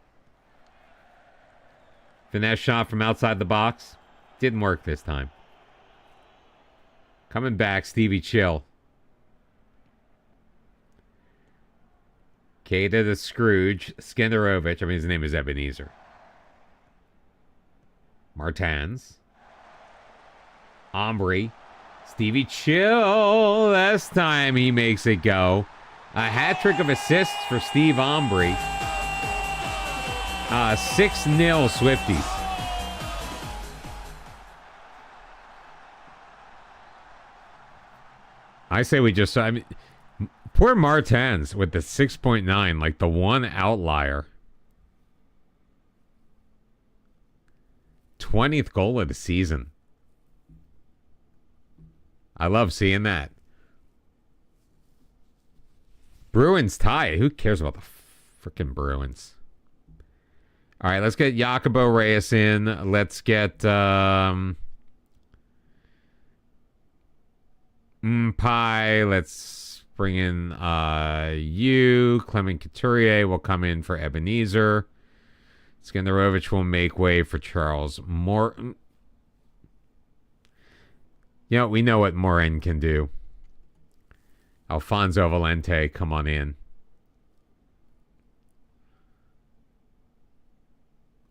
Finesse shot from outside the box. Didn't work this time. Coming back, Stevie Chill. Keita the Scrooge. Skenderovich. I mean, his name is Ebenezer. Martins. Ambry. Stevie Chill. Last time he makes it go. A hat trick of assists for Steve Ambry. 6-0 Swifties. I say we just... I mean, poor Martins with the 6.9, like the one outlier. 20th goal of the season. I love seeing that. Bruins tie. Who cares about the freaking Bruins? All right, let's get Jacobo Reyes in. Let's get Mpai. Let's bring in you. Clement Couturier will come in for Ebenezer. Skenderovich will make way for Charles Morton. You know, we know what Morin can do. Alfonso Valente, come on in.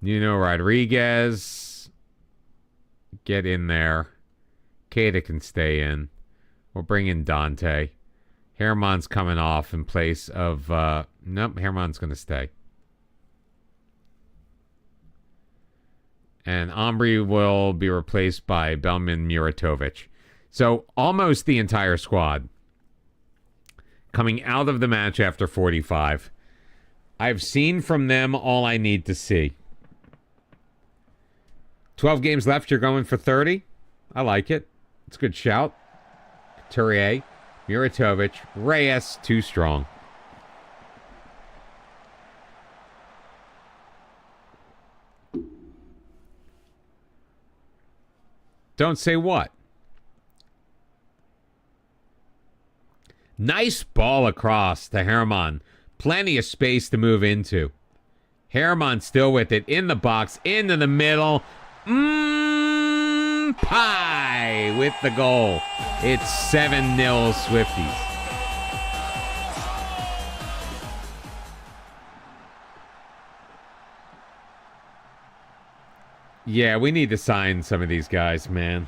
Nuno Rodriguez, get in there. Keita can stay in. We'll bring in Dante. Herman's coming off in place of... nope, Herman's going to stay. And Ombry will be replaced by Belman Muratovic. So almost the entire squad coming out of the match after 45. I've seen from them all I need to see. 12 games left. You're going for 30? I like it. It's a good shout. Couturier, Muratovic, Reyes, too strong. Don't say what. Nice ball across to Herman. Plenty of space to move into. Herman still with it. In the box. Into the middle. Pie with the goal. It's 7-0 Swifties. Yeah, we need to sign some of these guys, man.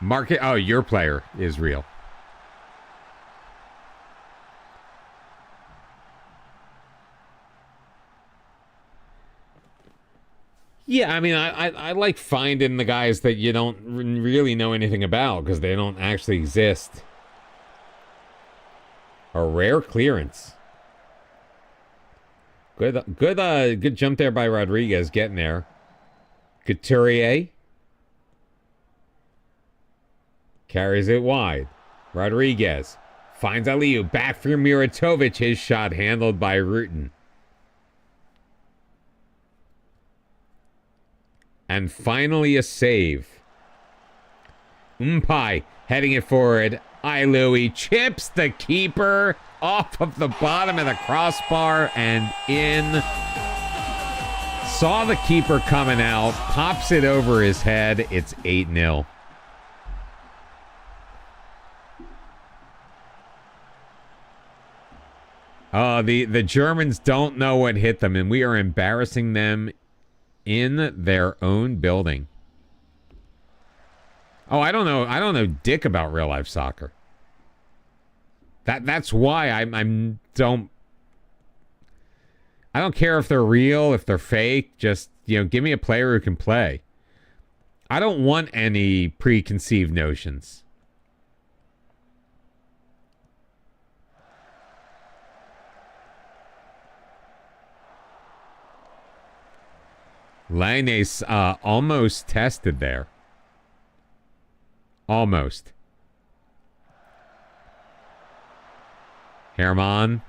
Market. Oh, your player is real. Yeah, I mean, I like finding the guys that you don't really know anything about because they don't actually exist. A rare clearance. Good jump there by Rodriguez getting there. Couturier. Carries it wide. Rodriguez finds Aliu. Back for Muratovic. His shot handled by Rutan. And finally a save. Umpai heading it forward. Louis chips the keeper off of the bottom of the crossbar and in. Saw the keeper coming out. Pops it over his head. It's 8-0. The Germans don't know what hit them, and we are embarrassing them in their own building. Oh, I don't know dick about real life soccer. That's why I don't care if they're real, if they're fake. Just, give me a player who can play. I don't want any preconceived notions. Lainez almost tested there. Almost. Herman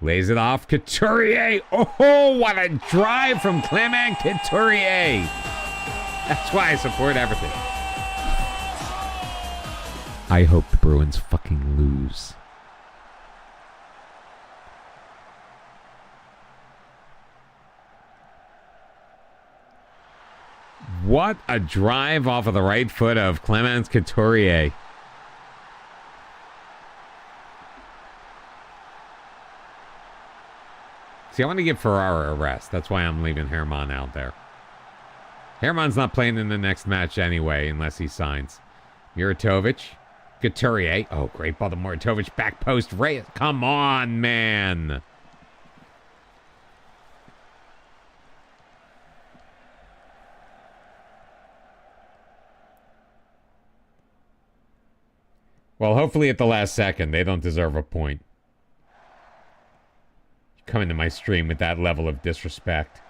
lays it off. Couturier. Oh, what a drive from Clement Couturier. That's why I support everything. I hope the Bruins fucking lose. What a drive off of the right foot of Clemence Couturier. See, I want to give Ferrara a rest. That's why I'm leaving Herman out there. Herman's not playing in the next match anyway, unless he signs. Muratovic. Couturier. Oh, great ball to Muratovic. Back post. Reyes. Come on, man. Well, hopefully at the last second, they don't deserve a point. You come into my stream with that level of disrespect.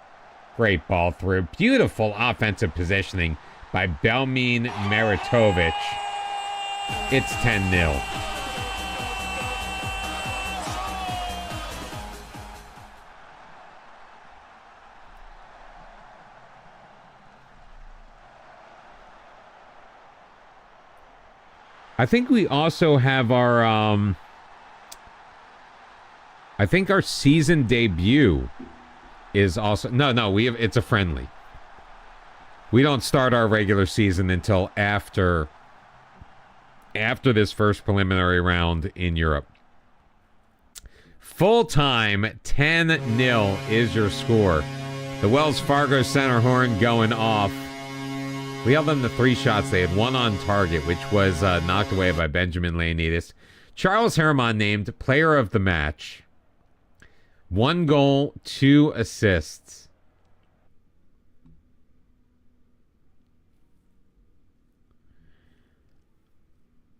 Great ball through. Beautiful offensive positioning by Belmin Muratovic. It's 10-0. I think we also have our, I think our season debut is also, it's a friendly. We don't start our regular season until after this first preliminary round in Europe. Full time, 10-0 is your score. The Wells Fargo center horn going off. We held them to 3 shots. They had 1 on target, which was knocked away by Benjamin Leonidas. Charles Herman named player of the match. 1 goal, 2 assists.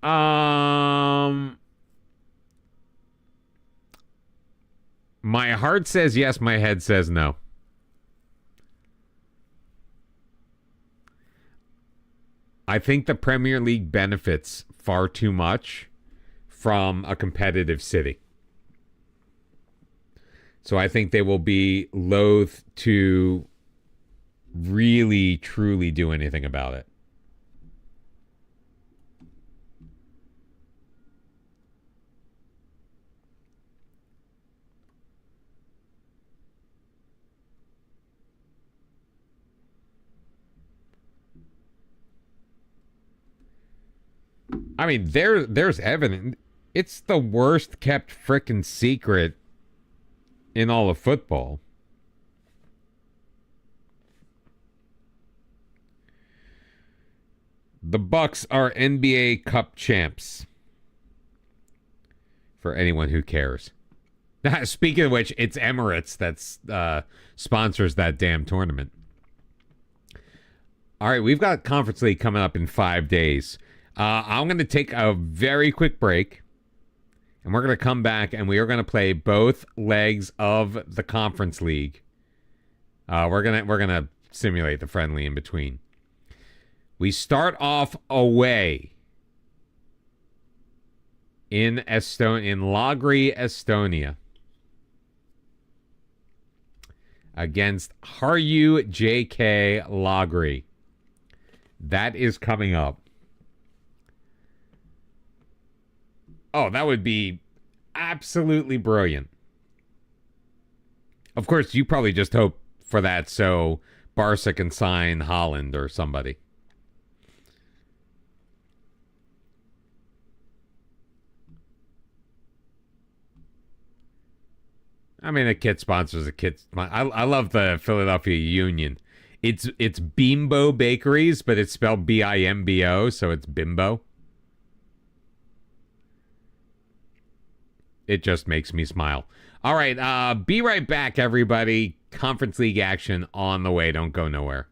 My heart says yes, my head says no. I think the Premier League benefits far too much from a competitive city. So I think they will be loath to really, truly do anything about it. I mean, there's evidence. It's the worst kept frickin' secret in all of football. The Bucks are NBA Cup champs. For anyone who cares. Speaking of which, it's Emirates that sponsors that damn tournament. All right, we've got Conference League coming up in 5 days. I'm going to take a very quick break, and we're going to come back, and we are going to play both legs of the Conference League. We're gonna simulate the friendly in between. We start off away in Lagri, Estonia, against Harju JK Lagri. That is coming up. Oh, that would be absolutely brilliant. Of course, you probably just hope for that so Barca can sign Holland or somebody. I mean, a kit sponsors a kit. I love the Philadelphia Union. It's Bimbo Bakeries, but it's spelled Bimbo, so it's Bimbo. It just makes me smile. All right, be right back, everybody. Conference League action on the way. Don't go nowhere.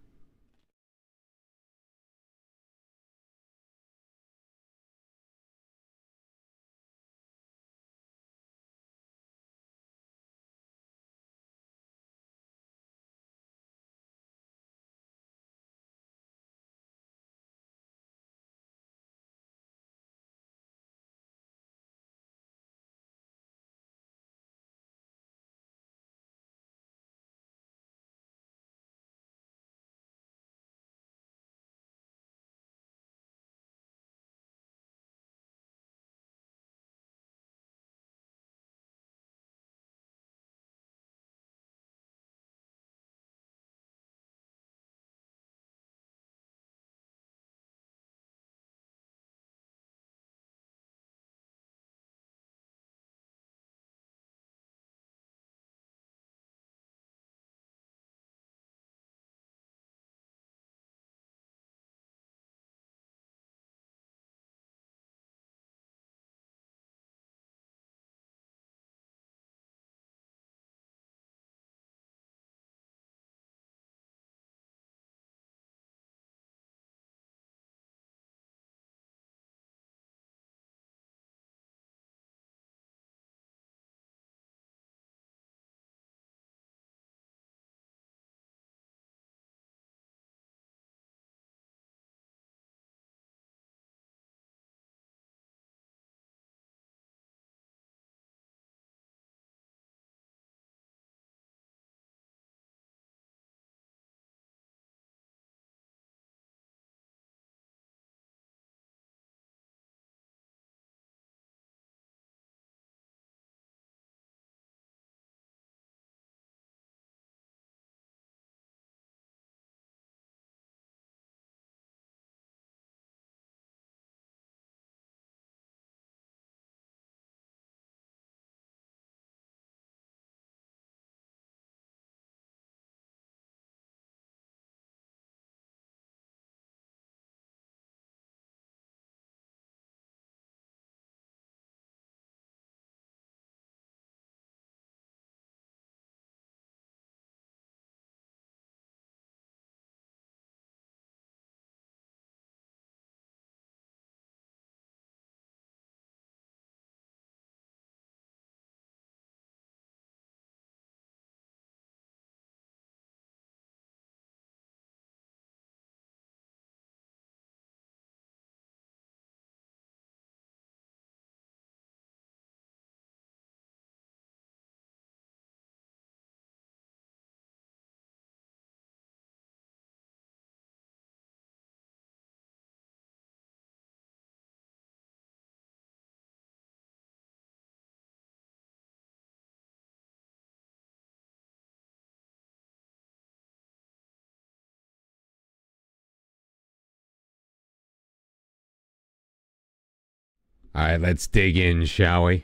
All right, let's dig in, shall we?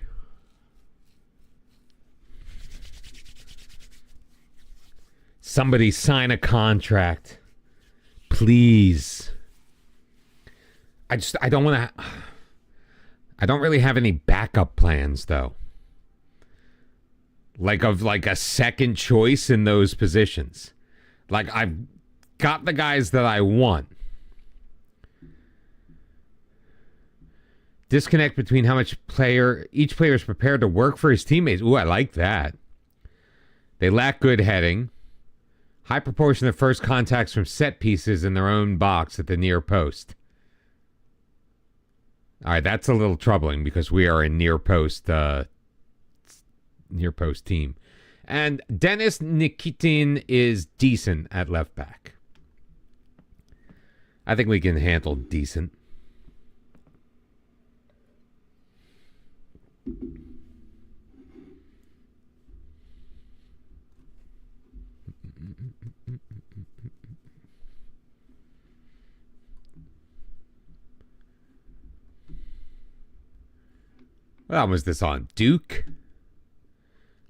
Somebody sign a contract. Please. I don't want to... I don't really have any backup plans, though. Like a second choice in those positions. Like, I've got the guys that I want. Disconnect between how much each player is prepared to work for his teammates. Ooh, I like that. They lack good heading. High proportion of first contacts from set pieces in their own box at the near post. All right, that's a little troubling because we are a near post team. And Denis Nikitin is decent at left back. I think we can handle decent. What was this on? Duke?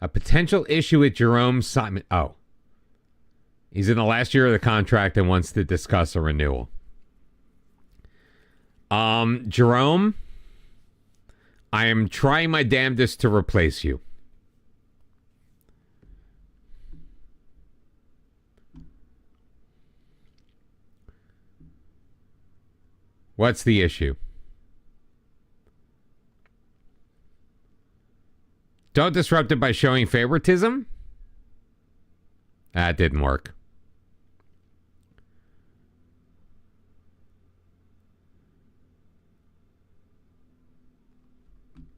A potential issue with Jerome Simon. Oh. He's in the last year of the contract and wants to discuss a renewal. Jerome, I am trying my damnedest to replace you. What's the issue? Don't disrupt it by showing favoritism? That didn't work.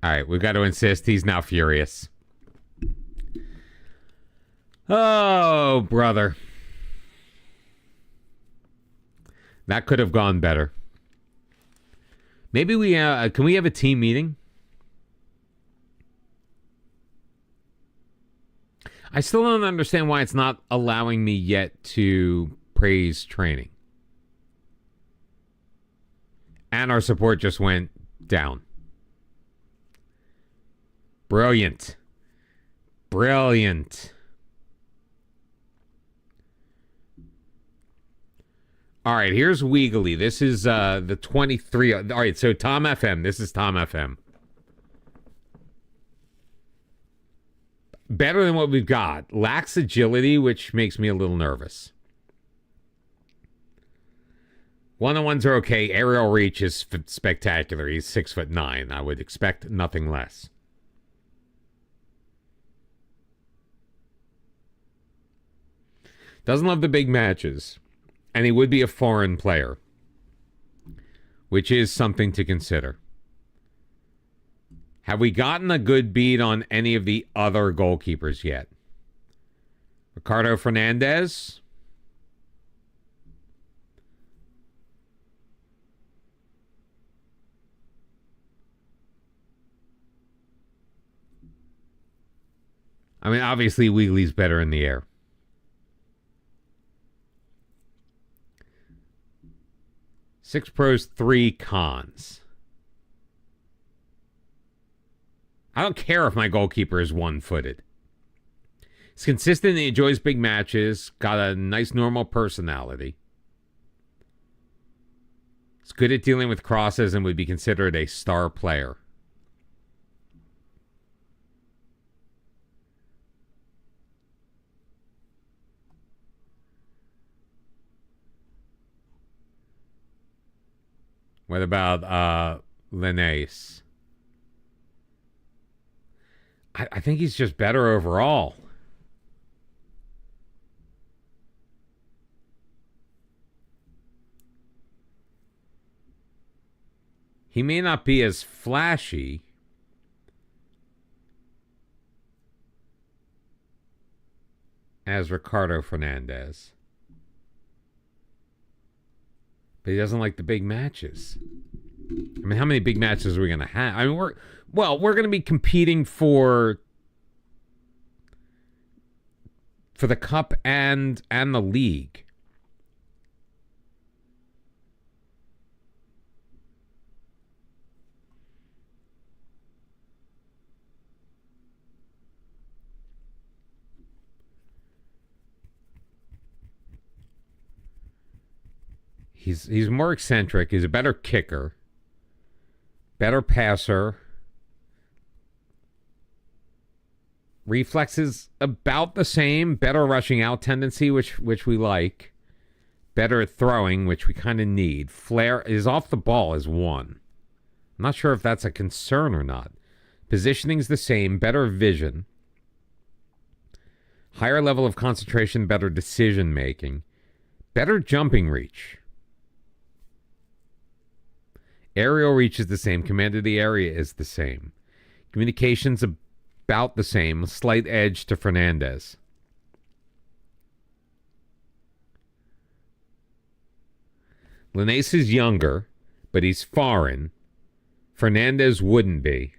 All right, we've got to insist. He's now furious. Oh, brother. That could have gone better. Maybe we can we have a team meeting? I still don't understand why it's not allowing me yet to praise training. And our support just went down. Brilliant. Brilliant. All right, here's Weegly. This is the 23. All right, so Tom FM. This is Tom FM. Better than what we've got. Lacks agility, which makes me a little nervous. One-on-ones are okay. Aerial reach is spectacular. He's 6'9". I would expect nothing less. Doesn't love the big matches. And he would be a foreign player, which is something to consider. Have we gotten a good beat on any of the other goalkeepers yet? Ricardo Fernandez. I mean, obviously, Weegly's better in the air. Six pros, 3 cons. I don't care if my goalkeeper is one-footed. He's consistent, he enjoys big matches, got a nice normal personality. He's good at dealing with crosses and would be considered a star player. What about Linnaeus? I think he's just better overall. He may not be as flashy as Ricardo Fernandez. But he doesn't like the big matches. I mean, how many big matches are we going to have? I mean, we're going to be competing for the cup and the league. He's more eccentric. He's a better kicker, better passer. Reflexes about the same. Better rushing out tendency, which we like. Better at throwing, which we kind of need. Flair is off the ball is 1. I'm not sure if that's a concern or not. Positioning's the same. Better vision. Higher level of concentration. Better decision making. Better jumping reach. Aerial reach is the same. Command of the area is the same. Communications about the same. Slight edge to Fernandez. Linnaeus is younger, but he's foreign. Fernandez wouldn't be.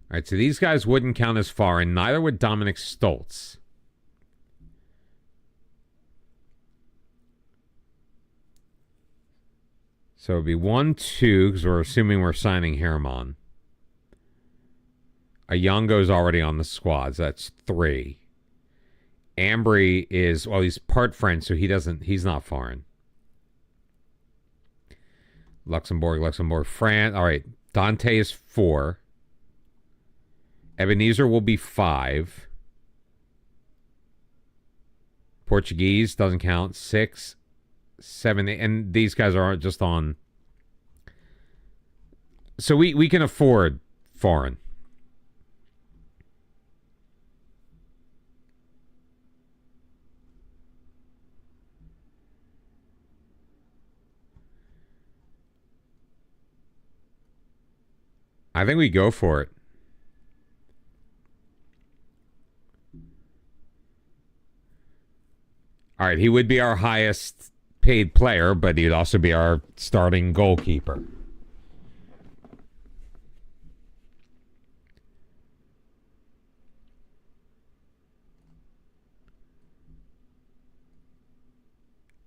All right, so these guys wouldn't count as foreign. Neither would Dominic Stoltz. So it would be 1, 2, because we're assuming we're signing Herman. Ayongo's already on the squad, so that's 3. Ambry is, well, he's part French, so he's not foreign. Luxembourg, France. All right, Dante is 4. Ebenezer will be 5. Portuguese doesn't count. 6, 7, 8, and these guys are just on. So we can afford foreign. I think we go for it. All right, he would be our highest paid player, but he'd also be our starting goalkeeper.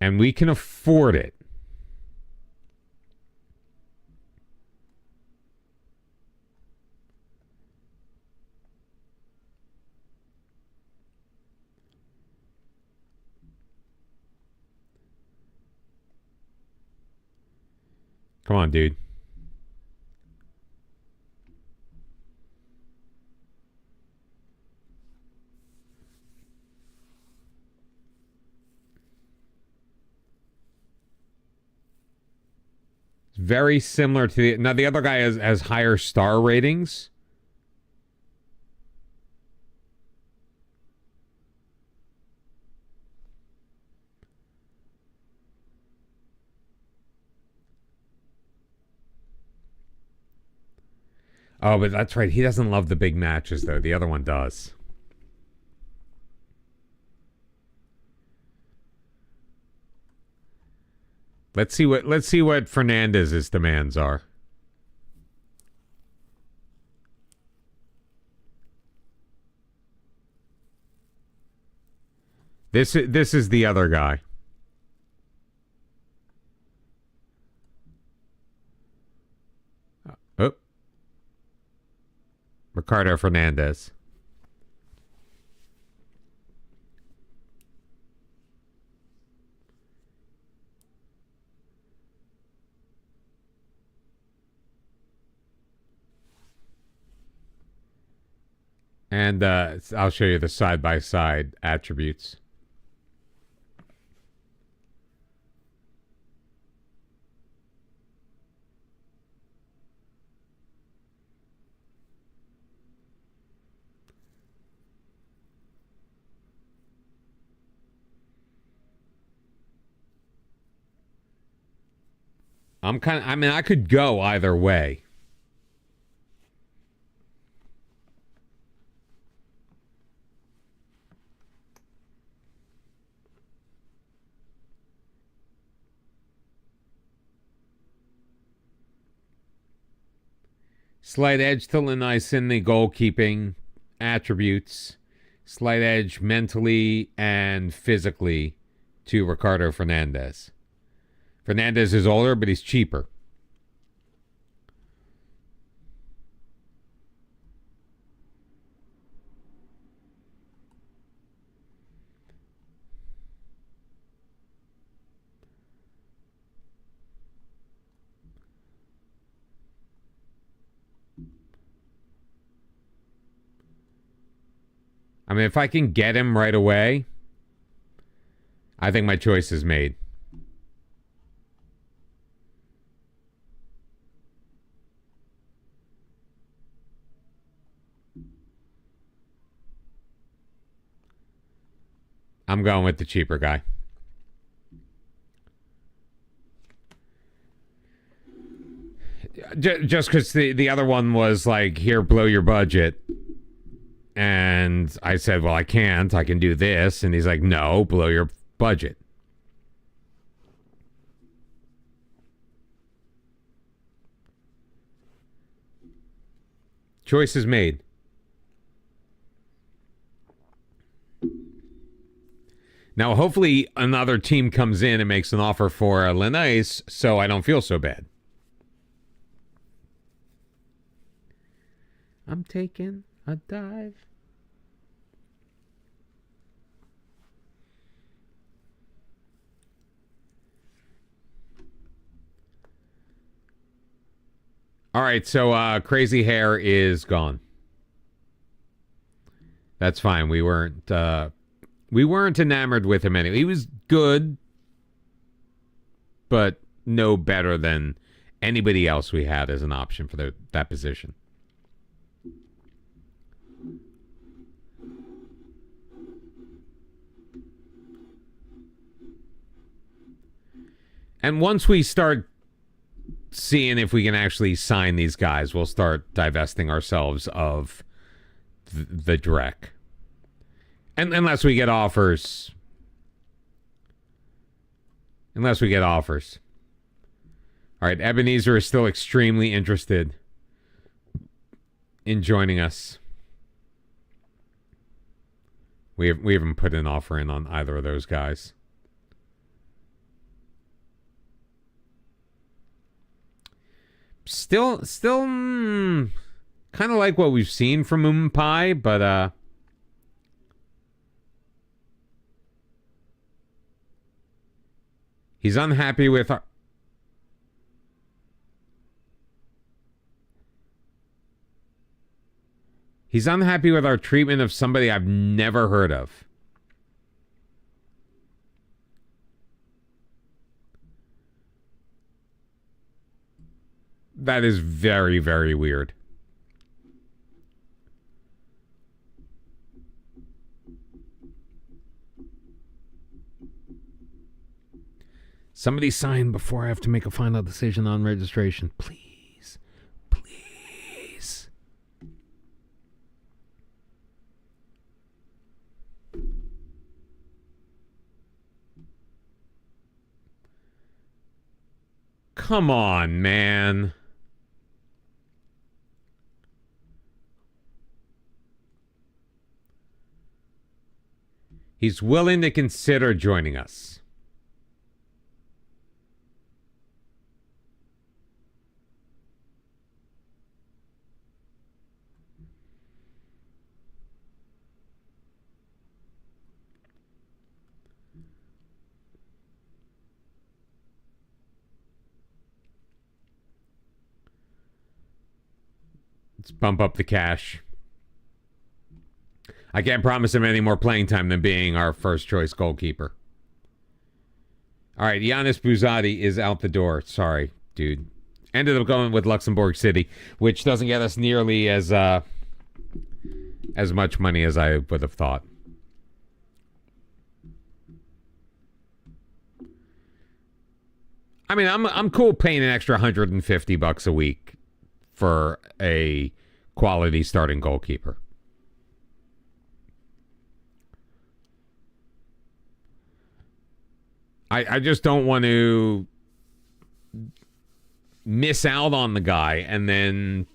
And we can afford it. Come on, dude. It's very similar to the... Now, the other guy has higher star ratings. Oh, but that's right. He doesn't love the big matches, though. The other one does. Let's see what Fernandez's demands are. This is the other guy. Oh. Ricardo Fernandez. And I'll show you the side-by-side attributes. I could go either way. Slight edge to Linnaeus in the goalkeeping attributes. Slight edge mentally and physically to Ricardo Fernandez. Fernandez is older, but he's cheaper. I mean, if I can get him right away, I think my choice is made. I'm going with the cheaper guy. Just because the other one was like, here, blow your budget. And I said, well, I can't. I can do this. And he's like, no, blow your budget. Choice is made. Now, hopefully another team comes in and makes an offer for Linnaeus, so I don't feel so bad. I'm taking a dive. All right, so Crazy Hair is gone. That's fine. We weren't enamored with him anyway. He was good, but no better than anybody else we had as an option for that position. And once we start seeing if we can actually sign these guys, we'll start divesting ourselves of the Drek. And unless we get offers. Unless we get offers. All right, Ebenezer is still extremely interested in joining us. We haven't put an offer in on either of those guys. Still kind of like what we've seen from Umpai, but he's unhappy with our... He's unhappy with our treatment of somebody I've never heard of. That is very, very weird. Somebody sign before I have to make a final decision on registration. Please. Please. Come on, man. He's willing to consider joining us. Let's bump up the cash. I can't promise him any more playing time than being our first choice goalkeeper. All right, Giannis Buzzati is out the door. Sorry, dude. Ended up going with Luxembourg City, which doesn't get us nearly as much money as I would have thought. I mean, I'm cool paying an extra $150 a week for a quality starting goalkeeper. I just don't want to miss out on the guy and then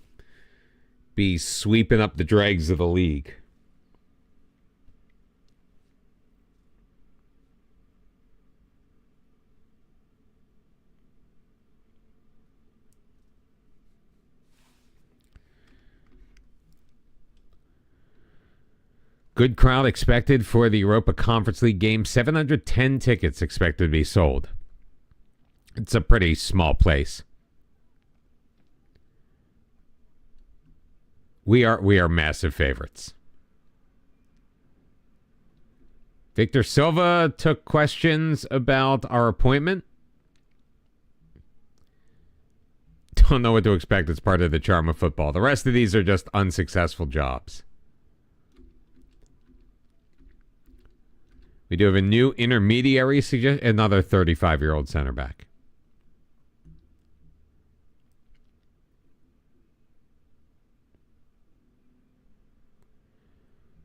be sweeping up the dregs of the league. Good crowd expected for the Europa Conference League game. 710 tickets expected to be sold. It's a pretty small place. We are massive favorites. Victor Silva took questions about our appointment. Don't know what to expect. It's part of the charm of football. The rest of these are just unsuccessful jobs. We do have a new intermediary suggestion. Another 35-year-old center back.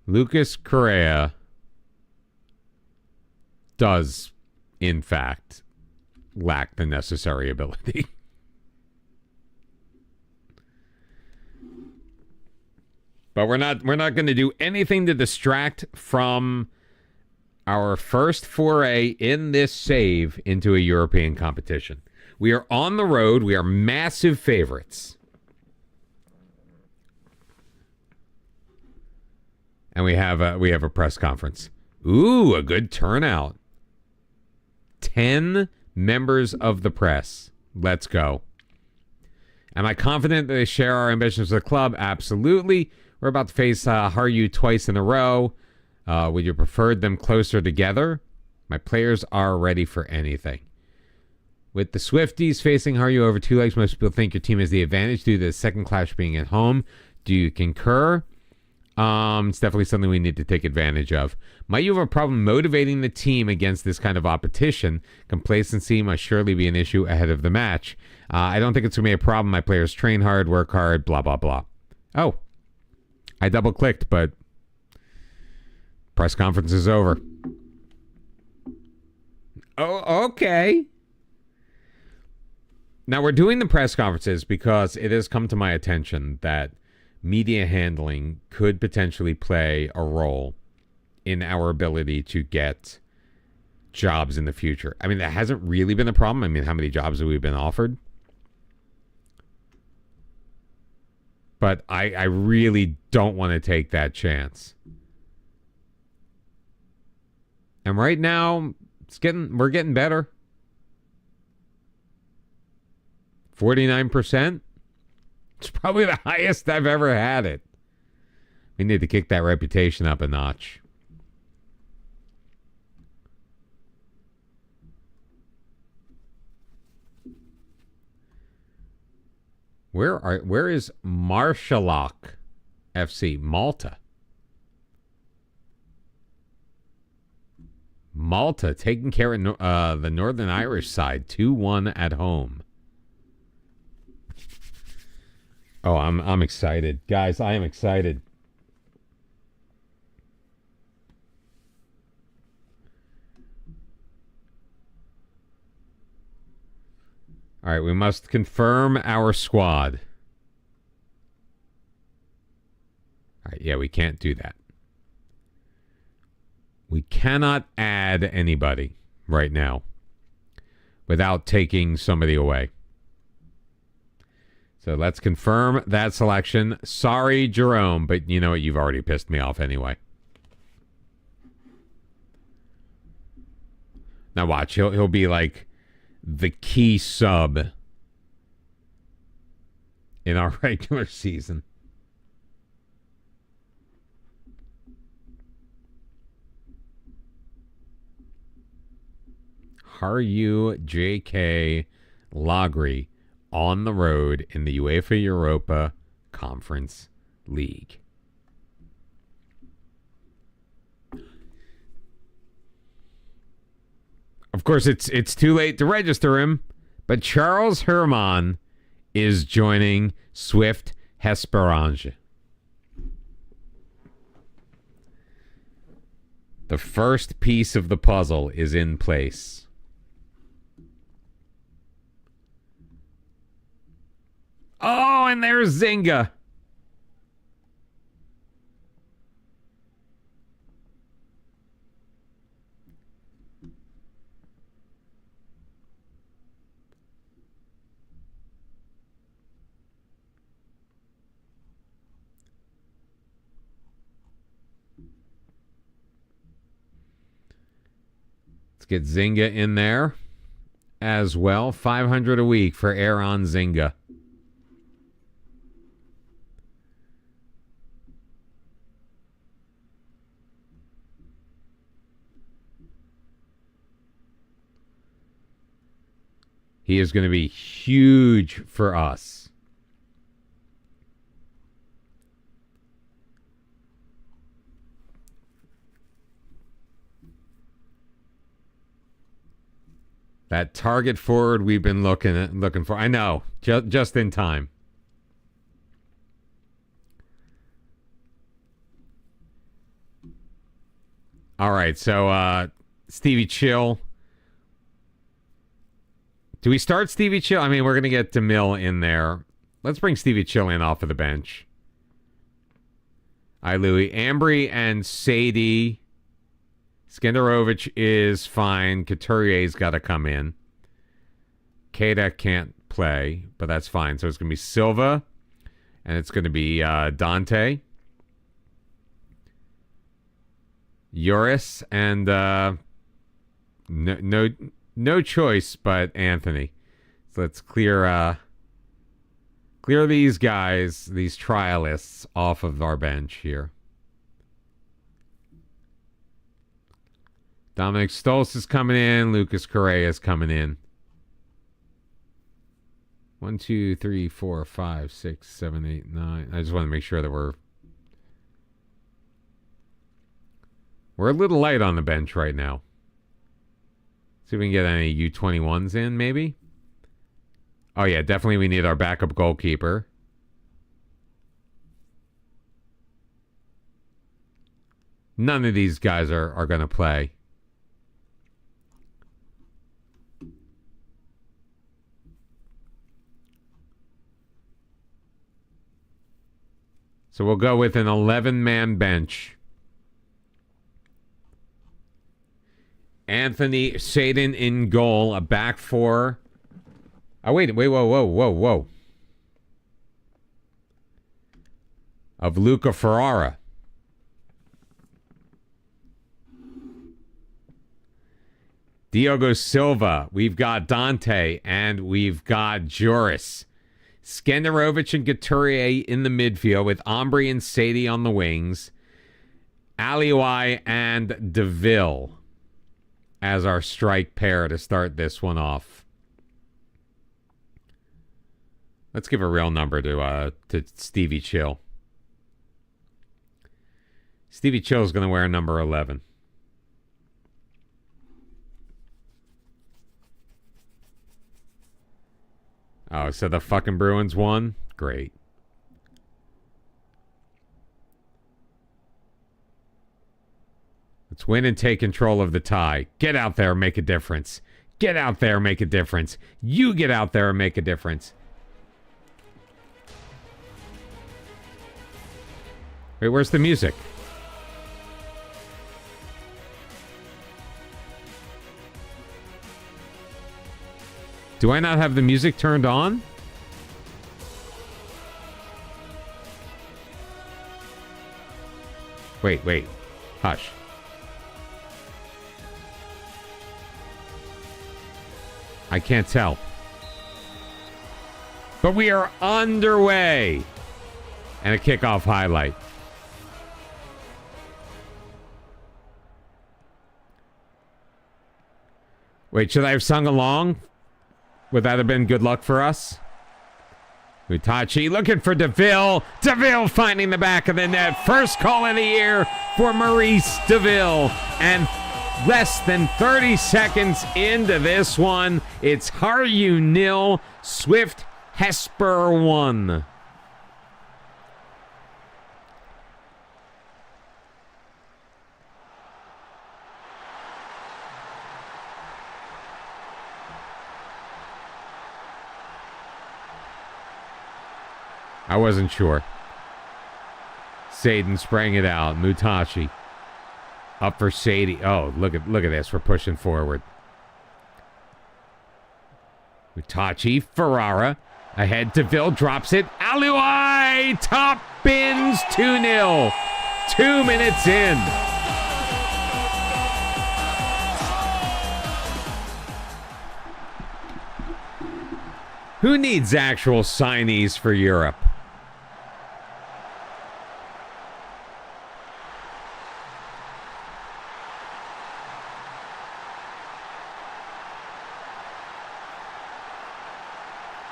Lucas Correa does, in fact, lack the necessary ability. But we're not going to do anything to distract from our first foray in this save into a European competition. We are on the road. We are massive favorites. And we have a press conference. Ooh, a good turnout. 10 members of the press. Let's go. Am I confident that they share our ambitions with the club? Absolutely. We're about to face Haru twice in a row. Would you prefer them closer together? My players are ready for anything. With the Swifties facing Haru over 2 legs, most people think your team has the advantage due to the second clash being at home. Do you concur? It's definitely something we need to take advantage of. Might you have a problem motivating the team against this kind of opposition? Complacency must surely be an issue ahead of the match. I don't think it's going to be a problem. My players train hard, work hard, blah, blah, blah. Oh, I double-clicked, but press conference is over. Oh, okay. Now, we're doing the press conferences because it has come to my attention that media handling could potentially play a role in our ability to get jobs in the future. I mean, that hasn't really been a problem. I mean, how many jobs have we been offered? But I really don't want to take that chance. And right now, we're getting better. 49%. It's probably the highest I've ever had it. We need to kick that reputation up a notch. Where is Marshallock FC? Malta. Malta taking care of the Northern Irish side 2-1 at home. Oh, I'm excited. Guys, I am excited. All right, we must confirm our squad. All right, yeah, we can't do that. We cannot add anybody right now without taking somebody away. So let's confirm that selection. Sorry, Jerome, but you know what? You've already pissed me off anyway. Now watch, he'll be like the key sub in our regular season. Haru JK Lagri on the road in the UEFA Europa Conference League. Of course, it's too late to register him, but Charles Herman is joining Swift HESPERANGE. The first piece of the puzzle is in place. Oh, and there's Zynga. Let's get Zynga in there as well. 500 a week for Aaron Zynga. He is going to be huge for us. That target forward we've been looking for. I know, just in time. All right, so Stevie Chill. Do we start Stevie Chill? I mean, we're going to get DeMille in there. Let's bring Stevie Chill in off of the bench. All right, Louis. Ambry and Sadie. Skenderovic is fine. Couturier's got to come in. Kada can't play, but that's fine. So it's going to be Silva, and it's going to be Dante, Joris, and no choice but Anthony. So let's clear these guys, these trialists, off of our bench here. Dominic Stoltz is coming in. Lucas Correa is coming in. 1, 2, 3, 4, 5, 6, 7, 8, 9. I just want to make sure that we're a little light on the bench right now. See if we can get any U21s in, maybe. Oh, yeah, definitely we need our backup goalkeeper. None of these guys are going to play. So we'll go with an 11-man bench. Anthony Sadin in goal, a back four. Oh, wait, whoa. Of Luca Ferrara. Diogo Silva. We've got Dante, and we've got Joris. Skenderovic and Couturier in the midfield with Ambry and Sadie on the wings. Aliwai and DeVille as our strike pair to start this one off. Let's give a real number to Stevie Chill. Stevie Chill is going to wear number 11. Oh, so the fucking Bruins won? Great. Let's win and take control of the tie. Get out there and make a difference. Get out there and make a difference. You get out there and make a difference. Wait, where's the music? Do I not have the music turned on? Wait. Hush. I can't tell. But we are underway. And a kickoff highlight. Wait, should I have sung along? Would that have been good luck for us? Mutachi looking for DeVille. DeVille finding the back of the net. First call of the year for Maurice DeVille. And less than 30 seconds into this one, it's Haru 0, Swift Hesper 1. I wasn't sure. Sadin sprang it out. Mutachi. Up for Sadie. Oh, look at this. We're pushing forward. Mutachi. Ferrara. Ahead. DeVille drops it. Aluai! Top bins 2-0. 2 minutes in. Who needs actual signees for Europe?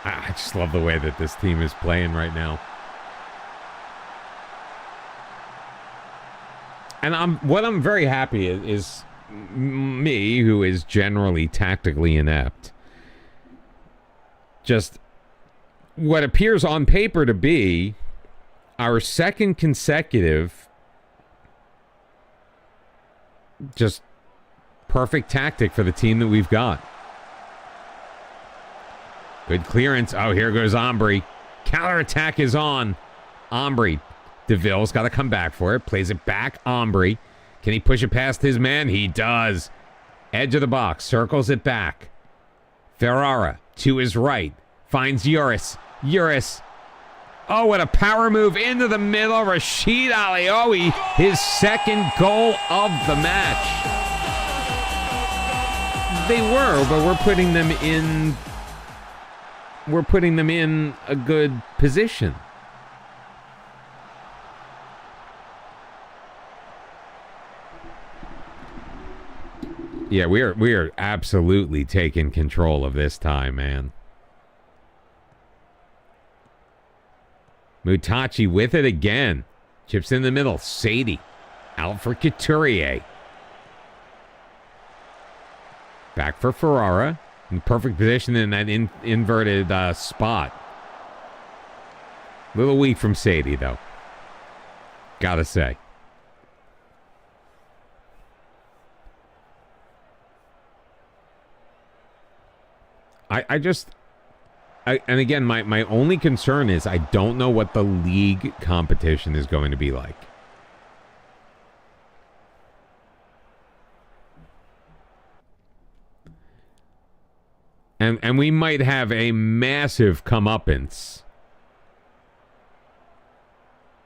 I just love the way that this team is playing right now. And what I'm very happy is me, who is generally tactically inept, just what appears on paper to be our second consecutive just perfect tactic for the team that we've got. Good clearance. Oh, here goes Ombre. Counterattack is on. Ombre. DeVille's got to come back for it. Plays it back. Ombre. Can he push it past his man? He does. Edge of the box. Circles it back. Ferrara to his right. Finds Uris. Uris. Oh, what a power move into the middle. Rashid Alioui, his second goal of the match. They were, but we're putting them in a good position. Yeah, we are absolutely taking control of this time, man. Mutachi with it again. Chips in the middle. Sadie. Out for Couturier. Back for Ferrara. In perfect position in that inverted spot. A little weak from Sadie, though. Gotta say. And again, my only concern is I don't know what the league competition is going to be like. And we might have a massive comeuppance.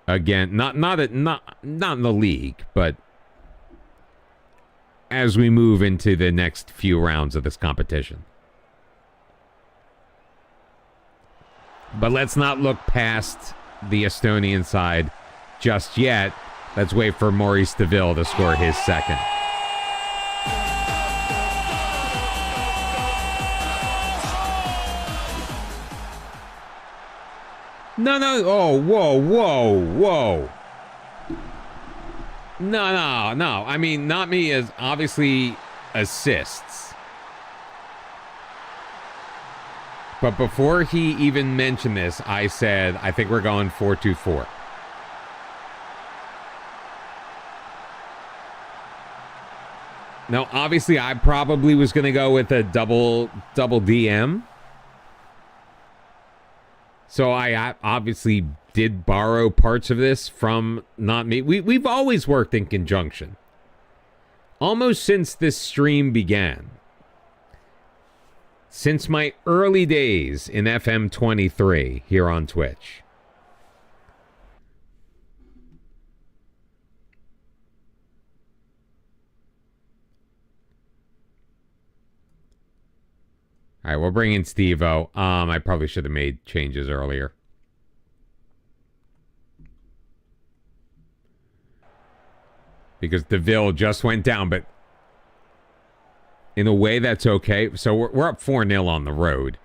Again, not in the league, but as we move into the next few rounds of this competition. But let's not look past the Estonian side just yet. Let's wait for Maurice DeVille to score his second. No. Oh, whoa. No. I mean, not me as obviously assists. But before he even mentioned this, I said, I think we're going 4-2-4. Now, obviously, I probably was going to go with a double DM. So I obviously did borrow parts of this from not me. We've always worked in conjunction. Almost since this stream began. Since my early days in FM23 here on Twitch. All right, we'll bring in Steve-O. I probably should have made changes earlier. Because DeVille just went down, but in a way, that's okay. So we're up 4-0 on the road.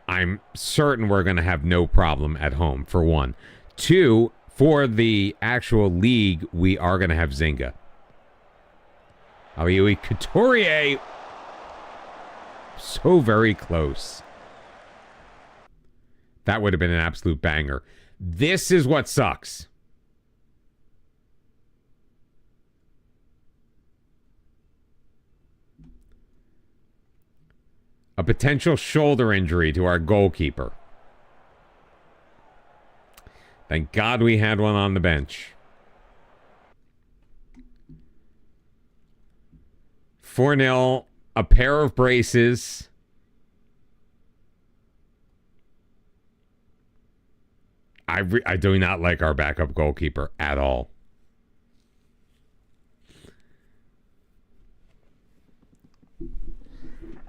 I'm certain we're going to have no problem at home, for one. Two, for the actual league, we are going to have Zynga. Alioui Couturier. So very close. That would have been an absolute banger. This is what sucks. A potential shoulder injury to our goalkeeper. Thank God we had one on the bench. 4-0, a pair of braces. I do not like our backup goalkeeper at all.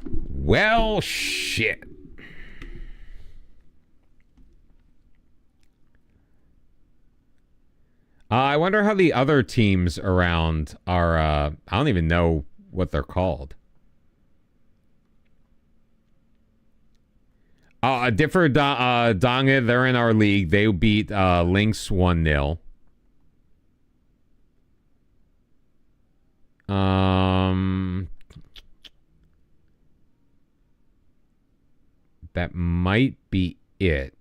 Well, shit. I wonder how the other teams around are, I don't even know what they're called. Donga, they're in our league. They beat Lynx 1-0. That might be it.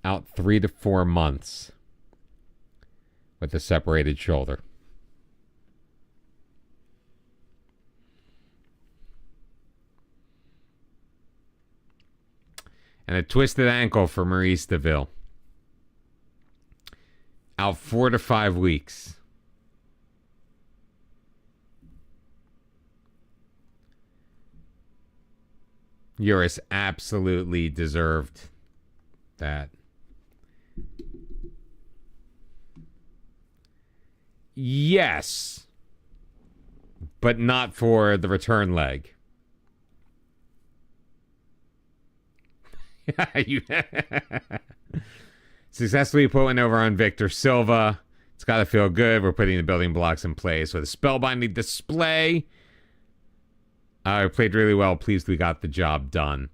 Out 3 to 4 months with a separated shoulder. And a twisted ankle for Maurice DeVille. Out 4 to 5 weeks. Uris absolutely deserved that. Yes. But not for the return leg. Successfully put one over on Victor Silva. It's got to feel good. We're putting the building blocks in place with a spellbinding display. We played really well. Pleased we got the job done.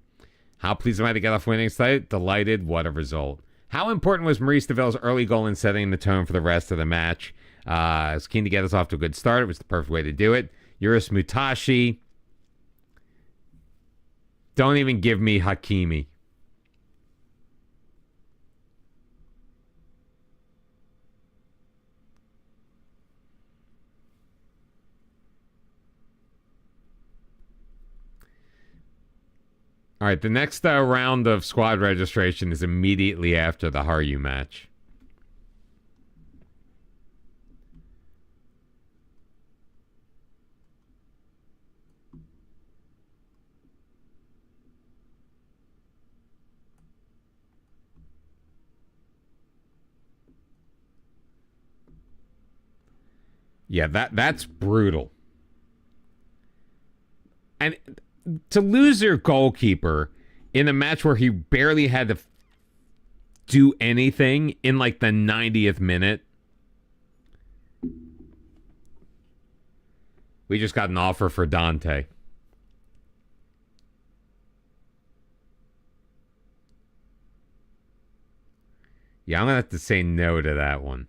How pleased am I to get off winning side? Delighted. What a result. How important was Maurice DeVille's early goal in setting the tone for the rest of the match? I was keen to get us off to a good start. It was the perfect way to do it. Yuris Mutashi. Don't even give me Hakimi. All right, the next round of squad registration is immediately after the Haru match. Yeah, that's brutal. And to lose your goalkeeper in a match where he barely had to do anything in like the 90th minute. We just got an offer for Dante. Yeah, I'm going to have to say no to that one.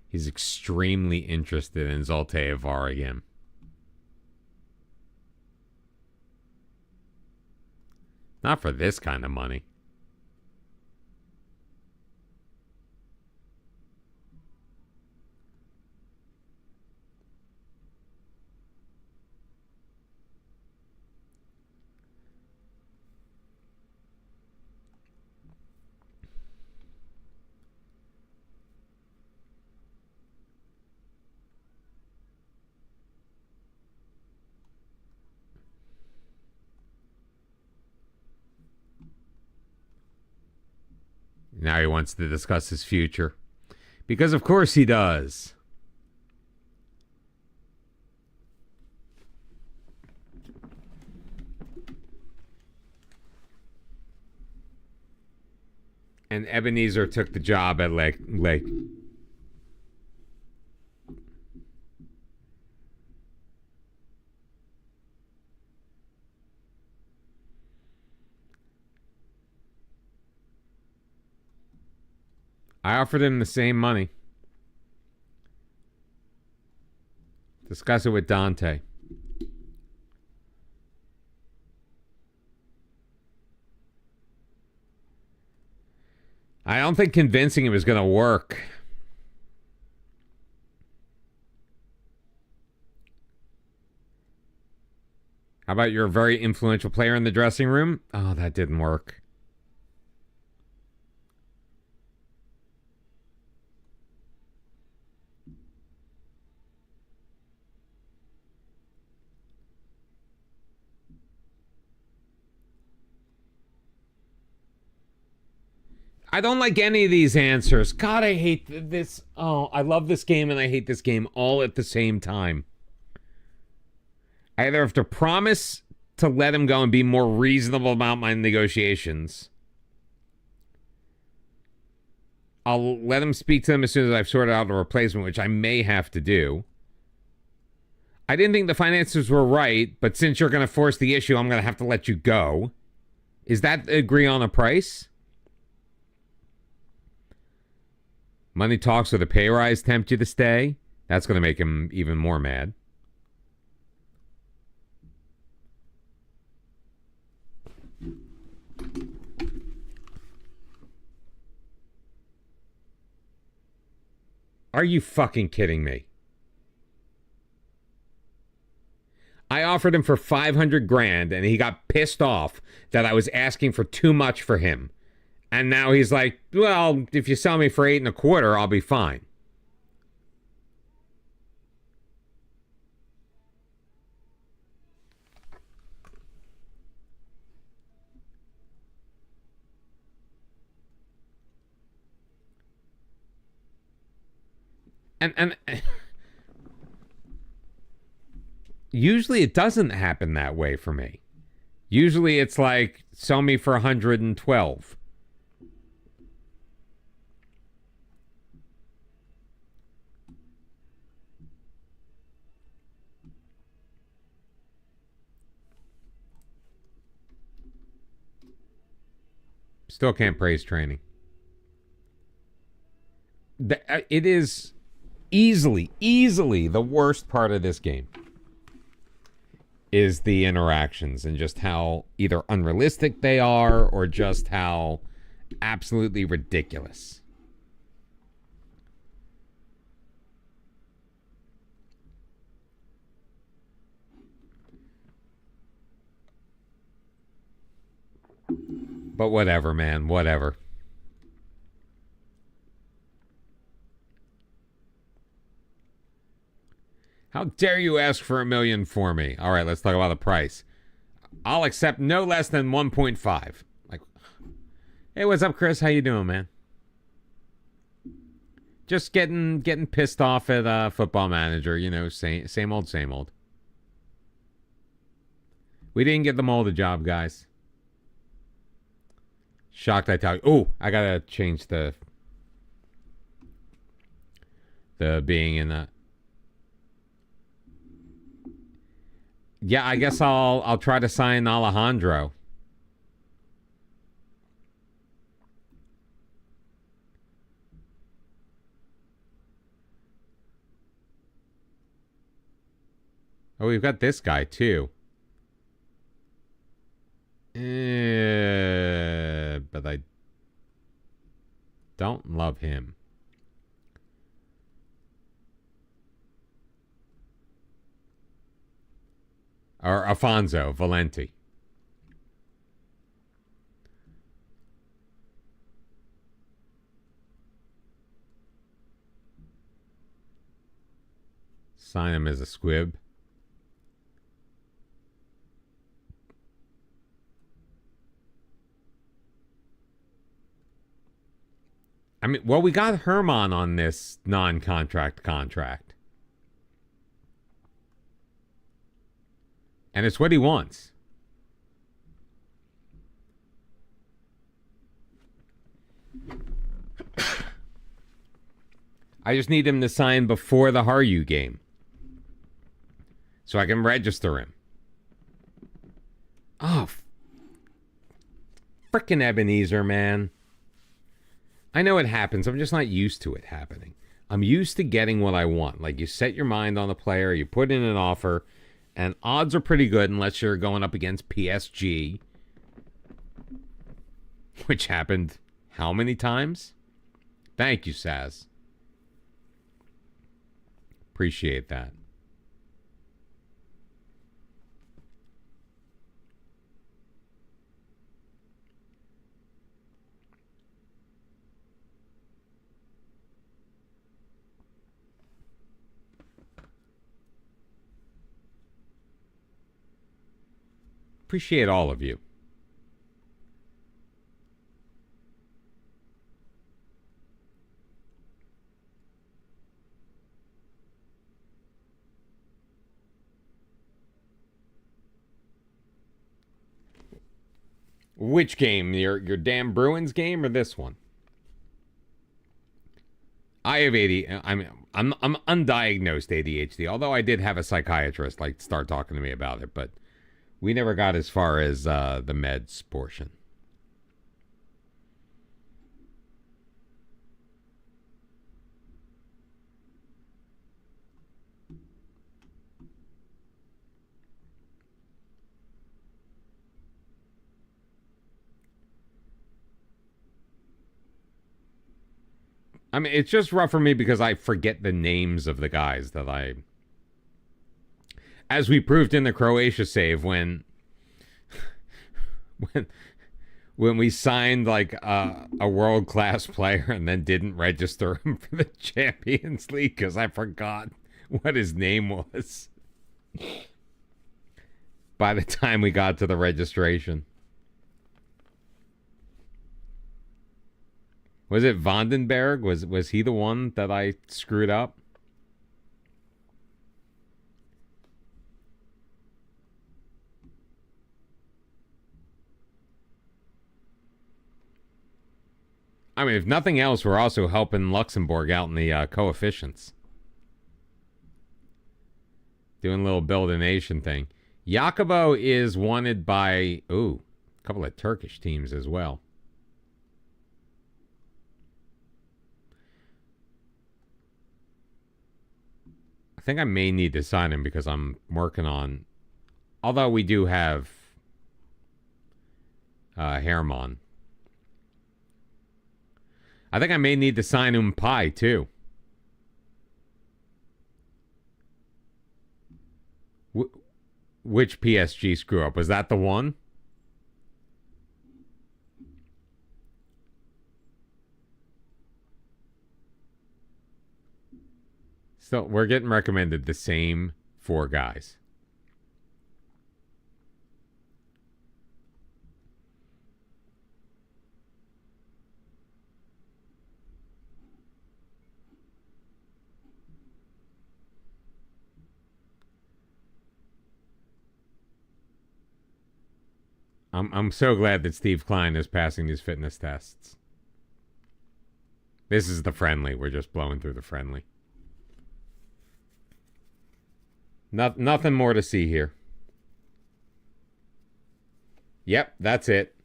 He's extremely interested in Zulte Varagim. Not for this kind of money. Now he wants to discuss his future. Because of course he does. And Ebenezer took the job at Lake. I offered him the same money. Discuss it with Dante. I don't think convincing him is going to work. How about you're a very influential player in the dressing room? Oh, that didn't work. I don't like any of these answers. God, I hate this. Oh, I love this game and I hate this game all at the same time. I either have to promise to let him go and be more reasonable about my negotiations. I'll let him speak to them as soon as I've sorted out a replacement, which I may have to do. I didn't think the finances were right, but since you're going to force the issue, I'm going to have to let you go. Is that agree on a price? Money talks with a pay rise tempt you to stay? That's going to make him even more mad. Are you fucking kidding me? I offered him for 500 grand and he got pissed off that I was asking for too much for him. And now he's like, well, if you sell me for 8.25, I'll be fine. And usually it doesn't happen that way for me. Usually it's like, sell me for 112. Still can't praise training. It is easily the worst part of this game is the interactions and just how either unrealistic they are or just how absolutely ridiculous. But whatever, man, whatever. How dare you ask for $1 million for me? All right, let's talk about the price. I'll accept no less than 1.5. Like, hey, what's up, Chris? How you doing, man? Just getting pissed off at Football Manager. You know, same old, same old. We didn't get the molded job, guys. Shocked I tell you. Oh, I gotta change the being in the. Yeah, I guess I'll try to sign Alejandro. Oh, we've got this guy too. But I don't love him. Or Afonso Valenti. Sign him as a squib. I mean, well, we got Herman on this non-contract contract. And it's what he wants. I just need him to sign before the Haru game. So I can register him. Oh, frickin' Ebenezer, man. I know it happens. I'm just not used to it happening. I'm used to getting what I want. Like, you set your mind on the player, you put in an offer, and odds are pretty good unless you're going up against PSG. Which happened how many times? Thank you, Saz. Appreciate that. Appreciate all of you. Which game? Your damn Bruins game or this one? I have I'm undiagnosed ADHD. Although I did have a psychiatrist start talking to me about it, but we never got as far as the meds portion. I mean, it's just rough for me because I forget the names of the guys that I... As we proved in the Croatia save when we signed a world-class player and then didn't register him for the Champions League because I forgot what his name was by the time we got to the registration. Was it Vandenberg? Was he the one that I screwed up? I mean, if nothing else, we're also helping Luxembourg out in the coefficients. Doing a little build a nation thing. Jacobo is wanted by, a couple of Turkish teams as well. I think I may need to sign him because I'm working on... Although we do have Herman. I think I may need to sign Umpai, too. Which PSG screw up? Was that the one? So we're getting recommended the same 4 guys. I'm so glad that Steve Klein is passing these fitness tests. This is the friendly. We're just blowing through the friendly. Nothing more to see here. Yep, that's it.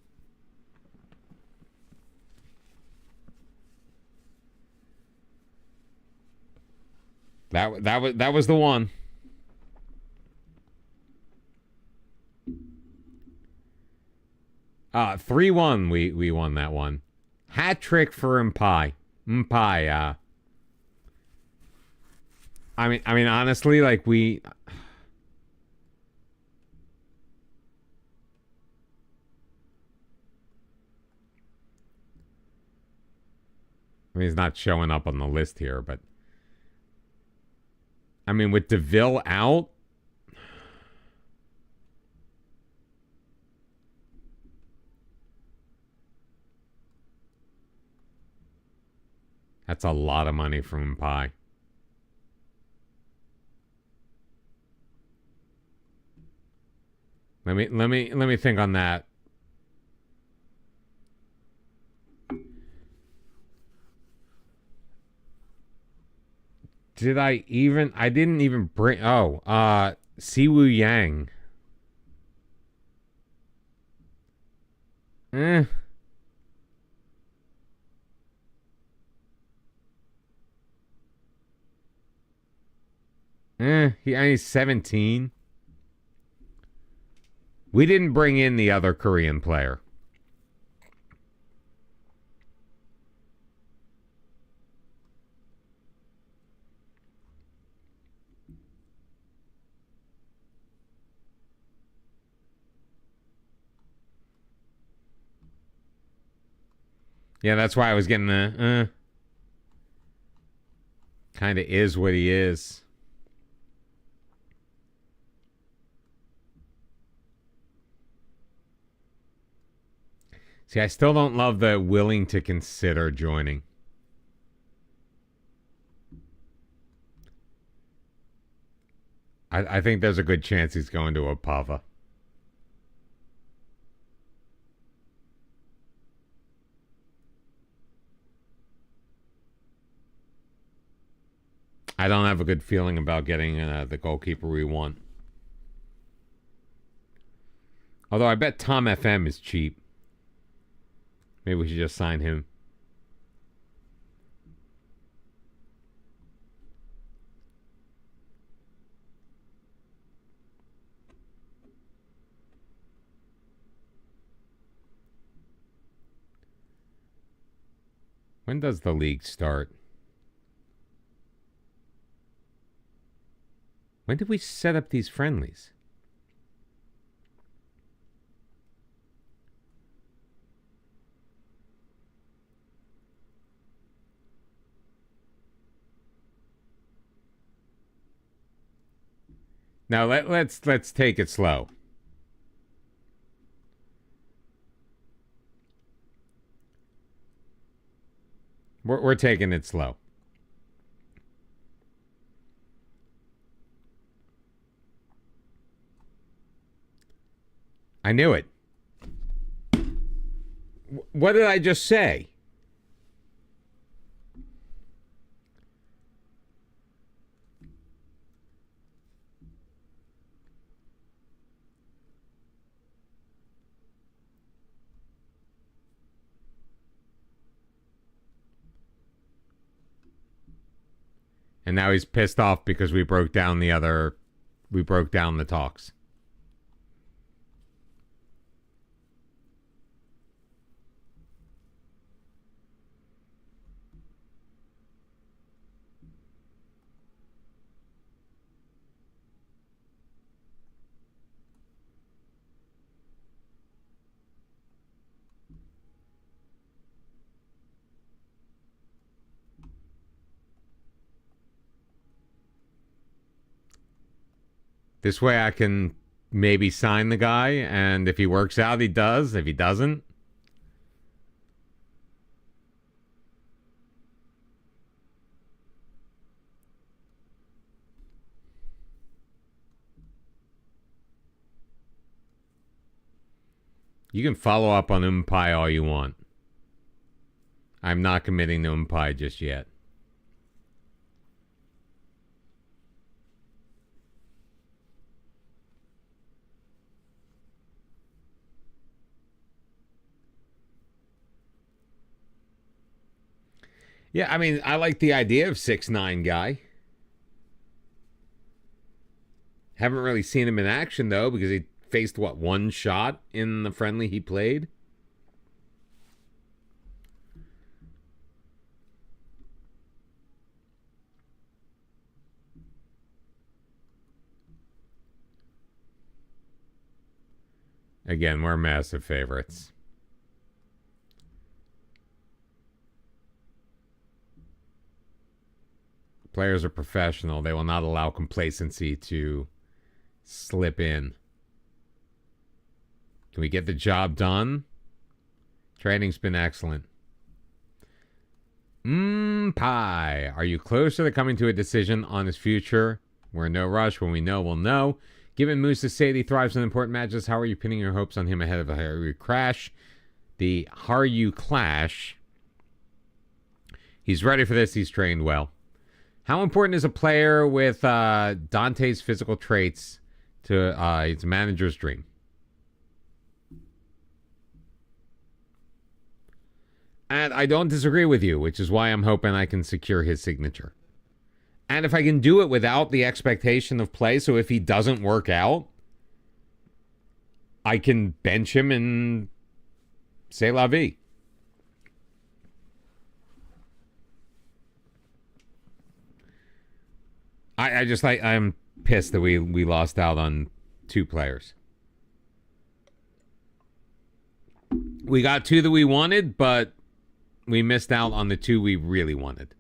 That was the one. Uh, 3-1 we won that one. Hat trick for Mpai. Mpai, I mean honestly, we he's not showing up on the list here, but I mean, with DeVille out, that's a lot of money from Mpai. Let me think on that. I didn't even bring Siwoo Yang. He's 17. We didn't bring in the other Korean player. Yeah, that's why I was getting the kind of is what he is. See, I still don't love the willing to consider joining. I think there's a good chance he's going to Opava. I don't have a good feeling about getting the goalkeeper we want. Although I bet Tom FM is cheap. Maybe we should just sign him. When does the league start? When did we set up these friendlies? Now let's take it slow. We're taking it slow. I knew it. What did I just say? And now he's pissed off because we broke down the talks. This way I can maybe sign the guy, and if he works out, he does. If he doesn't... You can follow up on Umpai all you want. I'm not committing to Umpai just yet. Yeah, I mean, I like the idea of 6'9" guy. Haven't really seen him in action, though, because he faced, what, one shot in the friendly he played? Again, we're massive favorites. Players are professional. They will not allow complacency to slip in. Can we get the job done? Training's been excellent. Pie. Are you closer to coming to a decision on his future? We're in no rush. When we know, we'll know. Given Musa said he thrives in important matches, how are you pinning your hopes on him ahead of a Haru Crash? The Haru Clash. He's ready for this. He's trained well. How important is a player with Dante's physical traits to his manager's dream? And I don't disagree with you, which is why I'm hoping I can secure his signature. And if I can do it without the expectation of play, so if he doesn't work out, I can bench him and say la vie. I'm pissed that we lost out on two players. We got two that we wanted, but we missed out on the two we really wanted.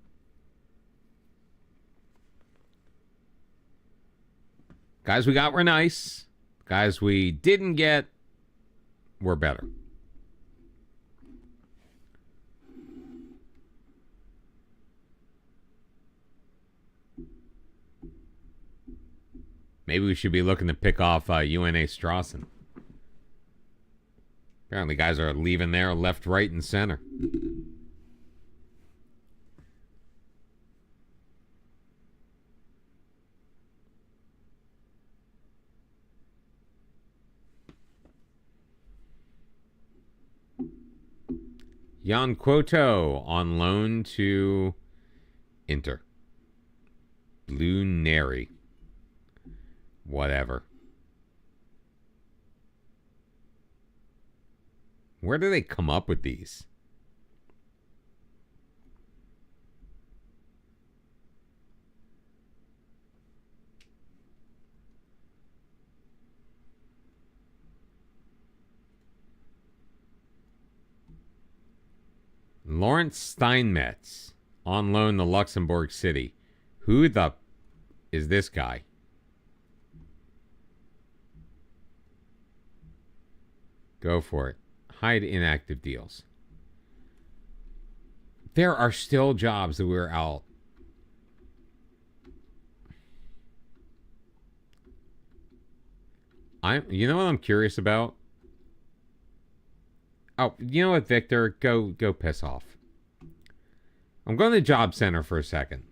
Guys we got were nice. Guys we didn't get were better. Maybe we should be looking to pick off UNA Strawson. Apparently guys are leaving there left, right, and center. Jan Quoto on loan to Inter. Blue Neri. Whatever. Where do they come up with these? Lawrence Steinmetz on loan to Luxembourg City. Who the is this guy? Go for it. Hide inactive deals. There are still jobs that we're out. You know what I'm curious about? Oh, you know what, Victor? Go piss off. I'm going to Job Center for a second.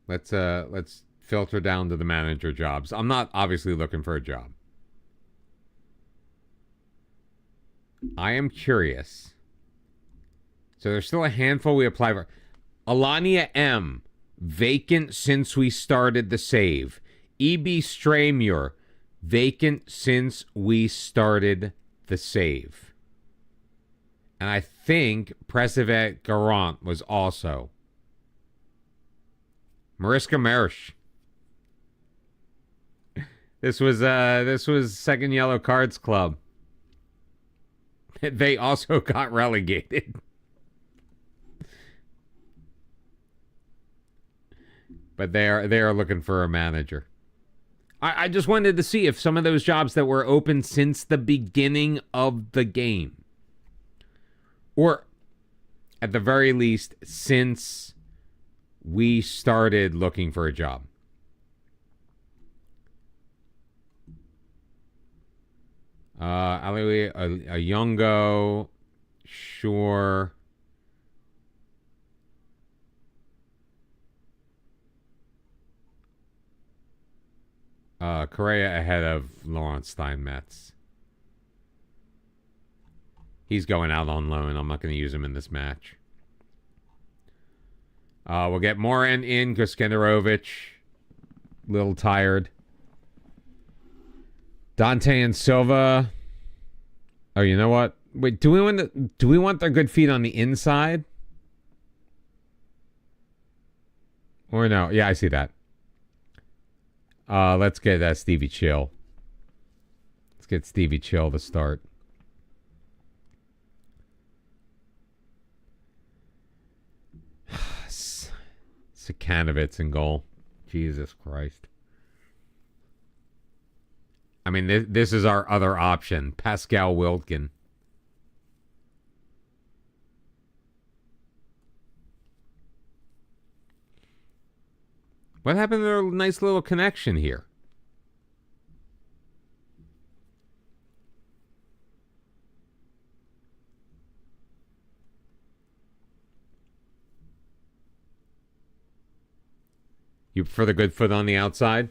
Let's filter down to the manager jobs. I'm not obviously looking for a job. I am curious. So there's still a handful we apply for. Alania M. Vacant since we started the save. E.B. Stramure. Vacant since we started the save. And I think Presivet Garant was also. Mariska Mersch. This was Second Yellow Cards Club. They also got relegated. But they are looking for a manager. I just wanted to see if some of those jobs that were open since the beginning of the game, or at the very least since we started looking for a job. Alleluia, a Yongo, sure. Correa ahead of Lawrence Steinmetz. He's going out on loan. I'm not going to use him in this match. We'll get Morin in. Goskenderovich. Little tired. Dante and Silva. Oh, you know what? Wait, do we want their good feet on the inside? Or no? Yeah, I see that. Let's get Stevie Chill. Let's get Stevie Chill to start. Sakanovitz in goal. Jesus Christ. I mean, this is our other option. Pascal Wiltgen. What happened to their nice little connection here? You prefer the good foot on the outside?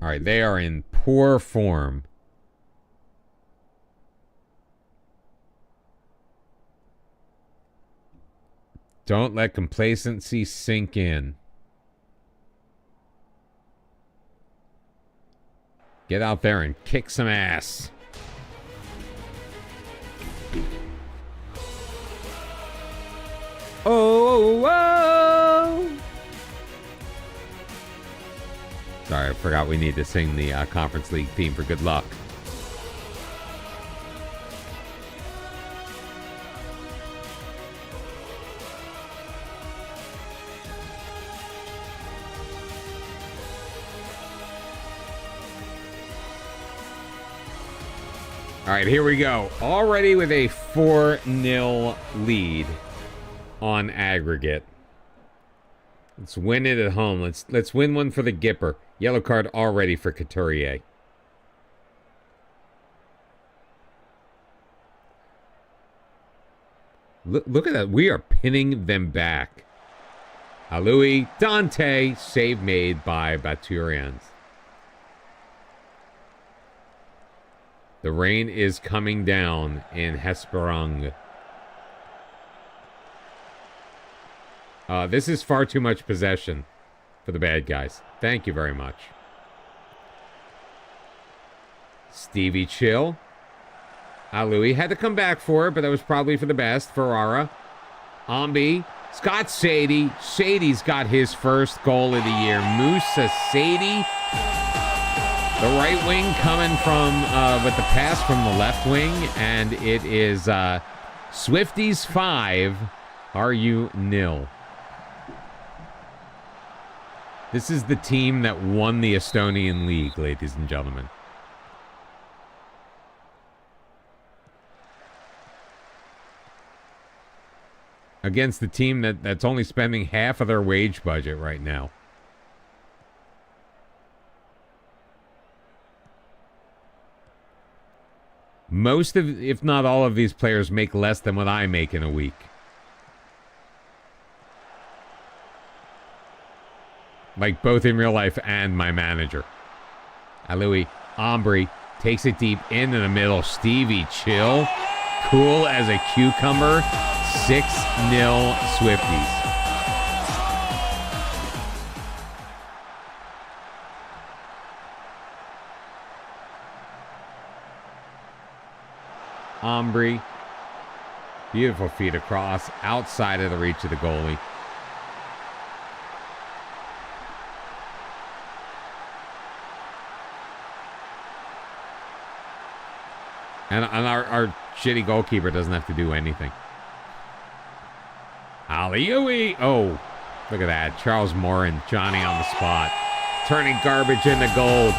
All right, they are in poor form. Don't let complacency sink in. Get out there and kick some ass. Oh, oh. Sorry, I forgot we need to sing the Conference League theme for good luck. All right, here we go. Already with a 4-0 lead on aggregate. Let's win it at home. Let's win one for the Gipper. Yellow card already for Couturier. Look at that. We are pinning them back. Alui, Dante, save made by Baturians. The rain is coming down in HESPERANGE. This is far too much possession for the bad guys. Thank you very much. Stevie Chill. Alui had to come back for it, but that was probably for the best. Ferrara. Ambi. Scott Sadie. Sadie's got his first goal of the year. Musa Sadie. The right wing coming from with the pass from the left wing. And it is Swifties 5. RU 0. This is the team that won the Estonian League, ladies and gentlemen. Against the team that's only spending half of their wage budget right now. Most of, if not all of these players make less than what I make in a week. Like both in real life and my manager. Alui, Ambry takes it deep into the middle. Stevie Chill, cool as a cucumber. 6-0 Swifties. Ambry, beautiful feet across, outside of the reach of the goalie. And our shitty goalkeeper doesn't have to do anything. Aliui! Oh, look at that. Charles Morin, Johnny on the spot. Turning garbage into gold.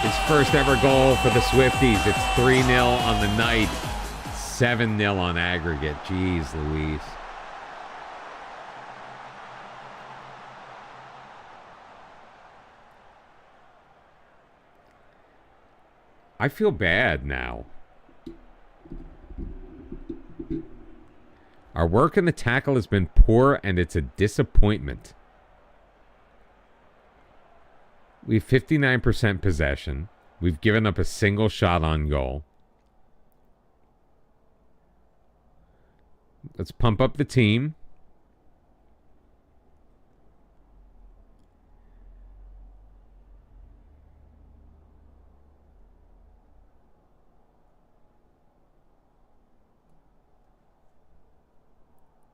His first ever goal for the Swifties. It's 3-0 on the night. 7-0 on aggregate. Jeez Louise. I feel bad now. Our work in the tackle has been poor, and it's a disappointment. We have 59% possession. We've given up a single shot on goal. Let's pump up the team.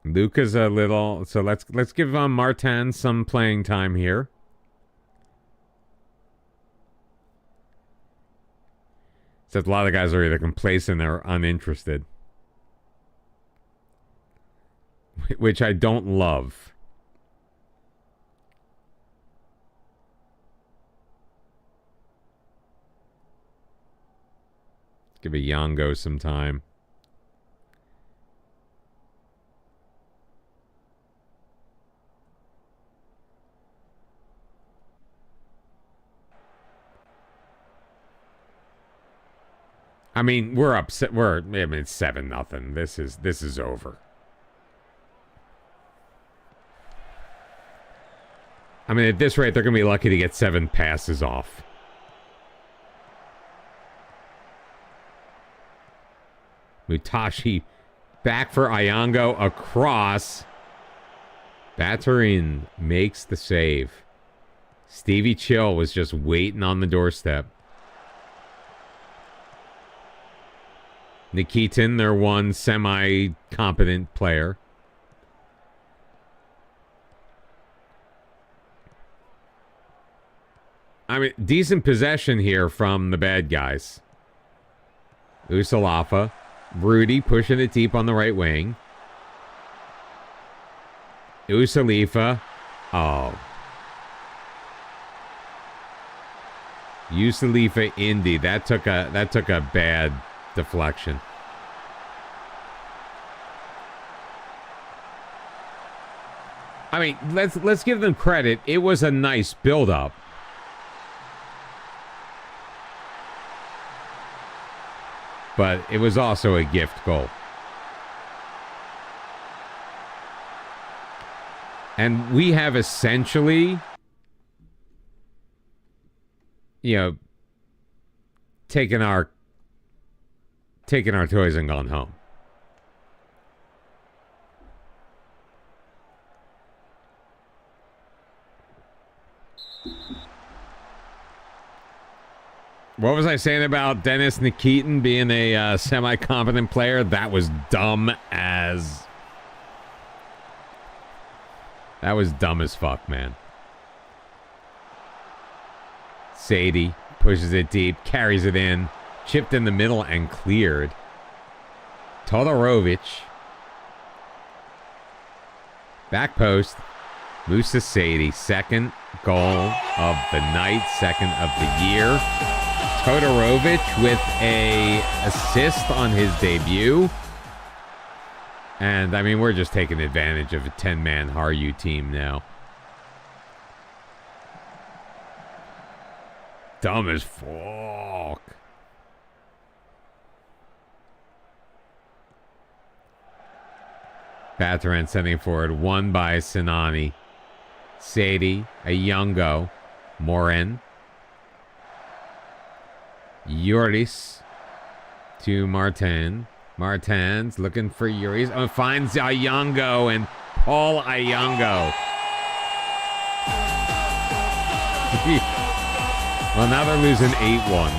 Luca's a little, so let's give Martin some playing time here. Except a lot of guys are either complacent or uninterested, which I don't love. Give a Yango some time. I mean, we're upset. I mean, it's 7-0. This is over. I mean, at this rate, they're going to be lucky to get 7 passes off. Mutashi back for Ayango across. Baturin makes the save. Stevie Chill was just waiting on the doorstep. Nikitin, their one semi-competent player. I mean, decent possession here from the bad guys. Usalafa. Rudy pushing it deep on the right wing. Usalifa. Oh. Usalifa Indy. That took a bad deflection. I mean, let's give them credit. It was a nice build-up. But it was also a gift goal. And we have essentially, taken our toys and gone home. What was I saying about Dennis Nikitin being a semi-competent player? That was dumb as... That was dumb as fuck, man. Sadie pushes it deep, carries it in, chipped in the middle and cleared. Todorovic. Back post. Moves to Sadie. Second goal of the night. Second of the year. Todorovic with a assist on his debut. And, I mean, we're just taking advantage of a 10-man Haru team now. Dumb as fuck. Bataran sending forward. One by Sinani. Sadie. Ayungo. Morin. Yoris to Martin. Martin's looking for Yoris. Oh, finds Ayungo and Paul Ayungo. Well, now they're losing 8-1.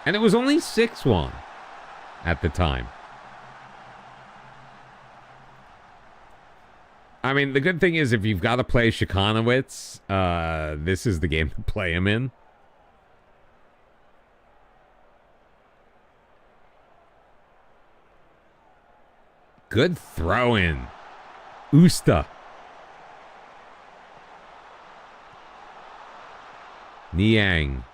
And it was only 6-1 at the time. I mean, the good thing is if you've got to play Shekanowitz, this is the game to play him in. Good throw-in. Usta. Niang.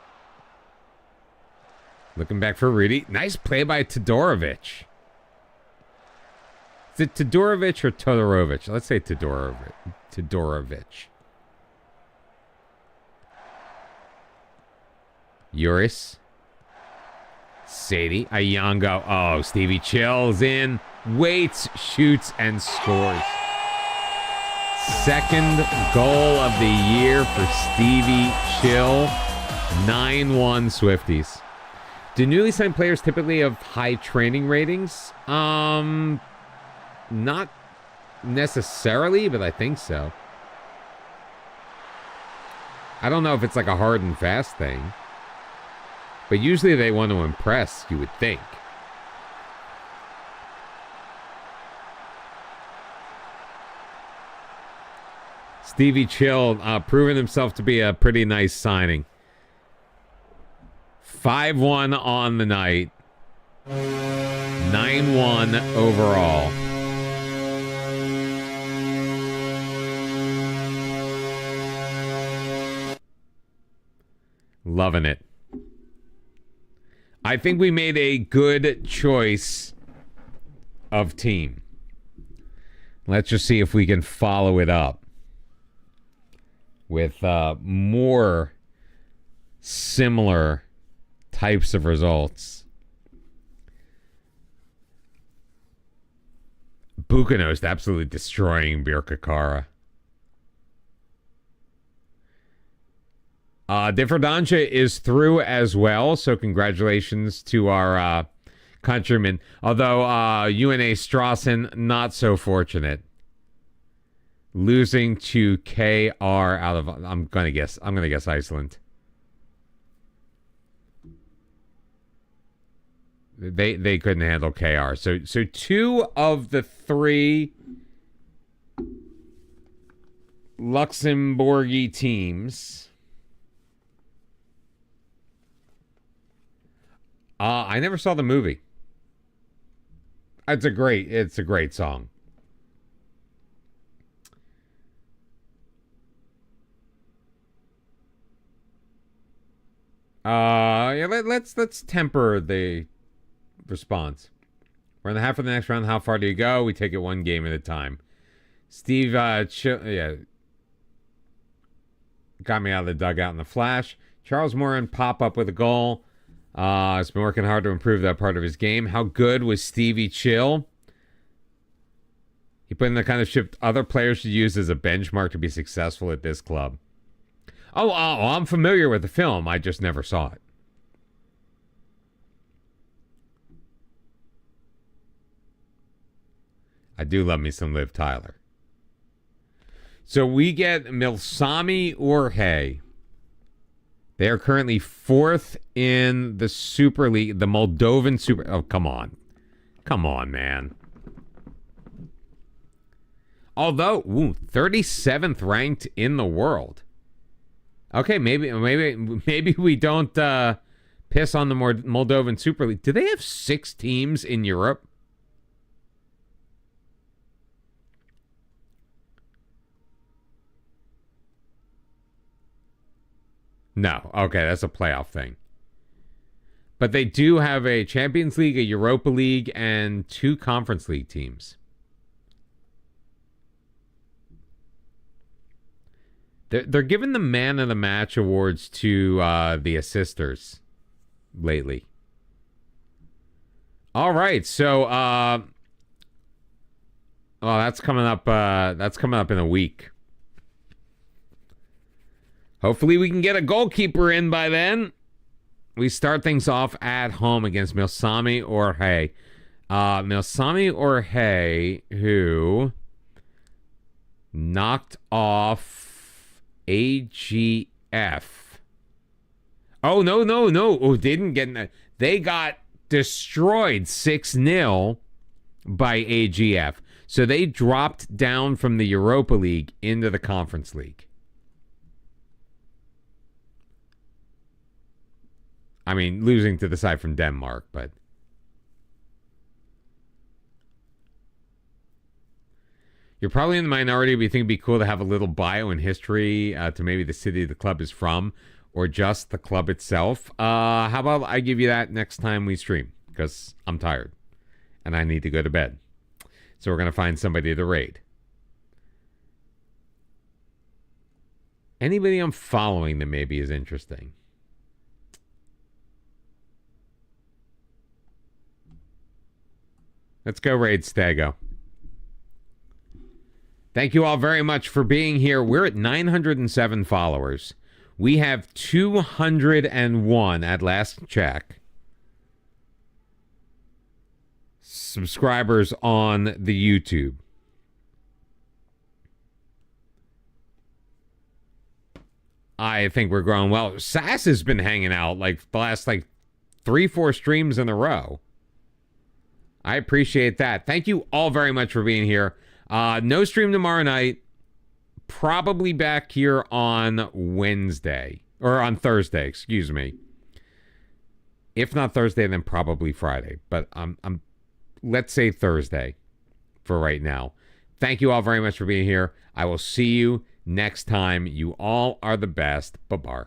Looking back for Rudy. Nice play by Todorovic. Is it Todorovic or Todorovic? Let's say Todorovic. Yoris. Sadie. Ayungo. Oh, Stevie Chill's in. Waits, shoots, and scores. Second goal of the year for Stevie Chill. 9-1 Swifties. Do newly signed players typically have high training ratings? Not necessarily, but I think so. I don't know if it's like a hard and fast thing. But usually they want to impress, you would think. Stevie Chill proving himself to be a pretty nice signing. 5-1 on the night. 9-1 overall. Loving it. I think we made a good choice of team. Let's just see if we can follow it up with more similar types of results. Bukanost absolutely destroying Birkakara. Differdange is through as well, so congratulations to our countrymen. Although UNA Strassen, not so fortunate. Losing to KR out of, I'm gonna guess Iceland. They couldn't handle KR. So two of the three Luxembourgy teams. I never saw the movie. It's a great song. Yeah, let's temper the response. We're in the half of the next round. How far do you go? We take it one game at a time. Steve, got me out of the dugout in the flash. Charles Morin pop up with a goal. Has been working hard to improve that part of his game. How good was Stevie Chill? He put in the kind of shift other players should use as a benchmark to be successful at this club. Oh, I'm familiar with the film. I just never saw it. I do love me some Liv Tyler. So we get Milsami Orhei. They are currently 4th in the Super League, the Moldovan Super... Oh, come on. Come on, man. Although, 37th ranked in the world. Okay, maybe we don't piss on the Moldovan Super League. Do they have 6 teams in Europe? No. Okay, that's a playoff thing. But they do have a Champions League, a Europa League, and 2 Conference League teams. They're giving the Man of the Match awards to the assisters lately. All right, so that's coming up. That's coming up in a week. Hopefully we can get a goalkeeper in by then. We start things off at home against Milsami Orhei. Milsami Orhei, who knocked off AGF. Oh, no. Oh, didn't get... They got destroyed 6-0 by AGF. So they dropped down from the Europa League into the Conference League. I mean, losing to the side from Denmark, but... You're probably in the minority, but you think it'd be cool to have a little bio and history to maybe the city the club is from, or just the club itself. How about I give you that next time we stream? Because I'm tired, and I need to go to bed. So we're going to find somebody to raid. Anybody I'm following that maybe is interesting. Let's go raid Stego. Thank you all very much for being here. We're at 907 followers. We have 201 at last check subscribers on the YouTube. I think we're growing well. Sass has been hanging out like the last 3-4 streams in a row. I appreciate that. Thank you all very much for being here. No stream tomorrow night. Probably back here on Wednesday. Or on Thursday, excuse me. If not Thursday, then probably Friday. But let's say Thursday for right now. Thank you all very much for being here. I will see you next time. You all are the best. Bye-bye.